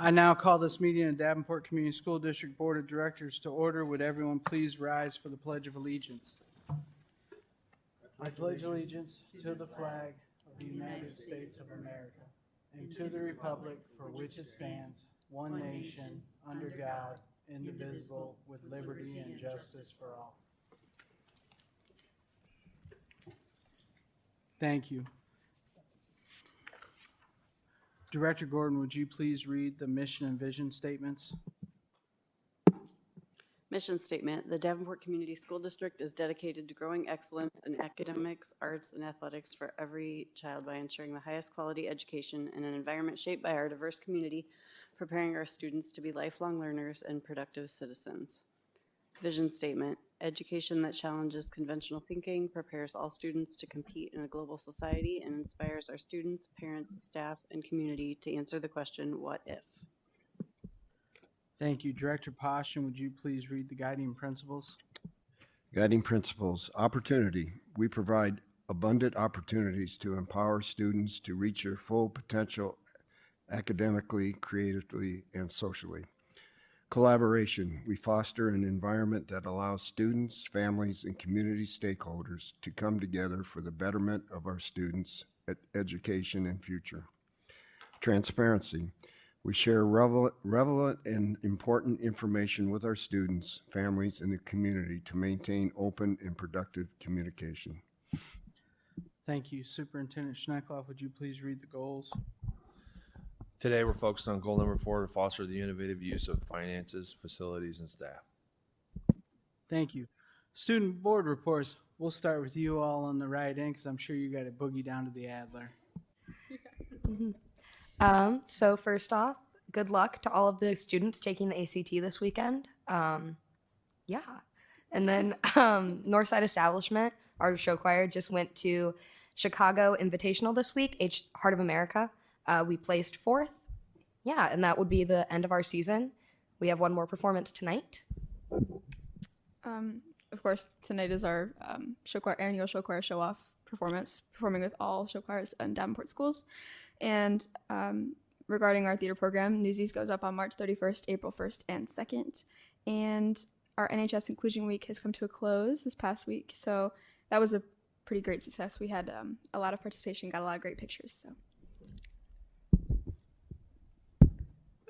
I now call this meeting of Davenport Community School District Board of Directors to order. Would everyone please rise for the Pledge of Allegiance? I pledge allegiance to the flag of the United States of America and to the republic for which it stands, one nation, under God, indivisible, with liberty and justice for all. Thank you. Director Gordon, would you please read the mission and vision statements? Mission statement: the Davenport Community School District is dedicated to growing excellence in academics, arts, and athletics for every child by ensuring the highest quality education in an environment shaped by our diverse community, preparing our students to be lifelong learners and productive citizens. Vision statement: education that challenges conventional thinking, prepares all students to compete in a global society, and inspires our students, parents, staff, and community to answer the question, what if? Thank you. Director Poston, would you please read the guiding principles? Guiding principles: opportunity. We provide abundant opportunities to empower students to reach their full potential academically, creatively, and socially. Collaboration. We foster an environment that allows students, families, and community stakeholders to come together for the betterment of our students' education and future. Transparency. We share relevant and important information with our students, families, and the community to maintain open and productive communication. Thank you. Superintendent Schneckloff, would you please read the goals? Today, we're focused on goal number 4, to foster the innovative use of finances, facilities, and staff. Thank you. Student board reports. We'll start with you all on the right end because I'm sure you got a boogie down to the Adler. So first off, good luck to all of the students taking the ACT this weekend. And then Northside Establishment, our show choir, just went to Chicago Invitational this week, Heart of America. We placed 4th. Yeah, and that would be the end of our season. We have one more performance tonight. Of course, tonight is our show choir, annual show choir show-off performance, performing with all show choirs in Davenport schools. And regarding our theater program, Newsies goes up on March 31st, April 1st, and 2nd. And our NHS Inclusion Week has come to a close this past week. So that was a pretty great success. We had a lot of participation, got a lot of great pictures. So.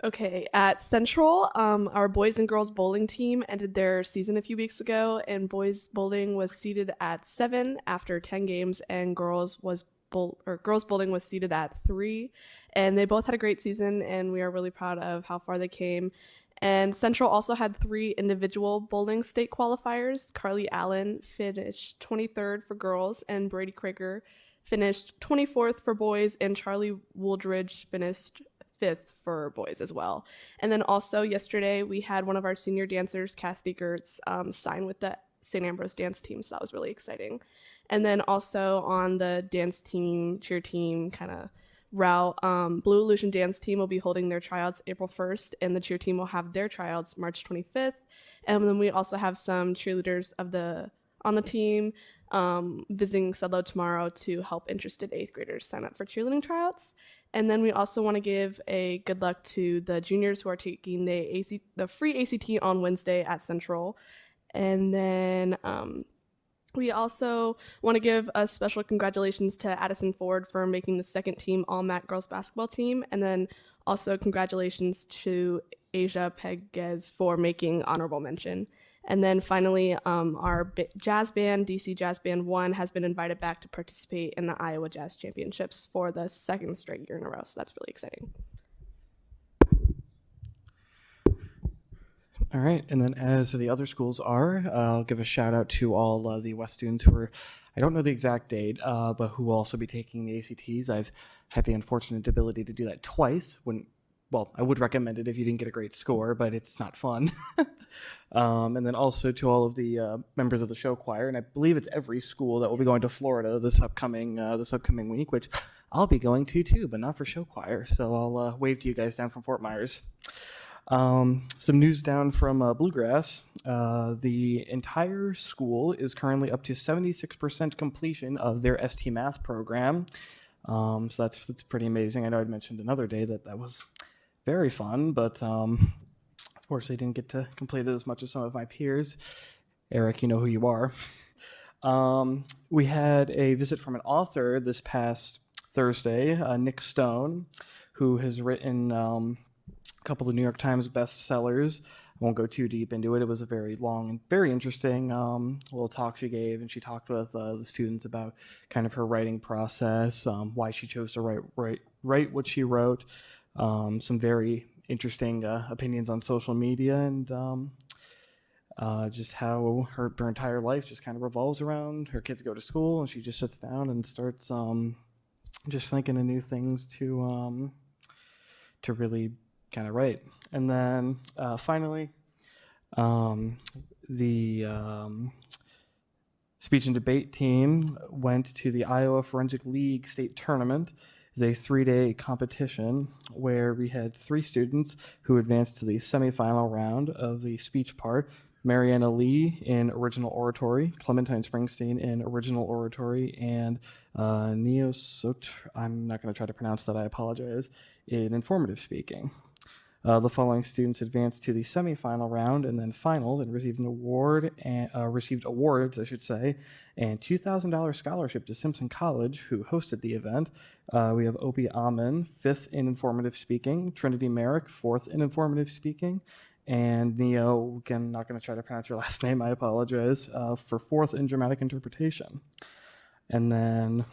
Okay, at Central, our boys and girls bowling team ended their season a few weeks ago, and boys bowling was seated at 7 after 10 games, and girls bowling was seated at 3, and they both had a great season, and we are really proud of how far they came. And Central also had 3 individual bowling state qualifiers. Carly Allen finished 23rd for girls, and Brady Kraker finished 24th for boys, and Charlie Wooldridge finished 5th for boys as well. And then also yesterday we had one of our senior dancers, Cassidy Gertz, sign with the St. Ambrose dance team, so that was really exciting. And then also on the dance team, cheer team kind of route, Blue Illusion dance team will be holding their tryouts April 1st, and the cheer team will have their tryouts March 25th. And then we also have some cheerleaders on the team visiting Sudlow tomorrow to help interested 8th graders sign up for cheerleading tryouts. And then we also want to give a good luck to the juniors who are taking the free ACT on Wednesday at Central. And then we also want to give a special congratulations to Addison Ford for making the 2nd team All-MAC girls basketball team. And then also congratulations to Asia Pegues for making honorable mention. And then finally, our jazz band, DC Jazz Band 1, has been invited back to participate in the Iowa Jazz Championships for the 2nd straight year in a row. So that's really exciting. All right. And then as the other schools are, I'll give a shout out to all the West students who are, I don't know the exact date, but who will also be taking the ACTs. I've had the unfortunate ability to do that twice well, I would recommend it if you didn't get a great score, but it's not fun. And then also to all of the members of the show choir, and I believe it's every school that will be going to Florida this upcoming week, which I'll be going to too, but not for show choir. So I'll wave to you guys down from Fort Myers. Some news down from Bluegrass. The entire school is currently up to 76% completion of their ST Math program. So that's pretty amazing. I know I'd mentioned another day that was very fun, but unfortunately didn't get to complete it as much as some of my peers. Eric, you know who you are. We had a visit from an author this past Thursday, Nick Stone, who has written a couple of New York Times bestsellers. I won't go too deep into it. It was a very long and very interesting little talk she gave, and she talked with the students about kind of her writing process, why she chose to write what she wrote, some very interesting opinions on social media, and just how her entire life just kind of revolves around her kids go to school, and she just sits down and starts just thinking of new things to really kind of write. And then finally, the speech and debate team went to the Iowa Forensic League State Tournament. It's a 3-day competition where we had 3 students who advanced to the semifinal round of the speech part. Mariana Lee in original oratory, Clementine Springsteen in original oratory, and Neo Sot, I'm not going to try to pronounce that, I apologize, in informative speaking. The following students advanced to the semifinal round and then finals and received awards, and $2,000 scholarship to Simpson College, who hosted the event. We have Opie Amen, 5th in informative speaking, Trinity Merrick, 4th in informative speaking, and Neo, again, not going to try to pronounce your last name, I apologize, for 4th in dramatic interpretation. And then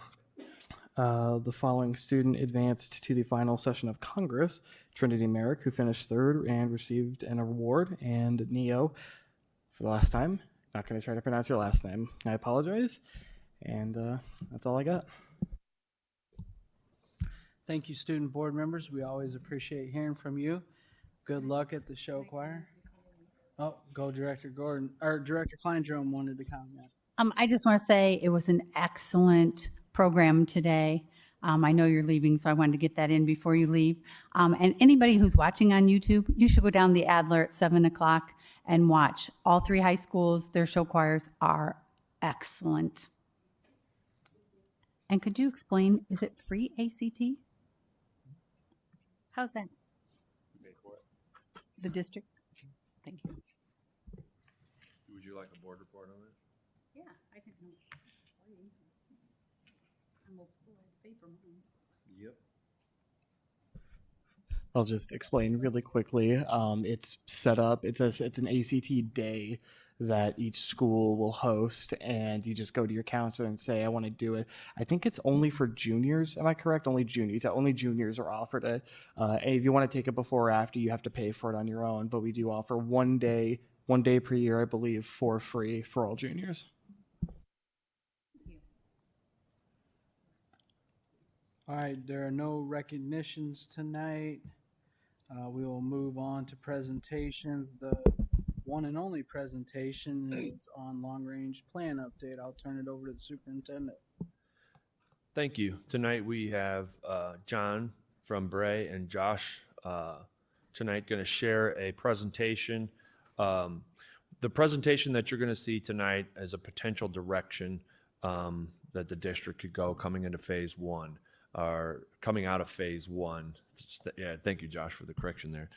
the following student advanced to the final session of Congress, Trinity Merrick, who finished 3rd and received an award, and Neo, for the last time, not going to try to pronounce your last name, I apologize, and that's all I got. Thank you, student board members. We always appreciate hearing from you. Good luck at the show choir. Oh, go Director Gordon, or Director Kleindrome wanted to comment. I just want to say it was an excellent program today. I know you're leaving, so I wanted to get that in before you leave. And anybody who's watching on YouTube, you should go down the Adler at 7 o'clock and watch. All 3 high schools, their show choirs are excellent. And could you explain, is it free ACT? How's that? The district? Thank you. Would you like a board report on it? Yeah, I can. I'm old school. I had to pay for mine. Yep. I'll just explain really quickly. It's set up. It's an ACT day that each school will host, and you just go to your counselor and say, I want to do it. I think it's only for juniors. Am I correct? Only juniors. Only juniors are offered it. And if you want to take it before or after, you have to pay for it on your own. But we do offer one day per year, I believe, for free for all juniors. All right, there are no recognitions tonight. We will move on to presentations. The one and only presentation is on long-range plan update. I'll turn it over to the superintendent. Thank you. Tonight we have John from Bray and Josh tonight going to share a presentation. The presentation that you're going to see tonight is a potential direction that the district could go coming into phase 1 or coming out of phase 1. Yeah, thank you, Josh, for the correction there.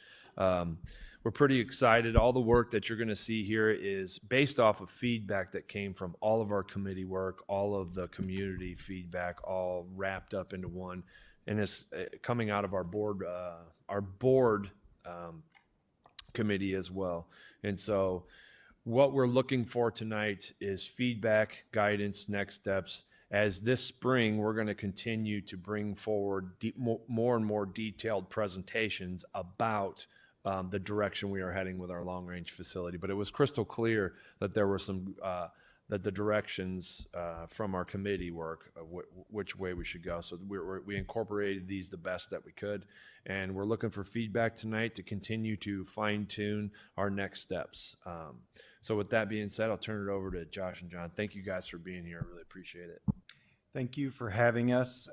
We're pretty excited. All the work that you're going to see here is based off of feedback that came from all of our committee work, all of the community feedback, all wrapped up into one. And it's coming out of our board committee as well. And so what we're looking for tonight is feedback, guidance, next steps. As this spring, we're going to continue to bring forward more and more detailed presentations about the direction we are heading with our long-range facility. But it was crystal clear that there were some that the directions from our committee work, which way we should go. So we incorporated these the best that we could, and we're looking for feedback tonight to continue to fine-tune our next steps. So with that being said, I'll turn it over to Josh and John. Thank you guys for being here. I really appreciate it. Thank you for having us.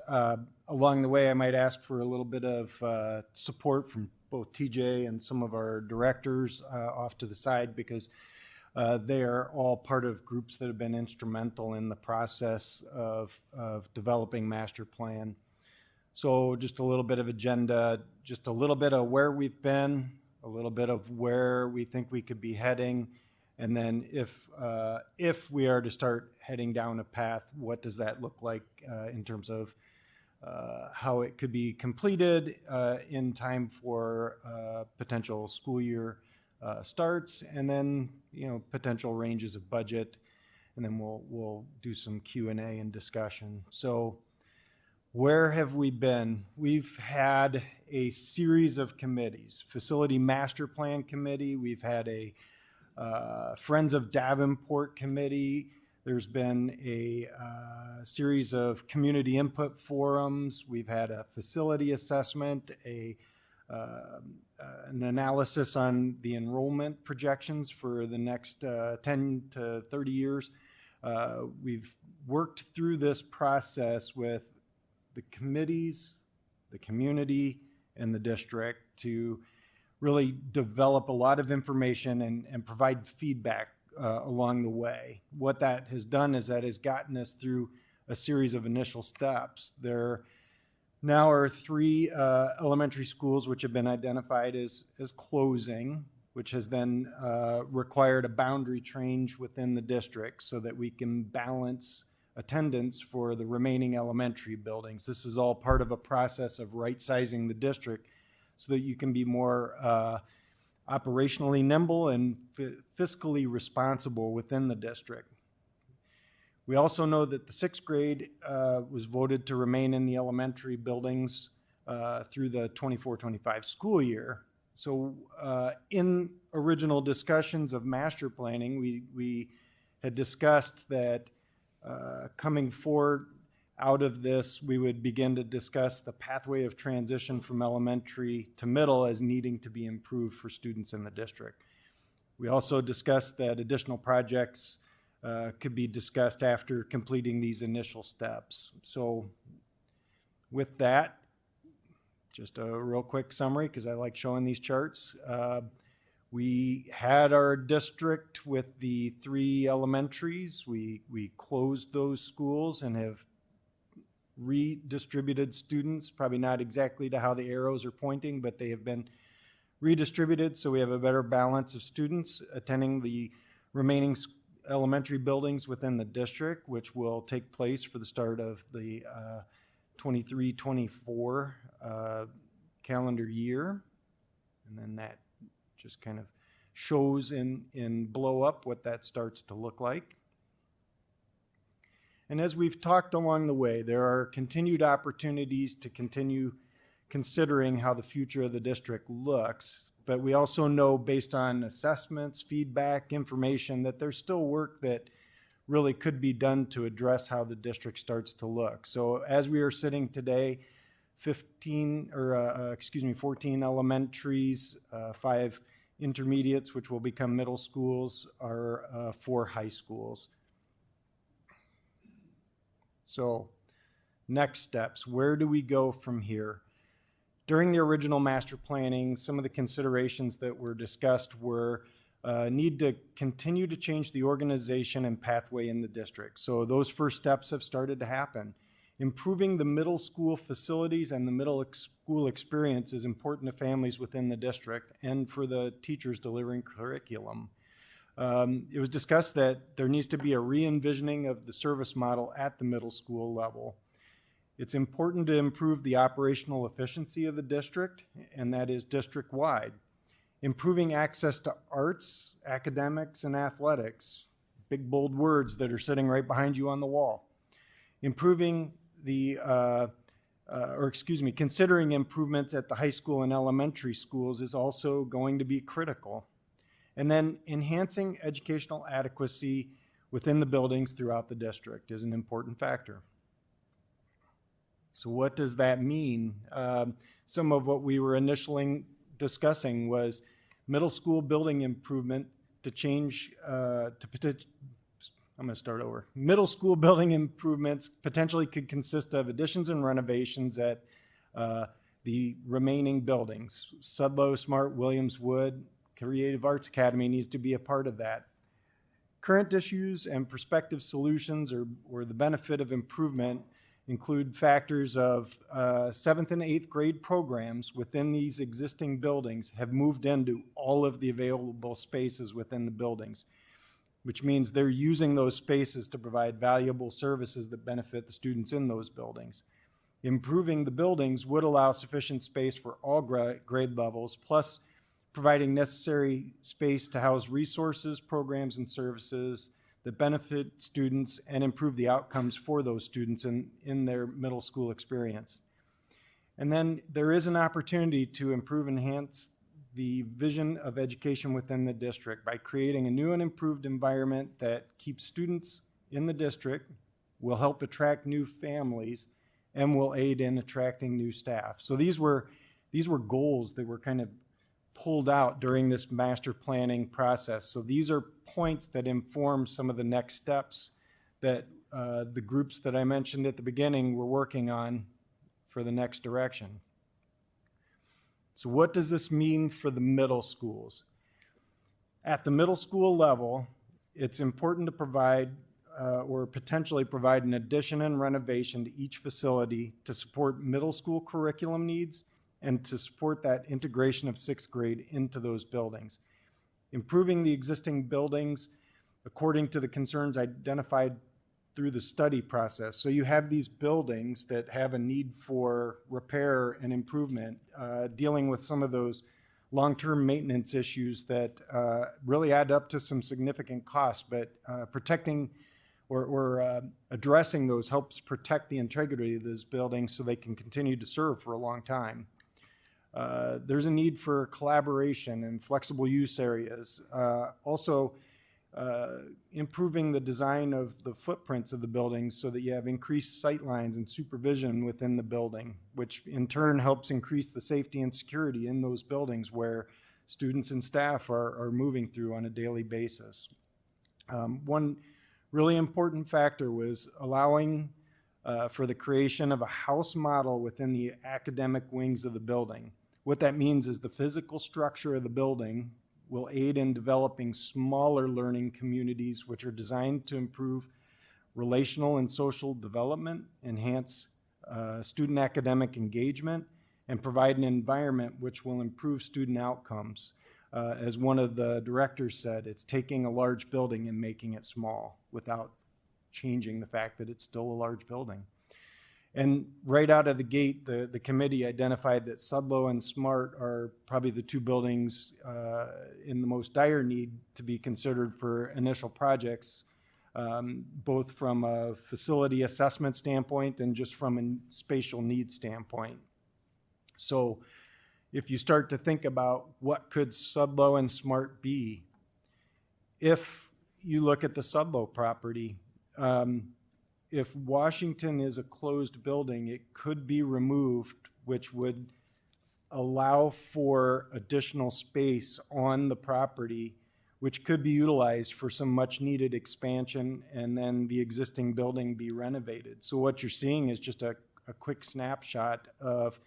Along the way, I might ask for a little bit of support from both TJ and some of our directors off to the side, because they are all part of groups that have been instrumental in the process of developing master plan. So just a little bit of agenda, just a little bit of where we've been, a little bit of where we think we could be heading, and then if we are to start heading down a path, what does that look like in terms of how it could be completed in time for potential school year starts, and then potential ranges of budget, and then we'll do some Q&A and discussion. So where have we been? We've had a series of committees: Facility Master Plan Committee. We've had a Friends of Davenport Committee. There's been a series of community input forums. We've had a facility assessment, an analysis on the enrollment projections for the next 10 to 30 years. We've worked through this process with the committees, the community, and the district to really develop a lot of information and provide feedback along the way. What that has done is that has gotten us through a series of initial steps. There now are 3 elementary schools which have been identified as closing, which has then required a boundary change within the district so that we can balance attendance for the remaining elementary buildings. This is all part of a process of right-sizing the district so that you can be more operationally nimble and fiscally responsible within the district. We also know that the 6th grade was voted to remain in the elementary buildings through the 24-25 school year. So in original discussions of master planning, we had discussed that coming forward out of this, we would begin to discuss the pathway of transition from elementary to middle as needing to be improved for students in the district. We also discussed that additional projects could be discussed after completing these initial steps. So with that, just a real quick summary, because I like showing these charts. We had our district with the 3 elementaries. We closed those schools and have redistributed students, probably not exactly to how the arrows are pointing, but they have been redistributed so we have a better balance of students attending the remaining elementary buildings within the district, which will take place for the start of the 23-24 calendar year. And then that just kind of shows in blow up what that starts to look like. And as we've talked along the way, there are continued opportunities to continue considering how the future of the district looks. But we also know, based on assessments, feedback, information, that there's still work that really could be done to address how the district starts to look. So as we are sitting today, 14 elementaries, 5 intermediates, which will become middle schools, are 4 high schools. So next steps, where do we go from here? During the original master planning, some of the considerations that were discussed were need to continue to change the organization and pathway in the district. So those first steps have started to happen. Improving the middle school facilities and the middle school experience is important to families within the district and for the teachers delivering curriculum. It was discussed that there needs to be a re-envisioning of the service model at the middle school level. It's important to improve the operational efficiency of the district, and that is district-wide. Improving access to arts, academics, and athletics, big bold words that are sitting right behind you on the wall. Improving considering improvements at the high school and elementary schools is also going to be critical. And then enhancing educational adequacy within the buildings throughout the district is an important factor. So what does that mean? Some of what we were initially discussing was middle school building improvement to change I'm going to start over. Middle school building improvements potentially could consist of additions and renovations at the remaining buildings. Sudlow, Smart, Williams, Wood, Creative Arts Academy needs to be a part of that. Current issues and prospective solutions or the benefit of improvement include factors of 7th and 8th grade programs within these existing buildings have moved into all of the available spaces within the buildings, which means they're using those spaces to provide valuable services that benefit the students in those buildings. Improving the buildings would allow sufficient space for all grade levels, plus providing necessary space to house resources, programs, and services that benefit students and improve the outcomes for those students in their middle school experience. And then there is an opportunity to improve and enhance the vision of education within the district by creating a new and improved environment that keeps students in the district, will help attract new families, and will aid in attracting new staff. So these were goals that were kind of pulled out during this master planning process. So these are points that inform some of the next steps that the groups that I mentioned at the beginning were working on for the next direction. So what does this mean for the middle schools? At the middle school level, it's important to provide or potentially provide an addition and renovation to each facility to support middle school curriculum needs and to support that integration of sixth grade into those buildings. Improving the existing buildings according to the concerns identified through the study process. So you have these buildings that have a need for repair and improvement, dealing with some of those long-term maintenance issues that really add up to some significant costs, but protecting or addressing those helps protect the integrity of those buildings so they can continue to serve for a long time. There's a need for collaboration and flexible use areas. Also, improving the design of the footprints of the buildings so that you have increased sight lines and supervision within the building, which in turn helps increase the safety and security in those buildings where students and staff are moving through on a daily basis. One really important factor was allowing for the creation of a house model within the academic wings of the building. What that means is the physical structure of the building will aid in developing smaller learning communities which are designed to improve relational and social development, enhance student academic engagement, and provide an environment which will improve student outcomes. As one of the directors said, it's taking a large building and making it small without changing the fact that it's still a large building. And right out of the gate, the committee identified that Sudlow and Smart are probably the two buildings in the most dire need to be considered for initial projects, both from a facility assessment standpoint and just from a spatial needs standpoint. So if you start to think about what could Sudlow and Smart be, if you look at the Sudlow property, if Washington is a closed building, it could be removed, which would allow for additional space on the property, which could be utilized for some much needed expansion, and then the existing building be renovated. So what you're seeing is just a quick snapshot of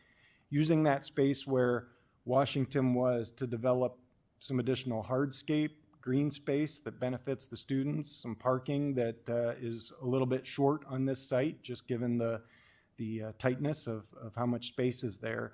using that space where Washington was to develop some additional hardscape, green space that benefits the students, some parking that is a little bit short on this site, just given the tightness of how much space is there.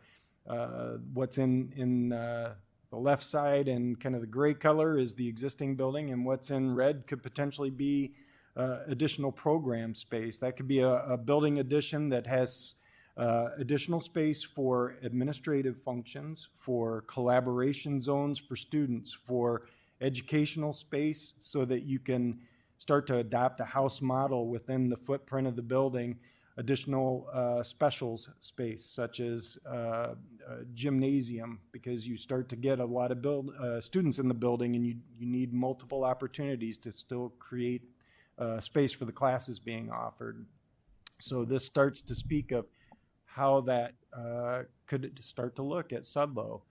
What's in the left side and kind of the gray color is the existing building, and what's in red could potentially be additional program space. That could be a building addition that has additional space for administrative functions, for collaboration zones for students, for educational space, so that you can start to adopt a house model within the footprint of the building, additional specials space such as a gymnasium, because you start to get a lot of students in the building and you need multiple opportunities to still create space for the classes being offered. So this starts to speak of how that could start to look at Sudlow.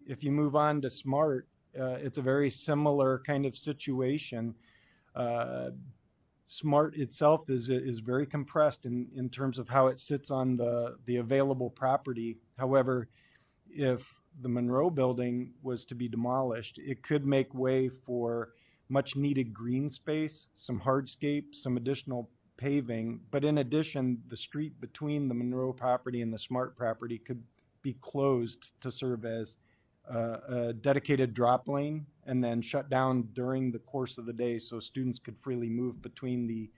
If you move on to Smart, it's a very similar kind of situation. Smart itself is very compressed in terms of how it sits on the available property. However, if the Monroe building was to be demolished, it could make way for much needed green space, some hardscape, some additional paving, but in addition, the street between the Monroe property and the Smart property could be closed to serve as a dedicated drop lane and then shut down during the course of the day so students could freely move between the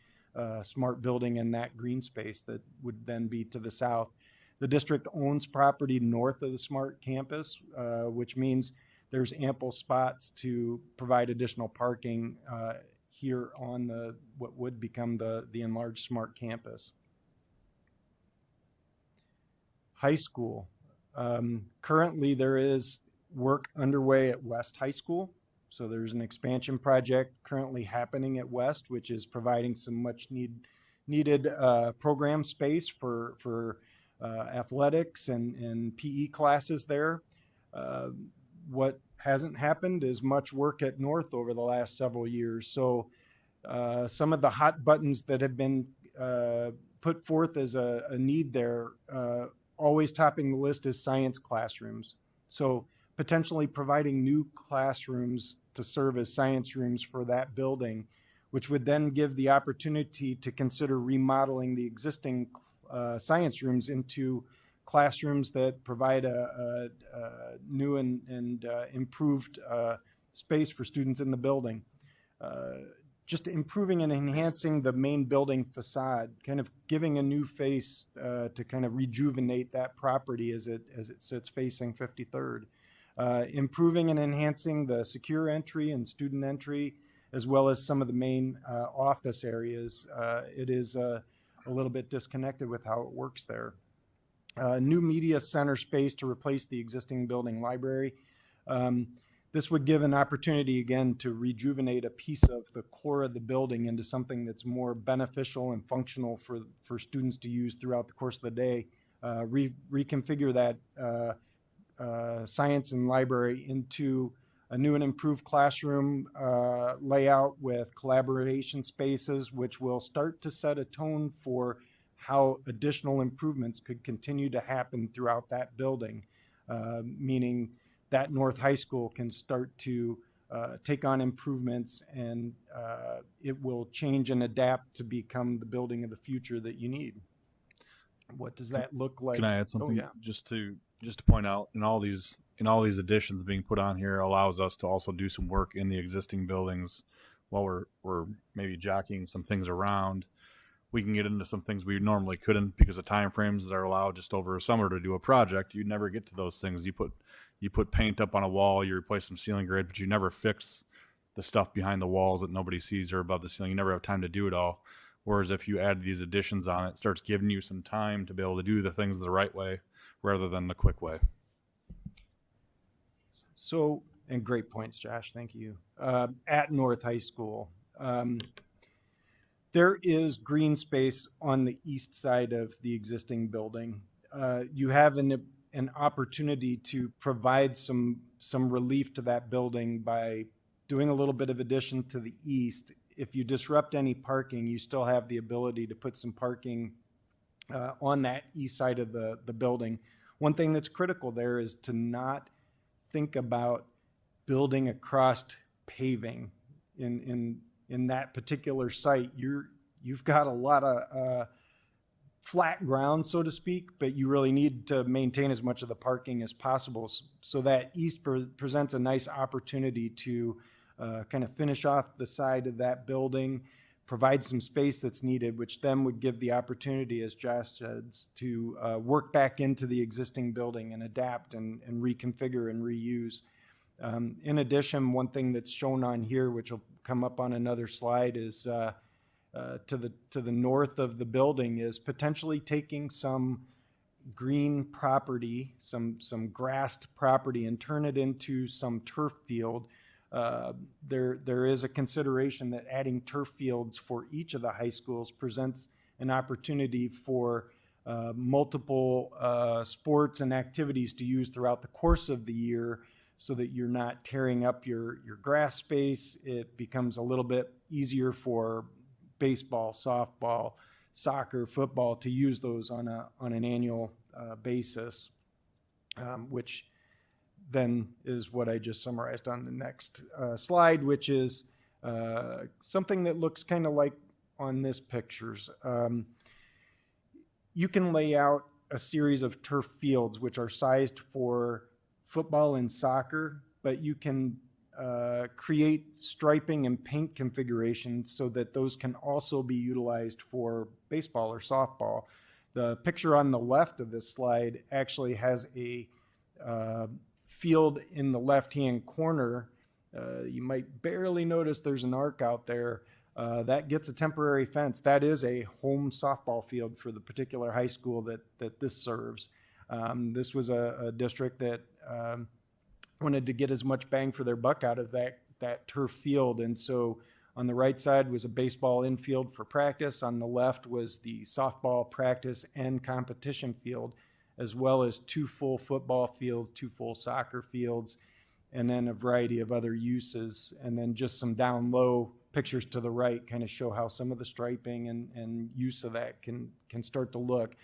Smart building and that green space that would then be to the south. The district owns property north of the Smart campus, which means there's ample spots to provide additional parking here on what would become the enlarged Smart campus. High school. Currently, there is work underway at West High School. So there's an expansion project currently happening at West, which is providing some much needed program space for athletics and PE classes there. What hasn't happened is much work at North over the last several years. So some of the hot buttons that have been put forth as a need there, always topping the list is science classrooms. So potentially providing new classrooms to serve as science rooms for that building, which would then give the opportunity to consider remodeling the existing science rooms into classrooms that provide a new and improved space for students in the building. Just improving and enhancing the main building facade, kind of giving a new face to kind of rejuvenate that property as it sits facing 53rd. Improving and enhancing the secure entry and student entry, as well as some of the main office areas. It is a little bit disconnected with how it works there. New media center space to replace the existing building library. This would give an opportunity again to rejuvenate a piece of the core of the building into something that's more beneficial and functional for students to use throughout the course of the day. Reconfigure that science and library into a new and improved classroom layout with collaboration spaces, which will start to set a tone for how additional improvements could continue to happen throughout that building, meaning that North High School can start to take on improvements and it will change and adapt to become the building of the future that you need. What does that look like? Can I add something? Oh, yeah. Just to point out, in all these additions being put on here allows us to also do some work in the existing buildings while we're maybe jockeying some things around. We can get into some things we normally couldn't because of time frames that are allowed just over a summer to do a project. You never get to those things. You put paint up on a wall, you replace some ceiling grid, but you never fix the stuff behind the walls that nobody sees or above the ceiling. You never have time to do it all. Whereas if you add these additions on, it starts giving you some time to be able to do the things the right way rather than the quick way. So, and great points, Josh. Thank you. At North High School, there is green space on the east side of the existing building. You have an opportunity to provide some relief to that building by doing a little bit of addition to the east. If you disrupt any parking, you still have the ability to put some parking on that east side of the building. One thing that's critical there is to not think about building across paving in that particular site. You've got a lot of flat ground, so to speak, but you really need to maintain as much of the parking as possible. So that east presents a nice opportunity to kind of finish off the side of that building, provide some space that's needed, which then would give the opportunity, as Josh says, to work back into the existing building and adapt and reconfigure and reuse. In addition, one thing that's shown on here, which will come up on another slide, is to the north of the building is potentially taking some green property, some grassed property, and turn it into some turf field. There is a consideration that adding turf fields for each of the high schools presents an opportunity for multiple sports and activities to use throughout the course of the year, so that you're not tearing up your grass space. It becomes a little bit easier for baseball, softball, soccer, football to use those on an annual basis, which then is what I just summarized on the next slide, which is something that looks kind of like on this pictures. You can lay out a series of turf fields which are sized for football and soccer, but you can create striping and paint configurations so that those can also be utilized for baseball or softball. The picture on the left of this slide actually has a field in the left-hand corner. You might barely notice there's an arc out there. That gets a temporary fence. That is a home softball field for the particular high school that this serves. This was a district that wanted to get as much bang for their buck out of that turf field. And so on the right side was a baseball infield for practice. On the left was the softball practice and competition field, as well as 2 full football fields, 2 full soccer fields, and then a variety of other uses. And then just some down low pictures to the right kind of show how some of the striping and use of that can start to look.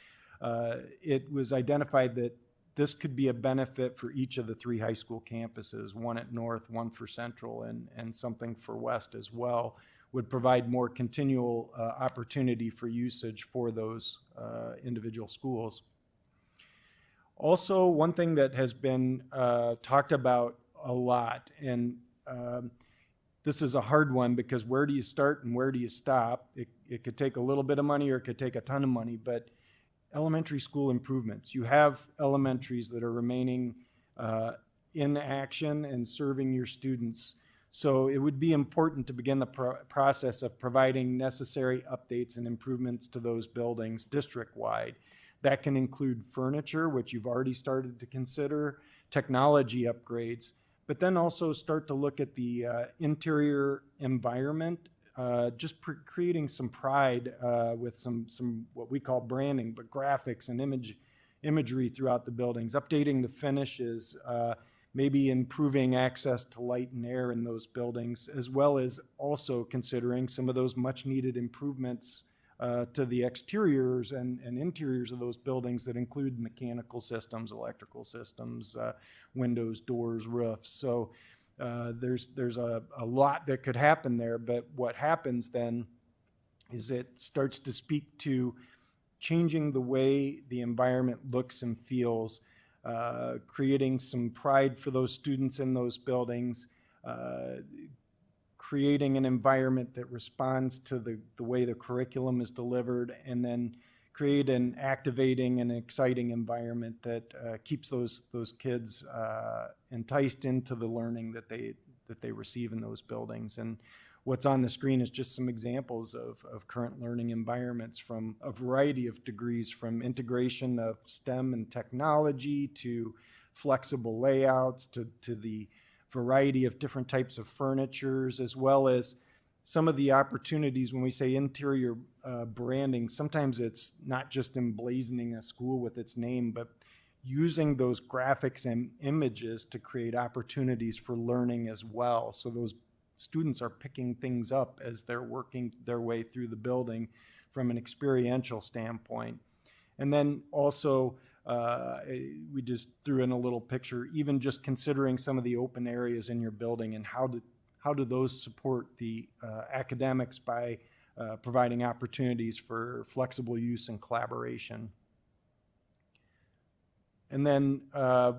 It was identified that this could be a benefit for each of the 3 high school campuses, one at North, one for Central, and something for West as well, would provide more continual opportunity for usage for those individual schools. Also, one thing that has been talked about a lot, and this is a hard one because where do you start and where do you stop? It could take a little bit of money or it could take a ton of money, but elementary school improvements. You have elementaries that are remaining in action and serving your students. So it would be important to begin the process of providing necessary updates and improvements to those buildings district-wide. That can include furniture, which you've already started to consider, technology upgrades, but then also start to look at the interior environment, just creating some pride with some what we call branding, but graphics and imagery throughout the buildings, updating the finishes, maybe improving access to light and air in those buildings, as well as also considering some of those much needed improvements to the exteriors and interiors of those buildings that include mechanical systems, electrical systems, windows, doors, roofs. So there's a lot that could happen there, but what happens then is it starts to speak to changing the way the environment looks and feels, creating some pride for those students in those buildings, creating an environment that responds to the way the curriculum is delivered, and then create an activating and exciting environment that keeps those kids enticed into the learning that they receive in those buildings. And what's on the screen is just some examples of current learning environments from a variety of degrees, from integration of STEM and technology to flexible layouts to the variety of different types of furnitures, as well as some of the opportunities when we say interior branding. Sometimes it's not just emblazoning a school with its name, but using those graphics and images to create opportunities for learning as well. So those students are picking things up as they're working their way through the building from an experiential standpoint. And then also, we just threw in a little picture, even just considering some of the open areas in your building and how do those support the academics by providing opportunities for flexible use and collaboration. And then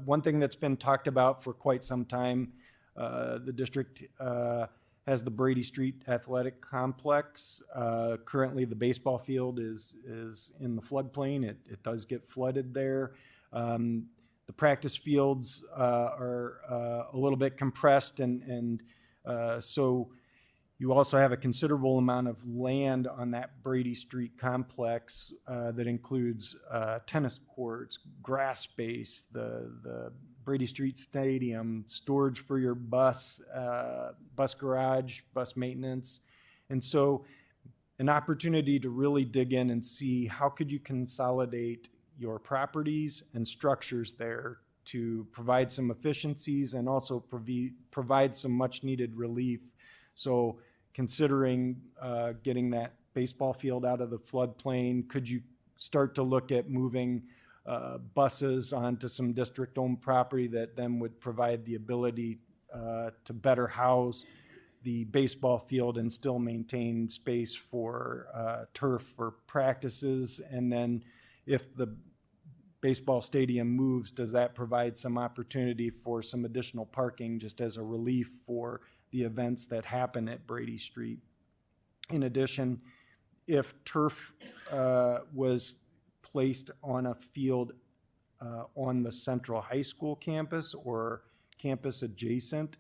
one thing that's been talked about for quite some time, the district has the Brady Street Athletic Complex. Currently, the baseball field is in the floodplain. It does get flooded there. The practice fields are a little bit compressed, and so you also have a considerable amount of land on that Brady Street complex that includes tennis courts, grass space, the Brady Street Stadium, storage for your bus garage, bus maintenance. And so an opportunity to really dig in and see how could you consolidate your properties and structures there to provide some efficiencies and also provide some much needed relief. So considering getting that baseball field out of the floodplain, could you start to look at moving buses onto some district-owned property that then would provide the ability to better house the baseball field and still maintain space for turf for practices? And then if the baseball stadium moves, does that provide some opportunity for some additional parking just as a relief for the events that happen at Brady Street? In addition, if turf was placed on a field on the Central High School campus or campus adjacent,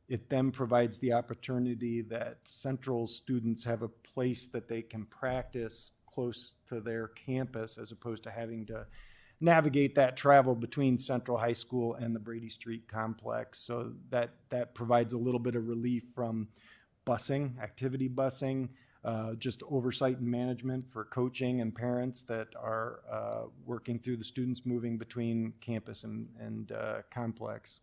it then provides the opportunity that Central students have a place that they can practice close to their campus as opposed to having to navigate that travel between Central High School and the Brady Street complex. So that provides a little bit of relief from busing, activity busing, just oversight and management for coaching and parents that are working through the students moving between campus and complex.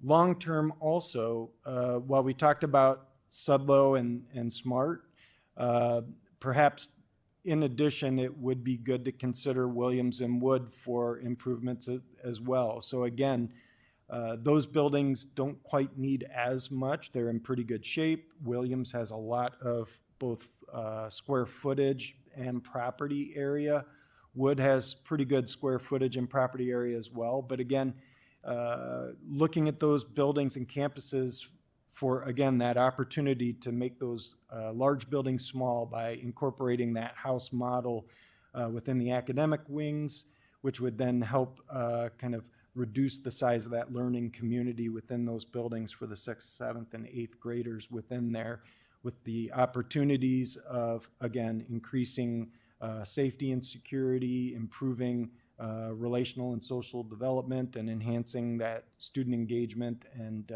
Long-term also, while we talked about Sudlow and SMART, perhaps in addition, it would be good to consider Williams and Wood for improvements as well. So again, those buildings don't quite need as much. They're in pretty good shape. Williams has a lot of both square footage and property area. Wood has pretty good square footage and property area as well. But again, looking at those buildings and campuses for, again, that opportunity to make those large buildings small by incorporating that house model within the academic wings, which would then help kind of reduce the size of that learning community within those buildings for the 6th, 7th, and 8th graders within there, with the opportunities of, again, increasing safety and security, improving relational and social development, and enhancing that student engagement, and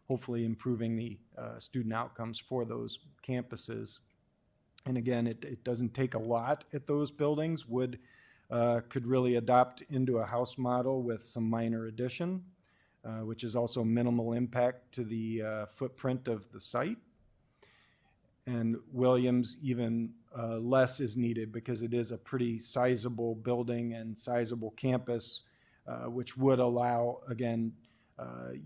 hopefully improving the student outcomes for those campuses. And again, it doesn't take a lot at those buildings. Wood could really adopt into a house model with some minor addition, which is also minimal impact to the footprint of the site. And Williams, even less is needed because it is a pretty sizable building and sizable campus, which would allow, again,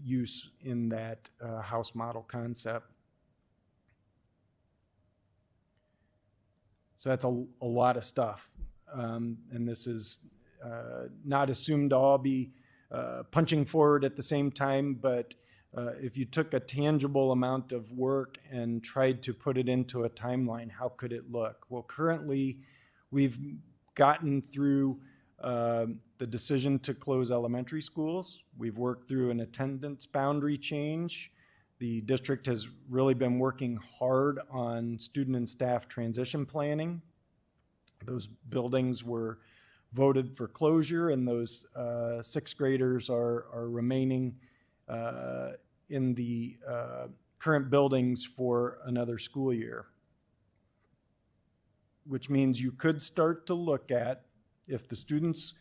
use in that house model concept. So that's a lot of stuff. And this is not assumed to all be punching forward at the same time, but if you took a tangible amount of work and tried to put it into a timeline, how could it look? Well, currently, we've gotten through the decision to close elementary schools. We've worked through an attendance boundary change. The district has really been working hard on student and staff transition planning. Those buildings were voted for closure, and those 6th graders are remaining in the current buildings for another school year, which means you could start to look at, if the students,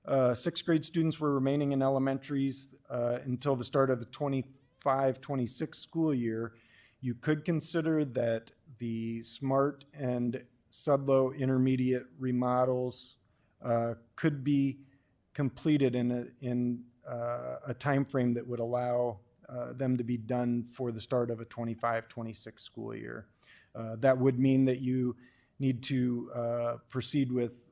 6th grade students were remaining in elementaries until the start of the 25-26 school year, you could consider that the SMART and Sudlow intermediate remodels could be completed in a time frame that would allow them to be done for the start of a 25-26 school year. That would mean that you need to proceed with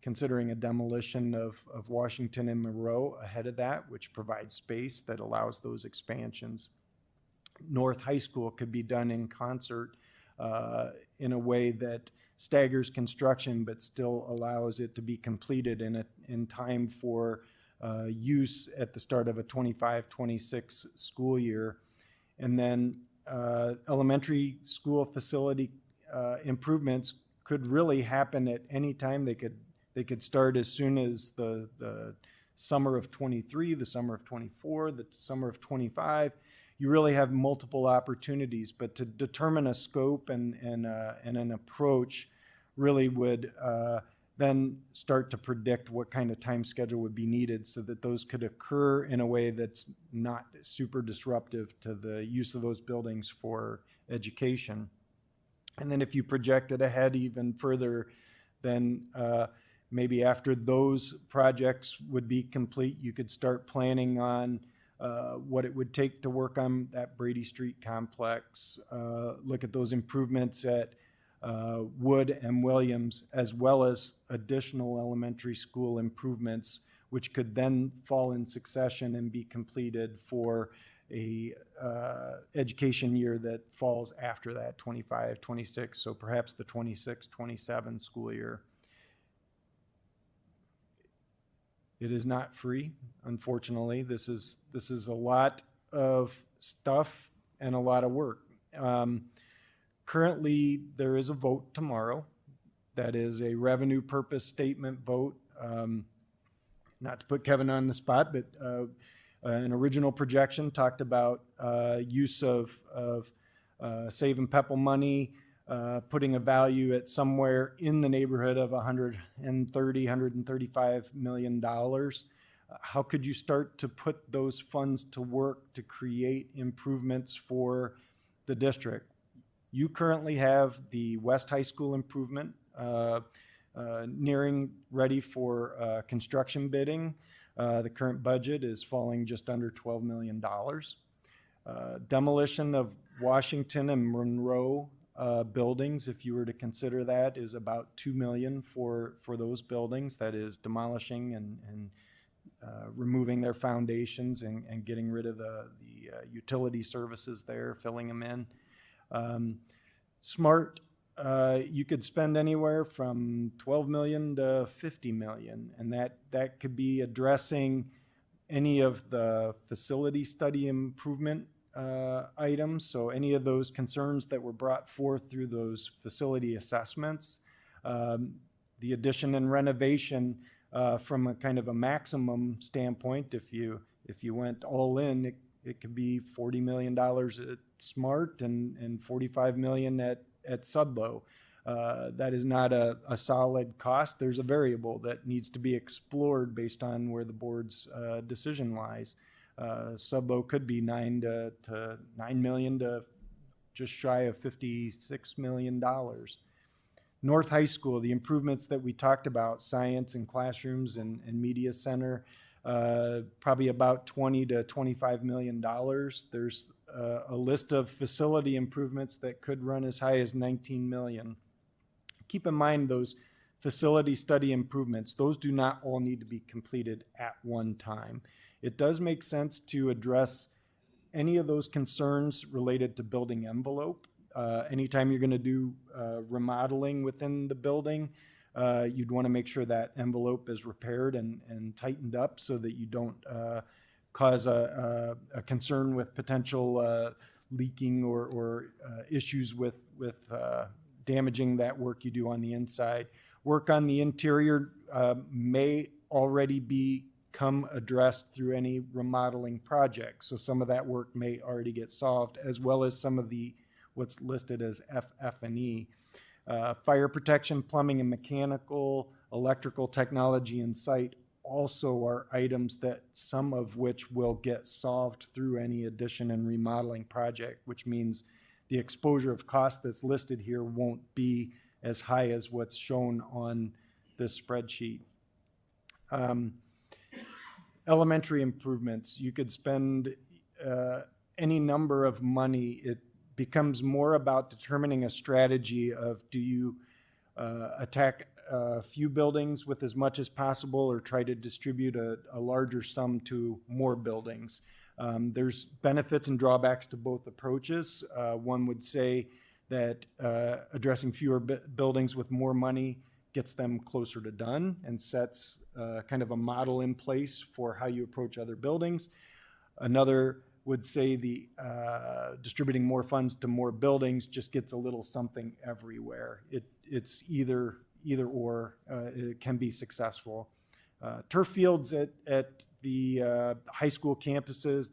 considering a demolition of Washington and Monroe ahead of that, which provides space that allows those expansions. North High School could be done in concert in a way that staggers construction but still allows it to be completed in time for use at the start of a 25-26 school year. And then elementary school facility improvements could really happen at any time. They could start as soon as the summer of 23, the summer of 24, the summer of 25. You really have multiple opportunities, but to determine a scope and an approach really would then start to predict what kind of time schedule would be needed so that those could occur in a way that's not super disruptive to the use of those buildings for education. And then if you project it ahead even further, then maybe after those projects would be complete, you could start planning on what it would take to work on that Brady Street complex, look at those improvements at Wood and Williams, as well as additional elementary school improvements, which could then fall in succession and be completed for a education year that falls after that 25, 26, so perhaps the 26, 27 school year. It is not free, unfortunately. This is a lot of stuff and a lot of work. Currently, there is a vote tomorrow. That is a revenue purpose statement vote. Not to put Kevin on the spot, but an original projection talked about use of Save and Pepple money, putting a value at somewhere in the neighborhood of $135 million. How could you start to put those funds to work to create improvements for the district? You currently have the West High School improvement nearing ready for construction bidding. The current budget is falling just under $12 million. Demolition of Washington and Monroe buildings, if you were to consider that, is about $2 million for those buildings. That is demolishing and removing their foundations and getting rid of the utility services there, filling them in. SMART, you could spend anywhere from $12 million to $50 million, and that could be addressing any of the facility study improvement items, so any of those concerns that were brought forth through those facility assessments. The addition and renovation from a kind of a maximum standpoint, if you went all in, it could be $40 million at SMART and $45 million at Sudlow. That is not a solid cost. There's a variable that needs to be explored based on where the board's decision lies. Sudlow could be $9 million to just shy of $56 million. North High School, the improvements that we talked about, science and classrooms and media center, probably about $20 to $25 million. There's a list of facility improvements that could run as high as $19 million. Keep in mind those facility study improvements, those do not all need to be completed at one time. It does make sense to address any of those concerns related to building envelope. Anytime you're going to do remodeling within the building, you'd want to make sure that envelope is repaired and tightened up so that you don't cause a concern with potential leaking or issues with damaging that work you do on the inside. Work on the interior may already become addressed through any remodeling project. So some of that work may already get solved, as well as some of the what's listed as FF&E. Fire protection, plumbing and mechanical, electrical technology and site also are items that some of which will get solved through any addition and remodeling project, which means the exposure of cost that's listed here won't be as high as what's shown on this spreadsheet. Elementary improvements, you could spend any number of money. It becomes more about determining a strategy of do you attack a few buildings with as much as possible or try to distribute a larger sum to more buildings. There's benefits and drawbacks to both approaches. One would say that addressing fewer buildings with more money gets them closer to done and sets kind of a model in place for how you approach other buildings. Another would say the distributing more funds to more buildings just gets a little something everywhere. It's either or. It can be successful. Turf fields at the high school campuses,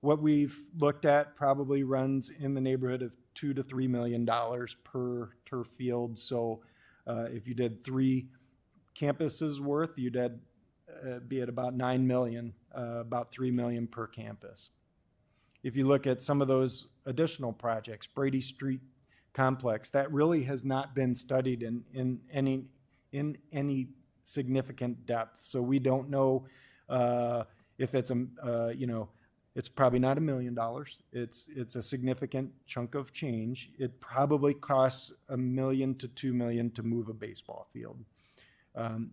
what we've looked at probably runs in the neighborhood of $2 to $3 million per turf field. So if you did 3 campuses worth, you'd be at about $9 million, about $3 million per campus. If you look at some of those additional projects, Brady Street complex, that really has not been studied in any significant depth. So we don't know if it's It's probably not $1 million. It's a significant chunk of change. It probably costs $1 million to $2 million to move a baseball field.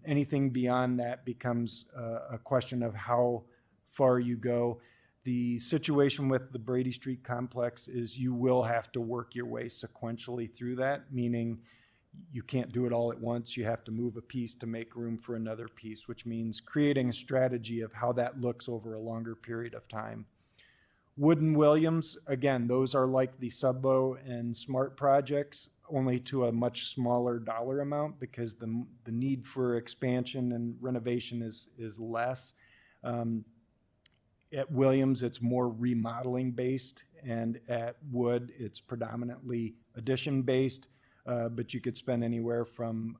Anything beyond that becomes a question of how far you go. The situation with the Brady Street complex is you will have to work your way sequentially through that, meaning you can't do it all at once. You have to move a piece to make room for another piece, which means creating a strategy of how that looks over a longer period of time. Wood and Williams, again, those are like the Sudlow and Smart projects, only to a much smaller dollar amount because the need for expansion and renovation is less. At Williams, it's more remodeling based, and at Wood, it's predominantly addition based, but you could spend anywhere from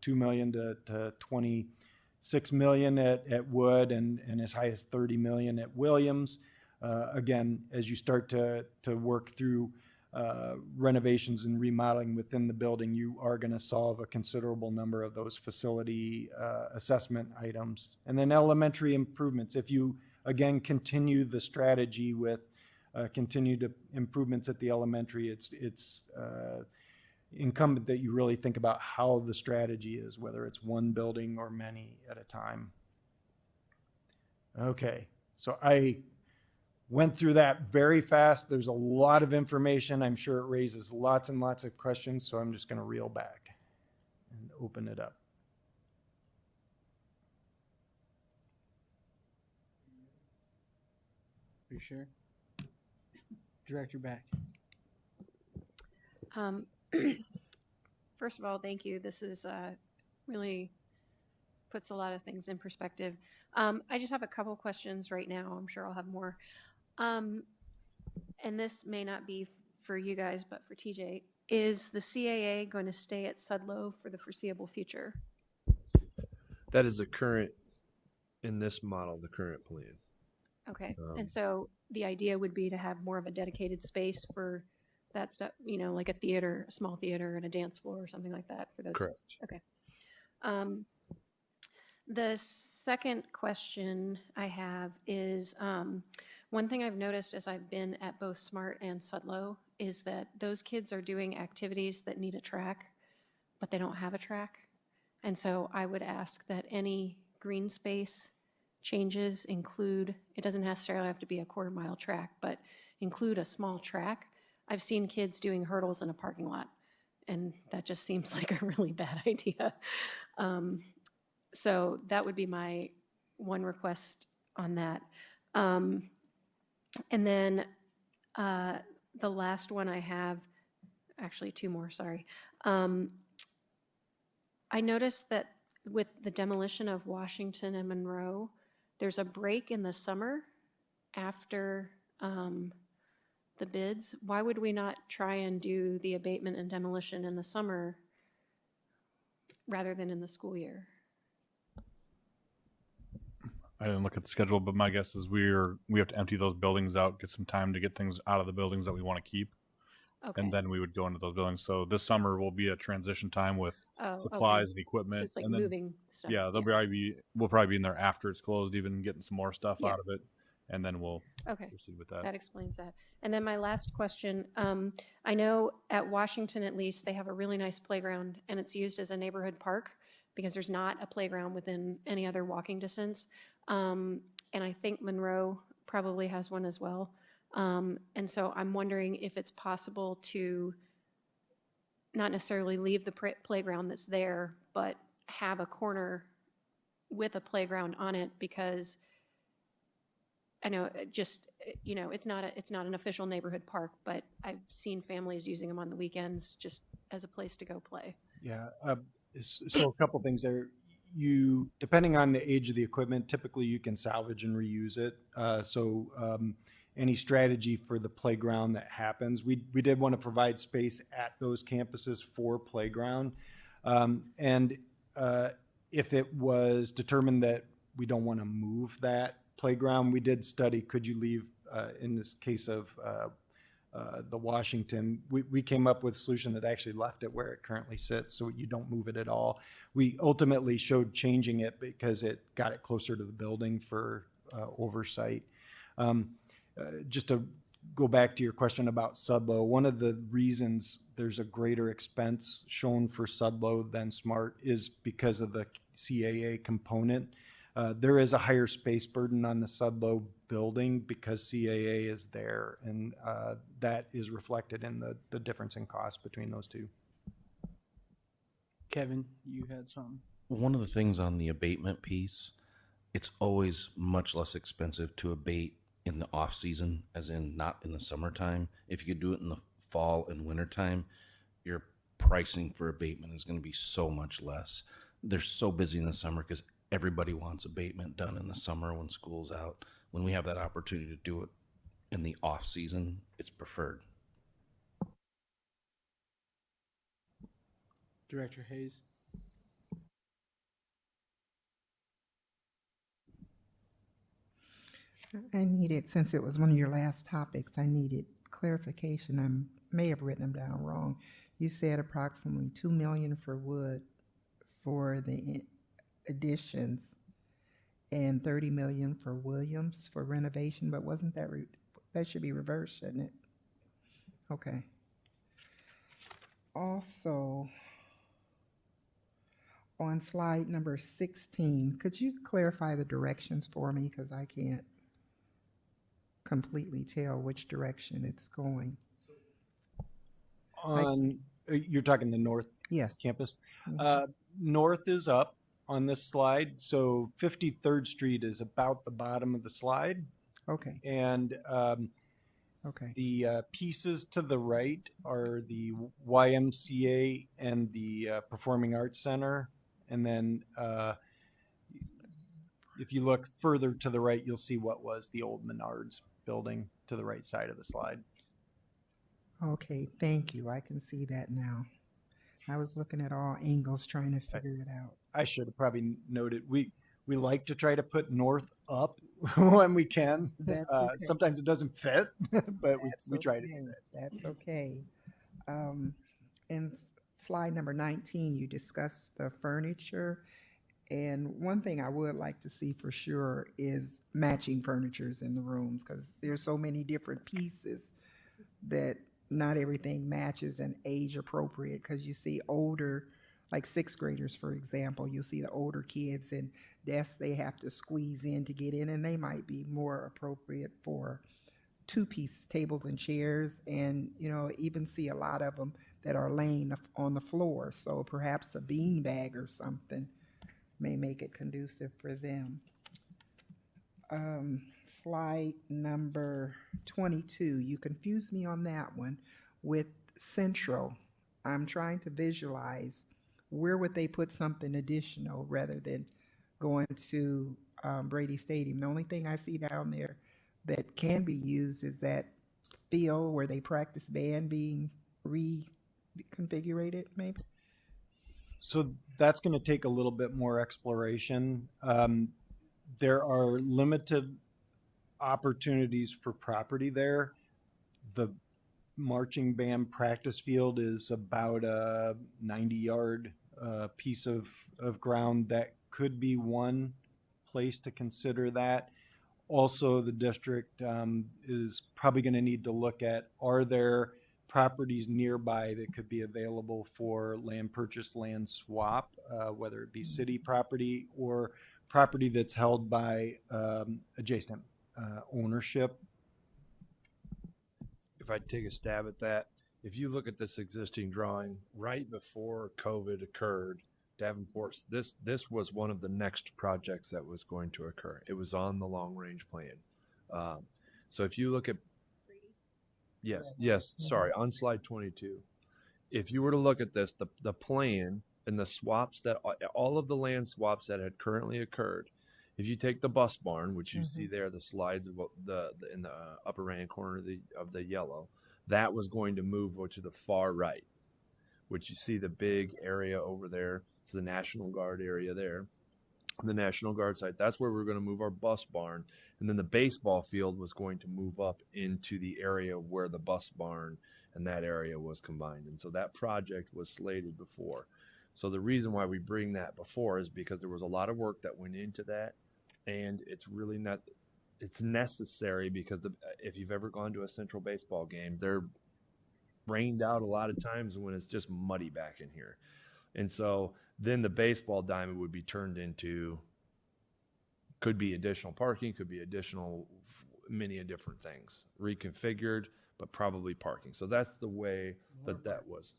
$2 million to $26 million at Wood and as high as $30 million at Williams. Again, as you start to work through renovations and remodeling within the building, you are going to solve a considerable number of those facility assessment items. And then elementary improvements. If you, again, continue the strategy with continued improvements at the elementary, it's incumbent that you really think about how the strategy is, whether it's one building or many at a time. Okay, so I went through that very fast. There's a lot of information. I'm sure it raises lots and lots of questions, so I'm just going to reel back and open it up. Are you sure? Director Back. First of all, thank you. This is really puts a lot of things in perspective. I just have a couple questions right now. I'm sure I'll have more. And this may not be for you guys, but for TJ. Is the CAA going to stay at Sudlow for the foreseeable future? That is the current, in this model, the current plan. Okay. And so the idea would be to have more of a dedicated space for that stuff, you know, like a theater, a small theater and a dance floor or something like that for those. Correct. Okay. The second question I have is one thing I've noticed as I've been at both Smart and Sudlow is that those kids are doing activities that need a track, but they don't have a track. And so I would ask that any green space changes include, it doesn't necessarily have to be a quarter-mile track, but include a small track. I've seen kids doing hurdles in a parking lot, and that just seems like a really bad idea. So that would be my one request on that. And then the last one I have, actually two more, sorry. I noticed that with the demolition of Washington and Monroe, there's a break in the summer after the bids. Why would we not try and do the abatement and demolition in the summer rather than in the school year? I didn't look at the schedule, but my guess is we have to empty those buildings out, get some time to get things out of the buildings that we want to keep. Okay. And then we would go into those buildings. So this summer will be a transition time with supplies and equipment. So it's like and then, moving stuff. Yeah, we'll probably be in there after it's closed, even getting some more stuff out of it. And then we'll proceed with that. That explains that. And then my last question, I know at Washington at least, they have a really nice playground and it's used as a neighborhood park because there's not a playground within any other walking distance. And I think Monroe probably has one as well. And so I'm wondering if it's possible to not necessarily leave the playground that's there, but have a corner with a playground on it, because I know just, you know, it's not an official neighborhood park, but I've seen families using them on the weekends just as a place to go play. Yeah. So a couple things there. You, depending on the age of the equipment, typically you can salvage and reuse it. Any strategy for the playground that happens, we did want to provide space at those campuses for playground. And if it was determined that we don't want to move that playground, we did study, could you leave, in this case of the Washington, we came up with a solution that actually left it where it currently sits, so you don't move it at all. We ultimately showed changing it because it got it closer to the building for oversight. just to go back to your question about Sudlow, one of the reasons there's a greater expense shown for Sudlow than Smart is because of the CAA component. There is a higher space burden on the Sudlow building because CAA is there, and that is reflected in the difference in cost between those two. Kevin, you had something? One of the things on the abatement piece, it's always much less expensive to abate in the off season, as in not in the summertime. If you could do it in the fall and wintertime, your pricing for abatement is going to be so much less. They're so busy in the summer because everybody wants abatement done in the summer when school's out. When we have that opportunity to do it in the off season, it's preferred. Director Hayes? I needed, since it was one of your last topics, I needed clarification. I may have written them down wrong. You said approximately $2 million for wood for the additions and $30 million for Williams for renovation, but wasn't that, that should be reversed, shouldn't it? Okay. Also, on slide number 16, could you clarify the directions for me? Because I can't completely tell which direction it's going. On, you're talking the north Yes. campus? Mhm. North is up on this slide, so 53rd Street is about the bottom of the slide. Okay. And Okay. the pieces to the right are the YMCA and the Performing Arts Center. And then if you look further to the right, you'll see what was the old Menards building to the right side of the slide. Okay, thank you. I can see that now. I was looking at all angles trying to figure it out. I should have probably noted, we like to try to put north up when we can. That's okay. Sometimes it doesn't fit, but we try to do okay. that. That's okay. In slide number 19, you discussed the furniture. And one thing I would like to see for sure is matching furnitures in the rooms, because there's so many different pieces that not everything matches and age appropriate, because you see older, like sixth graders, for example, you'll see the older kids and desks they have to squeeze in to get in, and they might be more appropriate for two-piece tables and chairs, and even see a lot of them that are laying on the floor. So perhaps a bean bag or something may make it conducive for them. Slide number 22, you confused me on that one with Central. I'm trying to visualize where would they put something additional rather than going to Brady Stadium. The only thing I see down there that can be used is that field where they practice band being reconfigured, maybe. So that's going to take a little bit more exploration. There are limited opportunities for property there. The marching band practice field is about a 90-yard piece of ground. That could be one place to consider that. Also, the district is probably going to need to look at, are there properties nearby that could be available for land purchase, land swap, whether it be city property or property that's held by adjacent ownership. If I take a stab at that, if you look at this existing drawing, right before COVID occurred, Davenport, this was one of the next projects that was going to occur. It was on the long range plan. So if you look at, yes, sorry, on slide 22, if you were to look at this, the plan and the swaps that all of the land swaps that had currently occurred, if you take the bus barn, which you see there, the slides of in the upper right hand corner of the yellow, that was going to move to the far right, which you see the big area over there. It's the National Guard area there, the National Guard site. That's where we're going to move our bus barn. And then the baseball field was going to move up into the area where the bus barn and that area was combined. And so that project was slated before. So the reason why we bring that before is because there was a lot of work that went into that. And it's really not, it's necessary because if you've ever gone to a Central baseball game, they're rained out a lot of times when it's just muddy back in here. And so then the baseball diamond would be turned into, could be additional parking, could be additional, many different things, reconfigured, but probably parking. So that's the way that was.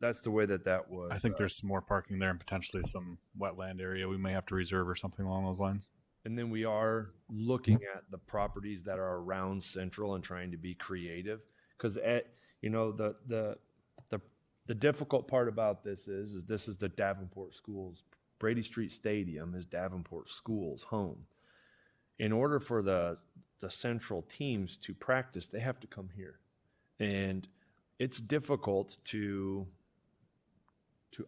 That's the way that was. I think there's some more parking there and potentially some wetland area we may have to reserve or something along those lines. And then we are looking at the properties that are around Central and trying to be creative, because the difficult part about this is this is the Davenport Schools. Brady Street Stadium is Davenport Schools' home. In order for the Central teams to practice, they have to come here, and it's difficult to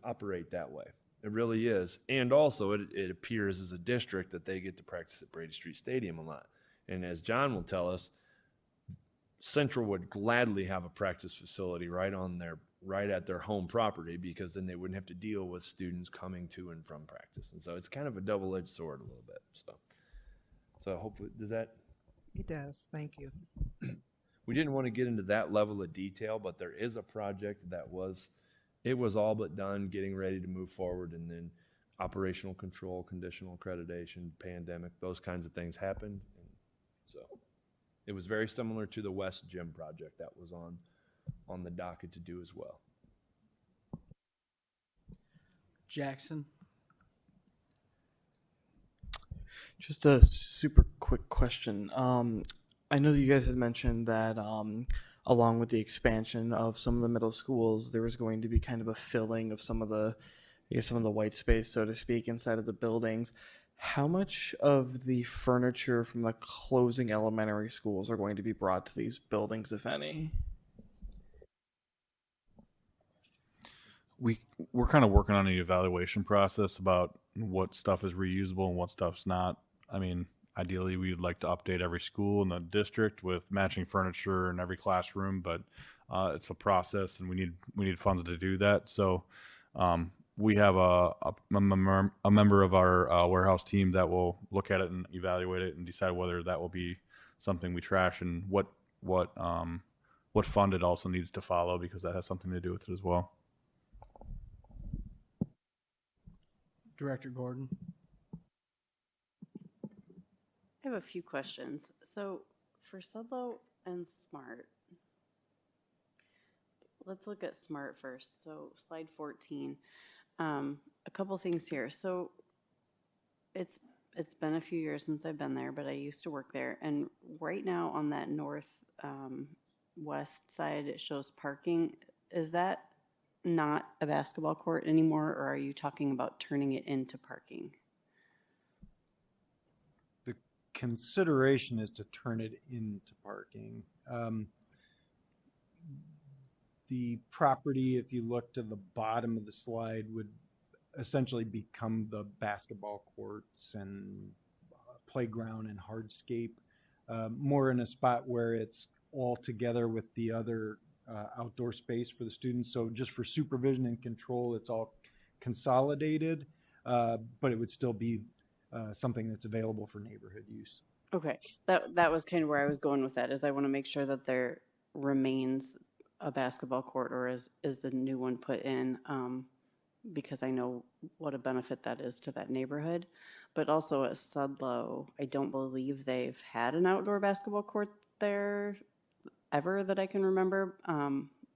operate that way. It really is. And also it appears as a district that they get to practice at Brady Street Stadium a lot. And as John will tell us, Central would gladly have a practice facility right at their home property, because then they wouldn't have to deal with students coming to and from practice. And so it's kind of a double-edged sword a little bit. So hopefully, does that? It does. Thank you. We didn't want to get into that level of detail, but there is a project that was all but done, getting ready to move forward, and then operational control, conditional accreditation, pandemic, those kinds of things happened. And so it was very similar to the West Gym project that was on the docket to do as well. Jackson. Just a super quick question. I know that you guys had mentioned that along with the expansion of some of the middle schools, there was going to be kind of a filling of some of the white space, so to speak, inside of the buildings. How much of the furniture from the closing elementary schools are going to be brought to these buildings, if any? We're kind of working on an evaluation process about what stuff is reusable and what stuff's not. I mean, ideally, we would like to update every school in the district with matching furniture in every classroom, but it's a process, and we need funds to do that. So we have a member of our warehouse team that will look at it and evaluate it and decide whether that will be something we trash and what fund it also needs to follow, because that has something to do with it as well. Director Gordon. I have a few questions. So for Sudlow and Smart, let's look at Smart first. So slide 14, a couple things here. So it's been a few years since I've been there, but I used to work there. And right now on that north west side, it shows parking. Is that not a basketball court anymore, or are you talking about turning it into parking? The consideration is to turn it into parking. The property, if you look to the bottom of the slide, would essentially become the basketball courts and playground and hardscape, more in a spot where it's all together with the other outdoor space for the students. So just for supervision and control, it's all consolidated, but it would still be something that's available for neighborhood use. Okay, that was kind of where I was going with that, is I want to make sure that there remains a basketball court, or is the new one put in, because I know what a benefit that is to that neighborhood. But also at Sudlow, I don't believe they've had an outdoor basketball court there ever that I can remember.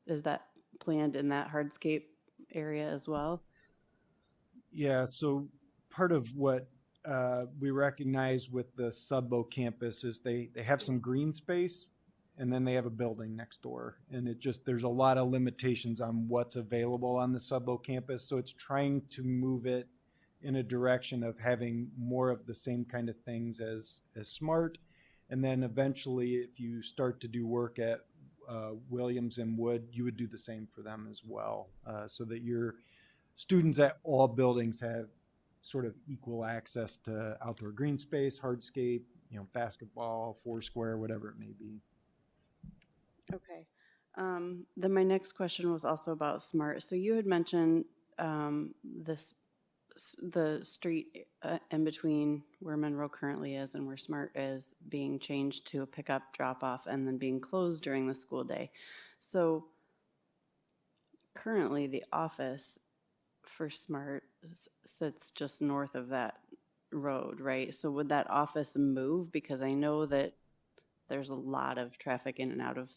Is that planned in that hardscape area as well? Yeah, so part of what we recognize with the Sudlow campus is they have some green space, and then they have a building next door. And there's a lot of limitations on what's available on the Sudlow campus. So it's trying to move it in a direction of having more of the same kind of things as Smart. And then eventually, if you start to do work at Williams and Wood, you would do the same for them as well, so that your students at all buildings have sort of equal access to outdoor green space, hardscape, basketball, foursquare, whatever it may be. Okay. Then my next question was also about Smart. So you had mentioned this the street in between where Monroe currently is and where Smart is being changed to a pickup drop off and then being closed during the school day. So currently the office for Smart sits just north of that road, right? So would that office move? Because I know that there's a lot of traffic in and out of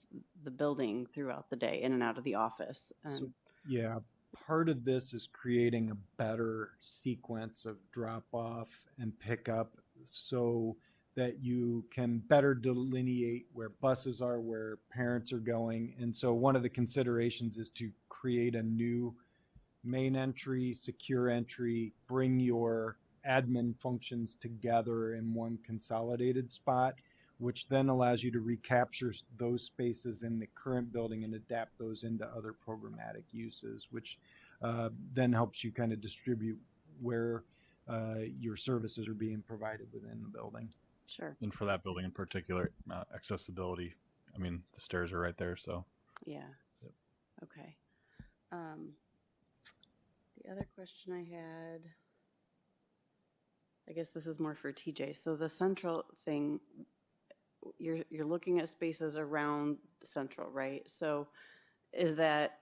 the building throughout the day, in and out of the office. So, yeah, part of this is creating a better sequence of drop off and pickup so that you can better delineate where buses are, where parents are going. And so one of the considerations is to create a new main entry, secure entry, bring your admin functions together in one consolidated spot, which then allows you to recapture those spaces in the current building and adapt those into other programmatic uses, which then helps you kind of distribute where your services are being provided within the building. Sure. And for that building in particular, accessibility, I mean, the stairs are right there, so. Yeah. Yep. Okay. The other question I had, I guess this is more for TJ. So the central thing, you're looking at spaces around the central, right? So is that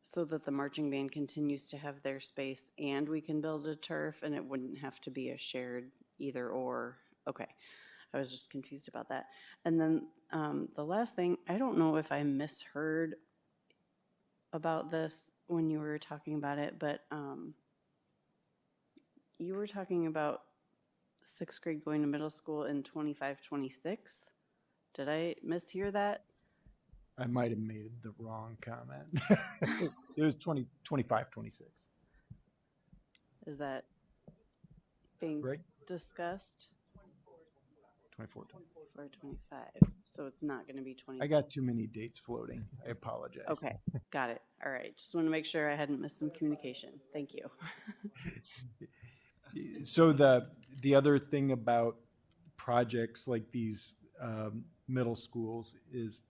so that the marching band continues to have their space and we can build a turf and it wouldn't have to be a shared either or? Okay. I was just confused about that. And then the last thing, I don't know if I misheard about this when you were talking about it, but you were talking about sixth grade going to middle school in 25-26. Did I mishear that? I might have made the wrong comment. It was 25, 26. Is that being right? Discussed? 24. Or 25. So it's not going to be 20. I got too many dates floating. I apologize. Okay, got it. All right. Just want to make sure I hadn't missed some communication. Thank you. So the other thing about projects like these middle schools is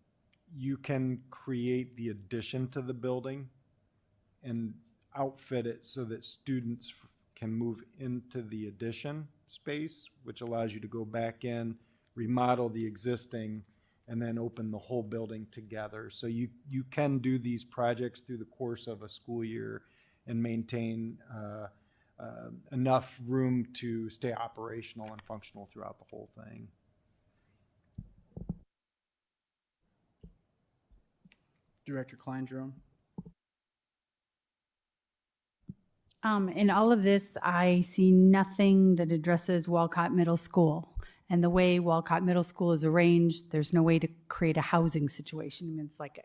you can create the addition to the building and outfit it so that students can move into the addition space, which allows you to go back in, remodel the existing, and then open the whole building together. So you can do these projects through the course of a school year and maintain enough room to stay operational and functional throughout the whole thing. Director Klein-Jerome. In all of this, I see nothing that addresses Walcott Middle School. And the way Walcott Middle School is arranged, there's no way to create a housing situation. I mean, it's like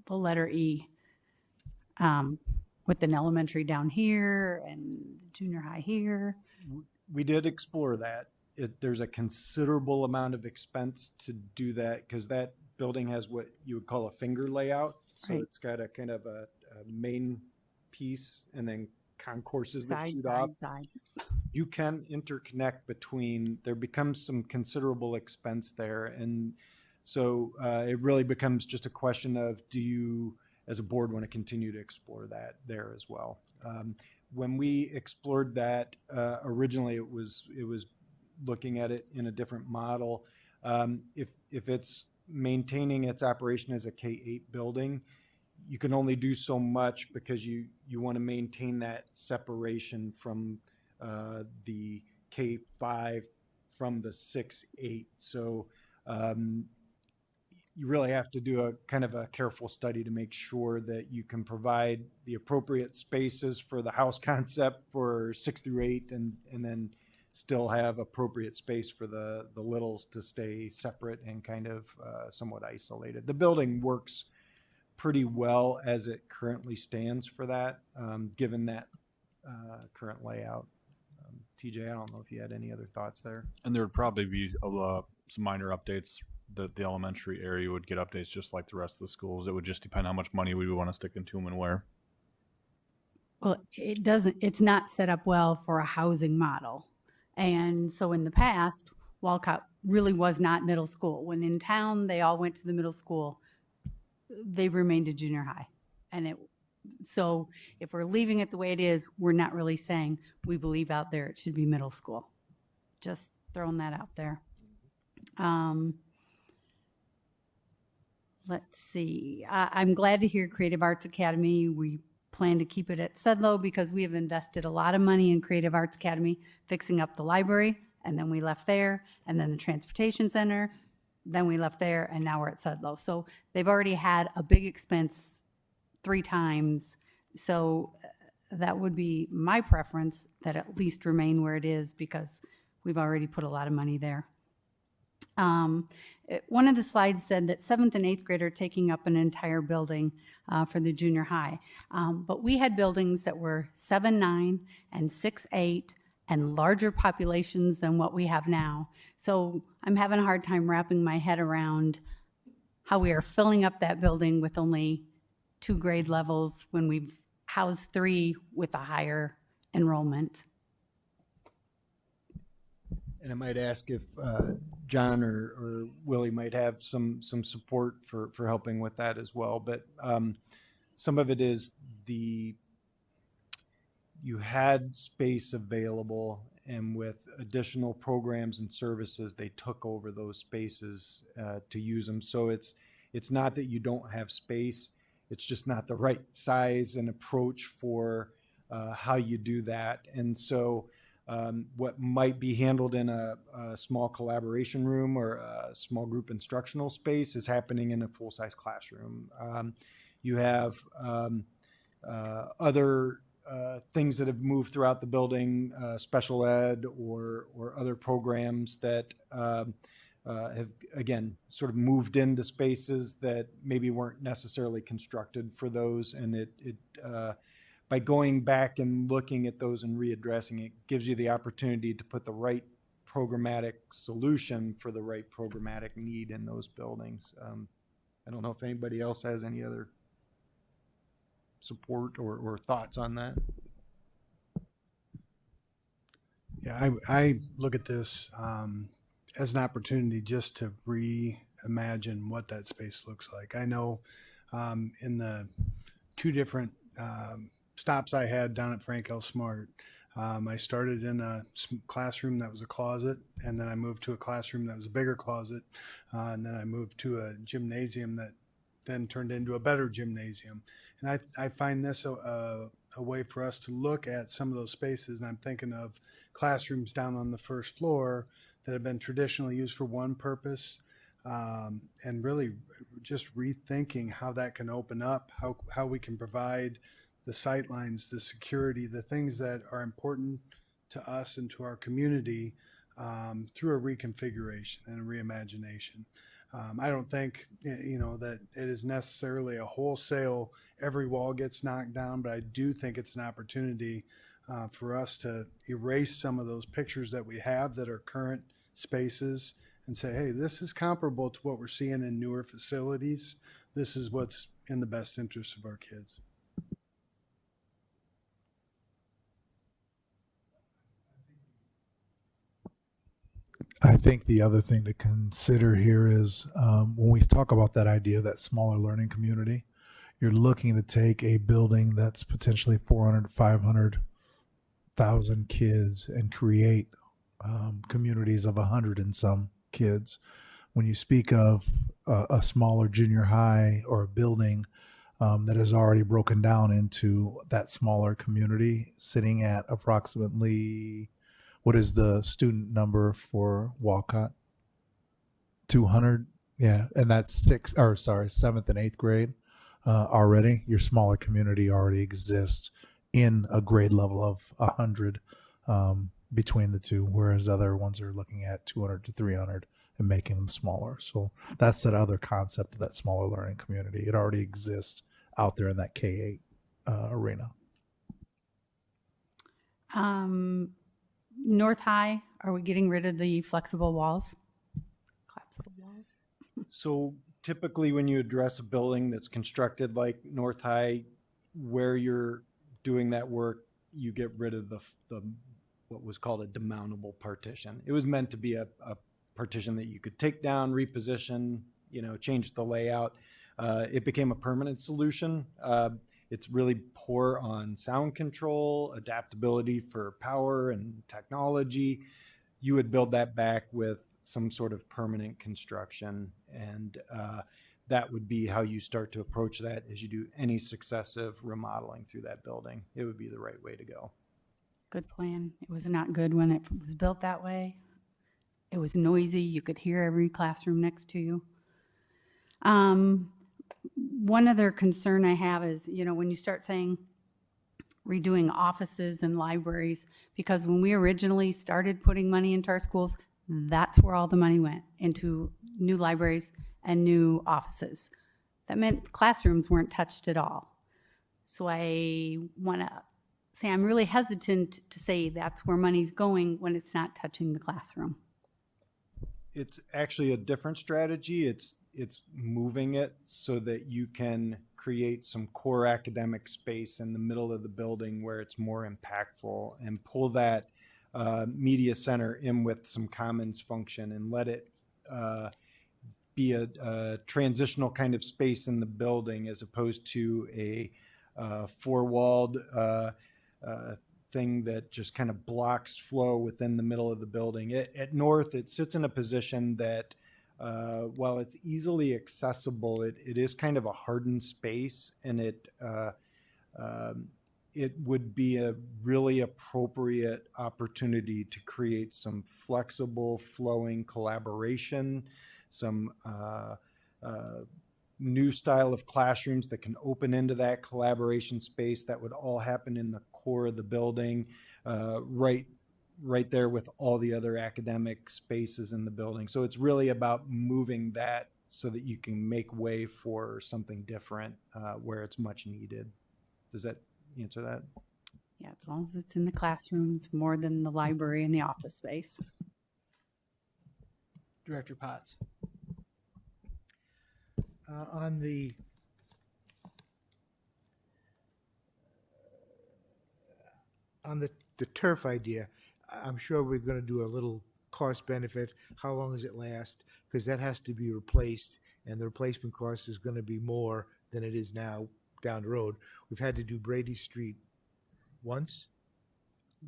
the letter E, with an elementary down here and junior high here. We did explore that. There's a considerable amount of expense to do that because that building has what you would call a finger layout. So Right. It's got a kind of a main piece and then concourses that Side, shoot side, off. side. You can interconnect between, there becomes some considerable expense there. And so it really becomes just a question of, do you, as a board, want to continue to explore that there as well? When we explored that, originally it was looking at it in a different model. If it's maintaining its operation as a K-8 building, you can only do so much because you want to maintain that separation from the K-5 from the 6-8. So you really have to do a kind of a careful study to make sure that you can provide the appropriate spaces for the house concept for 6 through 8 and then still have appropriate space for the littles to stay separate and kind of somewhat isolated. The building works pretty well as it currently stands for that, given that current layout. TJ, I don't know if you had any other thoughts there. And there would probably be some minor updates that the elementary area would get updates just like the rest of the schools. It would just depend how much money we would want to stick into them and where. Well, it's not set up well for a housing model. And so in the past, Walcott really was not middle school. When in town, they all went to the middle school. They remained a junior high. And So if we're leaving it the way it is, we're not really saying we believe out there it should be middle school. Just throwing that out there. Let's see. I'm glad to hear Creative Arts Academy. We plan to keep it at Sedlow because we have invested a lot of money in Creative Arts Academy, fixing up the library, and then we left there, and then the transportation center, then we left there, and now we're at Sedlow. So they've already had a big expense 3 times. So that would be my preference, that at least remain where it is because we've already put a lot of money there. One of the slides said that 7th and 8th grade are taking up an entire building for the junior high. But we had buildings that were 7-9 and 6-8 and larger populations than what we have now. So I'm having a hard time wrapping my head around how we are filling up that building with only 2 grade levels when we've housed 3 with a higher enrollment. And I might ask if John or Willie might have some support for helping with that as well. But some of it is you had space available, and with additional programs and services, they took over those spaces to use them. So it's not that you don't have space. It's just not the right size and approach for how you do that. And so what might be handled in a small collaboration room or a small group instructional space is happening in a full-size classroom. You have other things that have moved throughout the building, special ed or other programs that have, again, sort of moved into spaces that maybe weren't necessarily constructed for those. And by going back and looking at those and readdressing it gives you the opportunity to put the right programmatic solution for the right programmatic need in those buildings. I don't know if anybody else has any other support or thoughts on that. Yeah, I look at this as an opportunity just to reimagine what that space looks like. I know in the 2 different stops I had down at Frank L. Smart, I started in a classroom that was a closet, and then I moved to a classroom that was a bigger closet, and then I moved to a gymnasium that then turned into a better gymnasium. And I find this a way for us to look at some of those spaces, and I'm thinking of classrooms down on the first floor that have been traditionally used for one purpose, and really just rethinking how that can open up, how we can provide the sight lines, the security, the things that are important to us and to our community through a reconfiguration and a reimagination. I don't think, that it is necessarily a wholesale, every wall gets knocked down, but I do think it's an opportunity for us to erase some of those pictures that we have that are current spaces and say, hey, this is comparable to what we're seeing in newer facilities. This is what's in the best interest of our kids. I think the other thing to consider here is when we talk about that idea, that smaller learning community, you're looking to take a building that's potentially 400, 500,000 kids and create communities of 100 and some kids. When you speak of a smaller junior high or a building that is already broken down into that smaller community, sitting at approximately, what is the student number for Walcott? 200? Yeah, and that's 7th and 8th grade already. Your smaller community already exists in a grade level of 100 between the two, whereas other ones are looking at 200 to 300 and making them smaller. So that's that other concept of that smaller learning community. It already exists out there in that K-8 arena. North High, are we getting rid of the flexible walls? Collapsible walls? So typically when you address a building that's constructed like North High, where you're doing that work, you get rid of the what was called a demountable partition. It was meant to be a partition that you could take down, reposition, change the layout. It became a permanent solution. it's really poor on sound control, adaptability for power and technology. You would build that back with some sort of permanent construction, and that would be how you start to approach that as you do any successive remodeling through that building. It would be the right way to go. Good plan. It was not good when it was built that way. It was noisy. You could hear every classroom next to you. One other concern I have is, when you start saying redoing offices and libraries, because when we originally started putting money into our schools, that's where all the money went, into new libraries and new offices. That meant classrooms weren't touched at all. So I want to say I'm really hesitant to say that's where money's going when it's not touching the classroom. It's actually a different strategy. It's moving it so that you can create some core academic space in the middle of the building where it's more impactful, and pull that media center in with some commons function and let it be a transitional kind of space in the building, as opposed to a four-walled thing that just kind of blocks flow within the middle of the building. At North, it sits in a position that while it's easily accessible, it is kind of a hardened space, and it would be a really appropriate opportunity to create some flexible, flowing collaboration, some new style of classrooms that can open into that collaboration space that would all happen in the core of the building, right there with all the other academic spaces in the building. So it's really about moving that so that you can make way for something different where it's much needed. Does that answer that? Yeah, as long as it's in the classrooms more than the library and the office space. Director Potts. On the turf idea, I'm sure we're going to do a little cost benefit. How long does it last? Because that has to be replaced, and the replacement cost is going to be more than it is now down the road. We've had to do Brady Street once.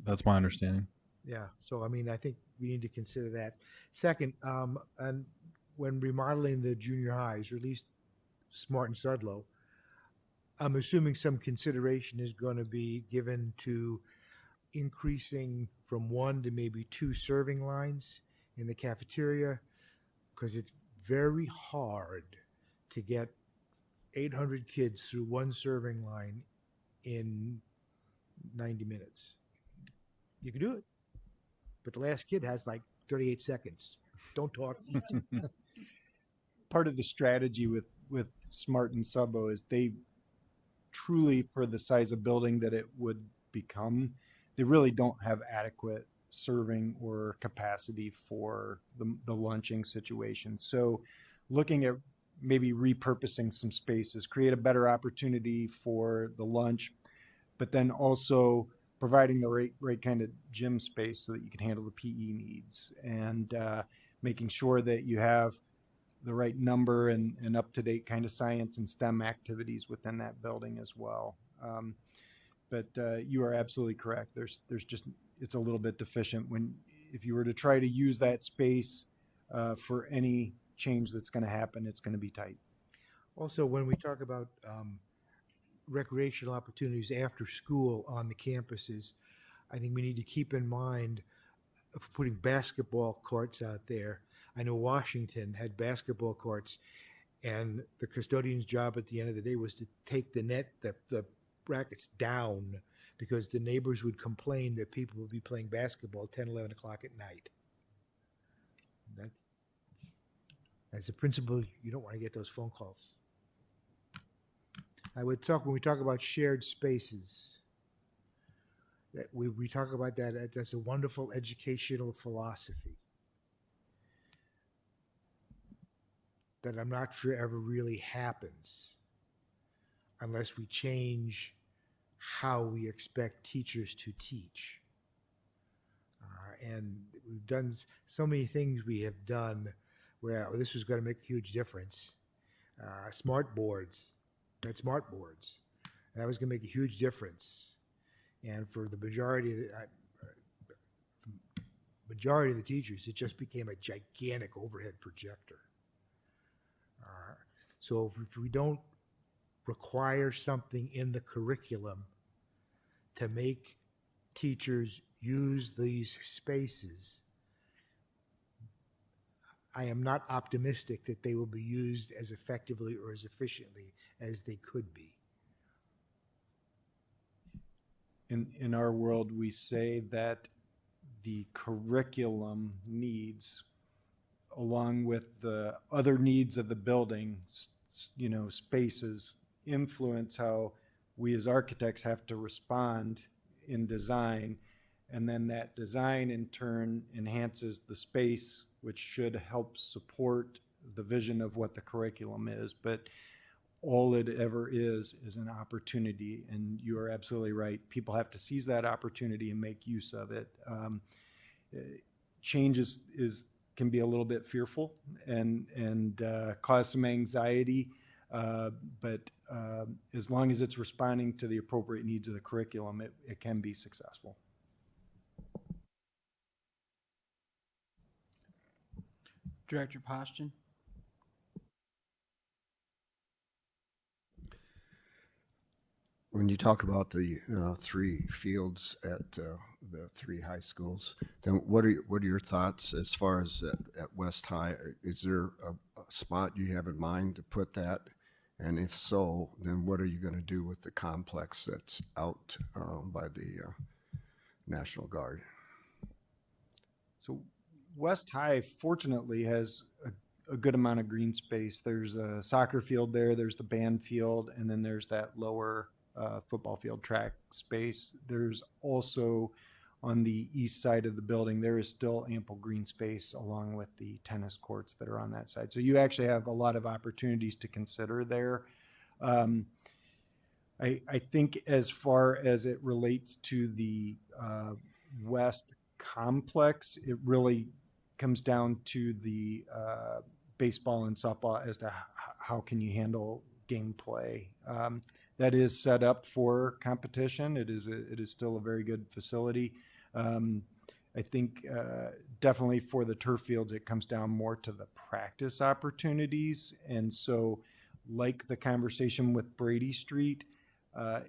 That's my understanding. Yeah, so I mean, I think we need to consider that. Second, and when remodeling the junior highs, or at least Smart and Sudlow, I'm assuming some consideration is going to be given to increasing from 1 to maybe 2 serving lines in the cafeteria, because it's very hard to get 800 kids through 1 serving line in 90 minutes. You can do it, but the last kid has like 38 seconds. Don't talk. Part of the strategy with Smart and Subbo is they truly, for the size of building that it would become, they really don't have adequate serving or capacity for the lunching situation. So looking at maybe repurposing some spaces, create a better opportunity for the lunch, but then also providing the right kind of gym space so that you can handle the PE needs, and making sure that you have the right number and up-to-date kind of science and STEM activities within that building as well. But you are absolutely correct. There's just, it's a little bit deficient if you were to try to use that space for any change that's going to happen, it's going to be tight. Also, when we talk about recreational opportunities after school on the campuses, I think we need to keep in mind of putting basketball courts out there. I know Washington had basketball courts, and the custodian's job at the end of the day was to take the brackets down, because the neighbors would complain that people would be playing basketball 10, 11 o'clock at night. As a principal, you don't want to get those phone calls. When we talk about shared spaces, that we talk about that, that's a wonderful educational philosophy that I'm not sure ever really happens unless we change how we expect teachers to teach. And we've done so many things we have done where this was going to make a huge difference. Smart boards, That was going to make a huge difference. And for the majority of the teachers, it just became a gigantic overhead projector. So if we don't require something in the curriculum to make teachers use these spaces, I am not optimistic that they will be used as effectively or as efficiently as they could be. In our world, we say that the curriculum needs, along with the other needs of the building, spaces, influence how we as architects have to respond in design. And then that design in turn enhances the space, which should help support the vision of what the curriculum is. But all it ever is an opportunity. And you are absolutely right. People have to seize that opportunity and make use of it. Change can be a little bit fearful and cause some anxiety. But as long as it's responding to the appropriate needs of the curriculum, it can be successful. Director Poston. When you talk about the 3 fields at the 3 high schools, then what are your thoughts as far as at West High? Is there a spot you have in mind to put that? And if so, then what are you going to do with the complex that's out by the National Guard? So West High, fortunately, has a good amount of green space. There's a soccer field there, there's the band field, and then there's that lower football field track space. There's also on the east side of the building, there is still ample green space along with the tennis courts that are on that side. So you actually have a lot of opportunities to consider there. I think as far as it relates to the West complex, it really comes down to the baseball and softball as to how can you handle gameplay. That is set up for competition. It is still a very good facility. I think definitely for the turf fields, it comes down more to the practice opportunities. And so like the conversation with Brady Street,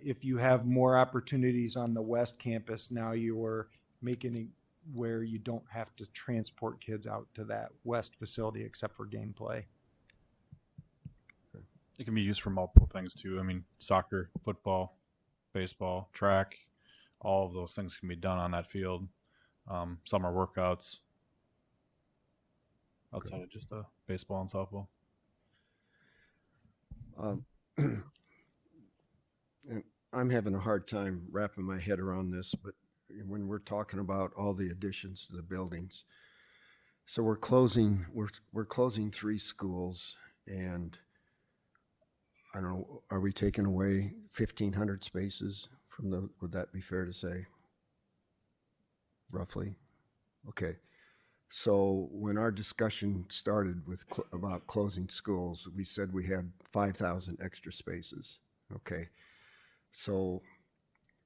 if you have more opportunities on the West campus, now you're making it where you don't have to transport kids out to that West facility except for gameplay. It can be used for multiple things too. I mean, soccer, football, baseball, track, all of those things can be done on that field. Summer workouts outside of just the baseball and softball. And I'm having a hard time wrapping my head around this, but when we're talking about all the additions to the buildings, so we're closing 3 schools, and I don't know, are we taking away 1,500 spaces from the, would that be fair to say? Roughly? Okay. So when our discussion started with about closing schools, we said we had 5,000 extra spaces. Okay. So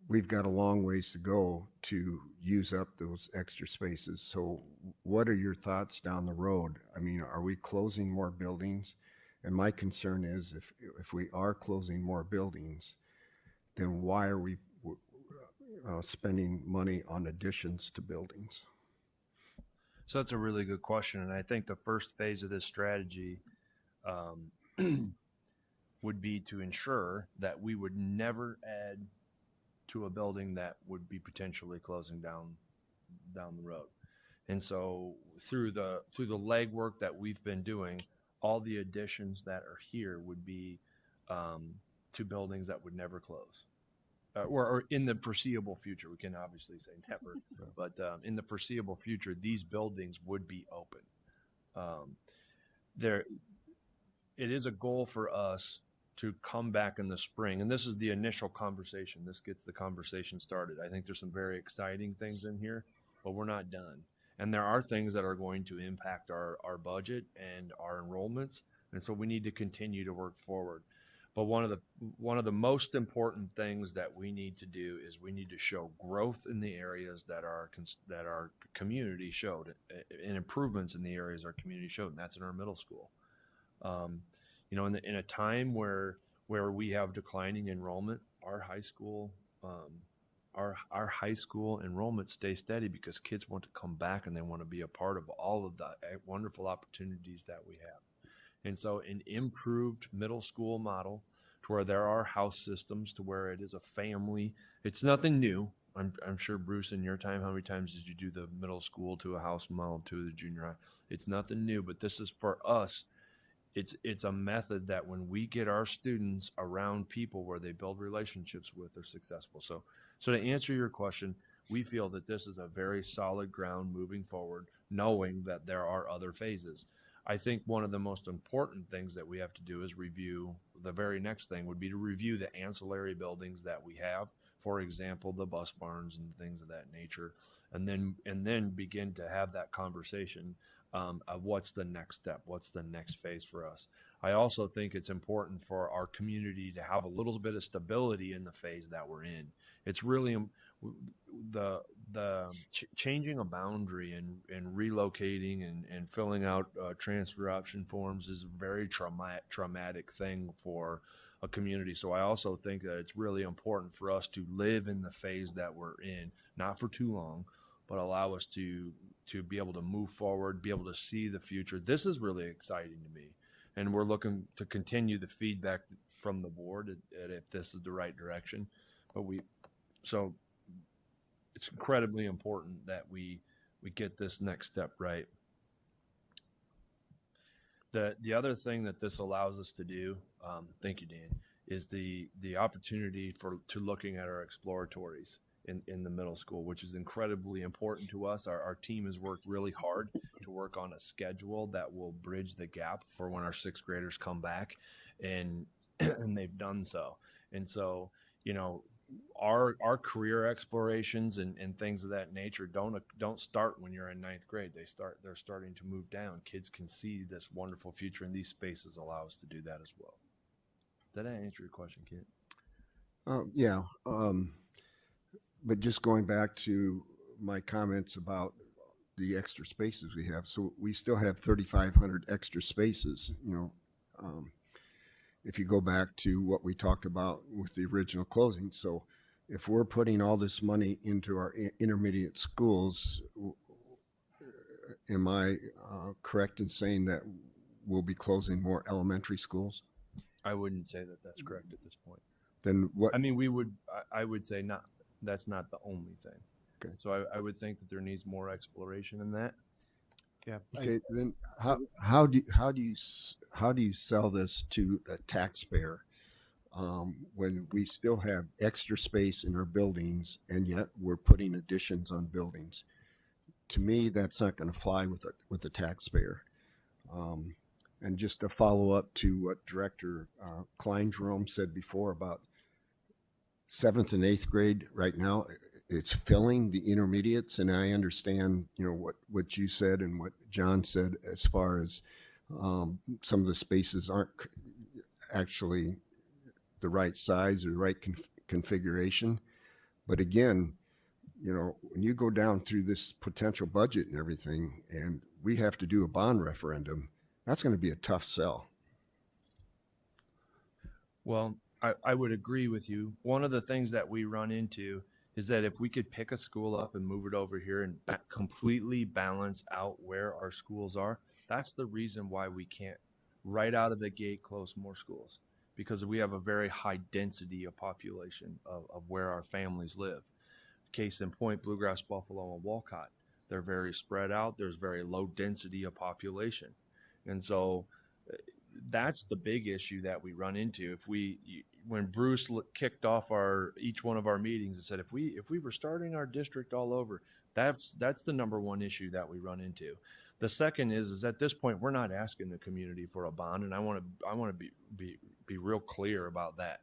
we've got a long ways to go to use up those extra spaces. So what are your thoughts down the road? I mean, are we closing more buildings? And my concern is if we are closing more buildings, then why are we spending money on additions to buildings? So that's a really good question. And I think the first phase of this strategy would be to ensure that we would never add to a building that would be potentially closing down the road. And so through the legwork that we've been doing, all the additions that are here would be to buildings that would never close. Or in the foreseeable future. We can obviously say never, but in the foreseeable future, these buildings would be open. It is a goal for us to come back in the spring, and this is the initial conversation. This gets the conversation started. I think there's some very exciting things in here, but we're not done. And there are things that are going to impact our budget and our enrollments, and so we need to continue to work forward. But one of the most important things that we need to do is we need to show growth in the areas that our community showed, and improvements in the areas our community showed, and that's in our middle school. In a time where we have declining enrollment, our high school enrollment stays steady because kids want to come back and they want to be a part of all of the wonderful opportunities that we have. And so an improved middle school model to where there are house systems, to where it is a family. It's nothing new. I'm sure, Bruce, in your time, how many times did you do the middle school to a house model to the junior high? It's nothing new, but this is for us. It's a method that when we get our students around people where they build relationships with, they're successful. So to answer your question, we feel that this is a very solid ground moving forward, knowing that there are other phases. I think one of the most important things that we have to do is review. The very next thing would be to review the ancillary buildings that we have, for example, the bus barns and things of that nature, and then begin to have that conversation of what's the next step, what's the next phase for us. I also think it's important for our community to have a little bit of stability in the phase that we're in. It's really changing a boundary and relocating and filling out transfer option forms is a very traumatic thing for a community. So I also think that it's really important for us to live in the phase that we're in, not for too long, but allow us to be able to move forward, be able to see the future. This is really exciting to me, and we're looking to continue the feedback from the board if this is the right direction. So it's incredibly important that we get this next step right. The other thing that this allows us to do, thank you, Dan, is the opportunity to looking at our exploratories in the middle school, which is incredibly important to us. Our team has worked really hard to work on a schedule that will bridge the gap for when our sixth graders come back, and they've done so. And so, our career explorations and things of that nature don't start when you're in ninth grade. They're starting to move down. Kids can see this wonderful future, and these spaces allow us to do that as well. Did I answer your question, Kit? Yeah. But just going back to my comments about the extra spaces we have, so we still have 3,500 extra spaces. If you go back to what we talked about with the original closing. So if we're putting all this money into our intermediate schools, am I correct in saying that we'll be closing more elementary schools? I wouldn't say that that's correct at this point. Then what? I mean, I would say not. That's not the only thing. Okay. So I would think that there needs more exploration in that. Yeah. Okay. Then how do you sell this to a taxpayer when we still have extra space in our buildings and yet we're putting additions on buildings? To me, that's not going to fly with the taxpayer. And just to follow up to what Director Klein-Jerome said before about 7th and 8th grade right now, it's filling the intermediates, and I understand what you said and what John said as far as some of the spaces aren't actually the right size or the right configuration. But again, when you go down through this potential budget and everything, and we have to do a bond referendum, that's going to be a tough sell. Well, I would agree with you. One of the things that we run into is that if we could pick a school up and move it over here and completely balance out where our schools are, that's the reason why we can't right out of the gate close more schools, because we have a very high density of population of where our families live. Case in point, Bluegrass, Buffalo, and Walcott. They're very spread out. There's very low density of population. And so that's the big issue that we run into. When Bruce kicked off each one of our meetings and said, if we were starting our district all over, that's the number one issue that we run into. The second is at this point, we're not asking the community for a bond, and I want to be real clear about that.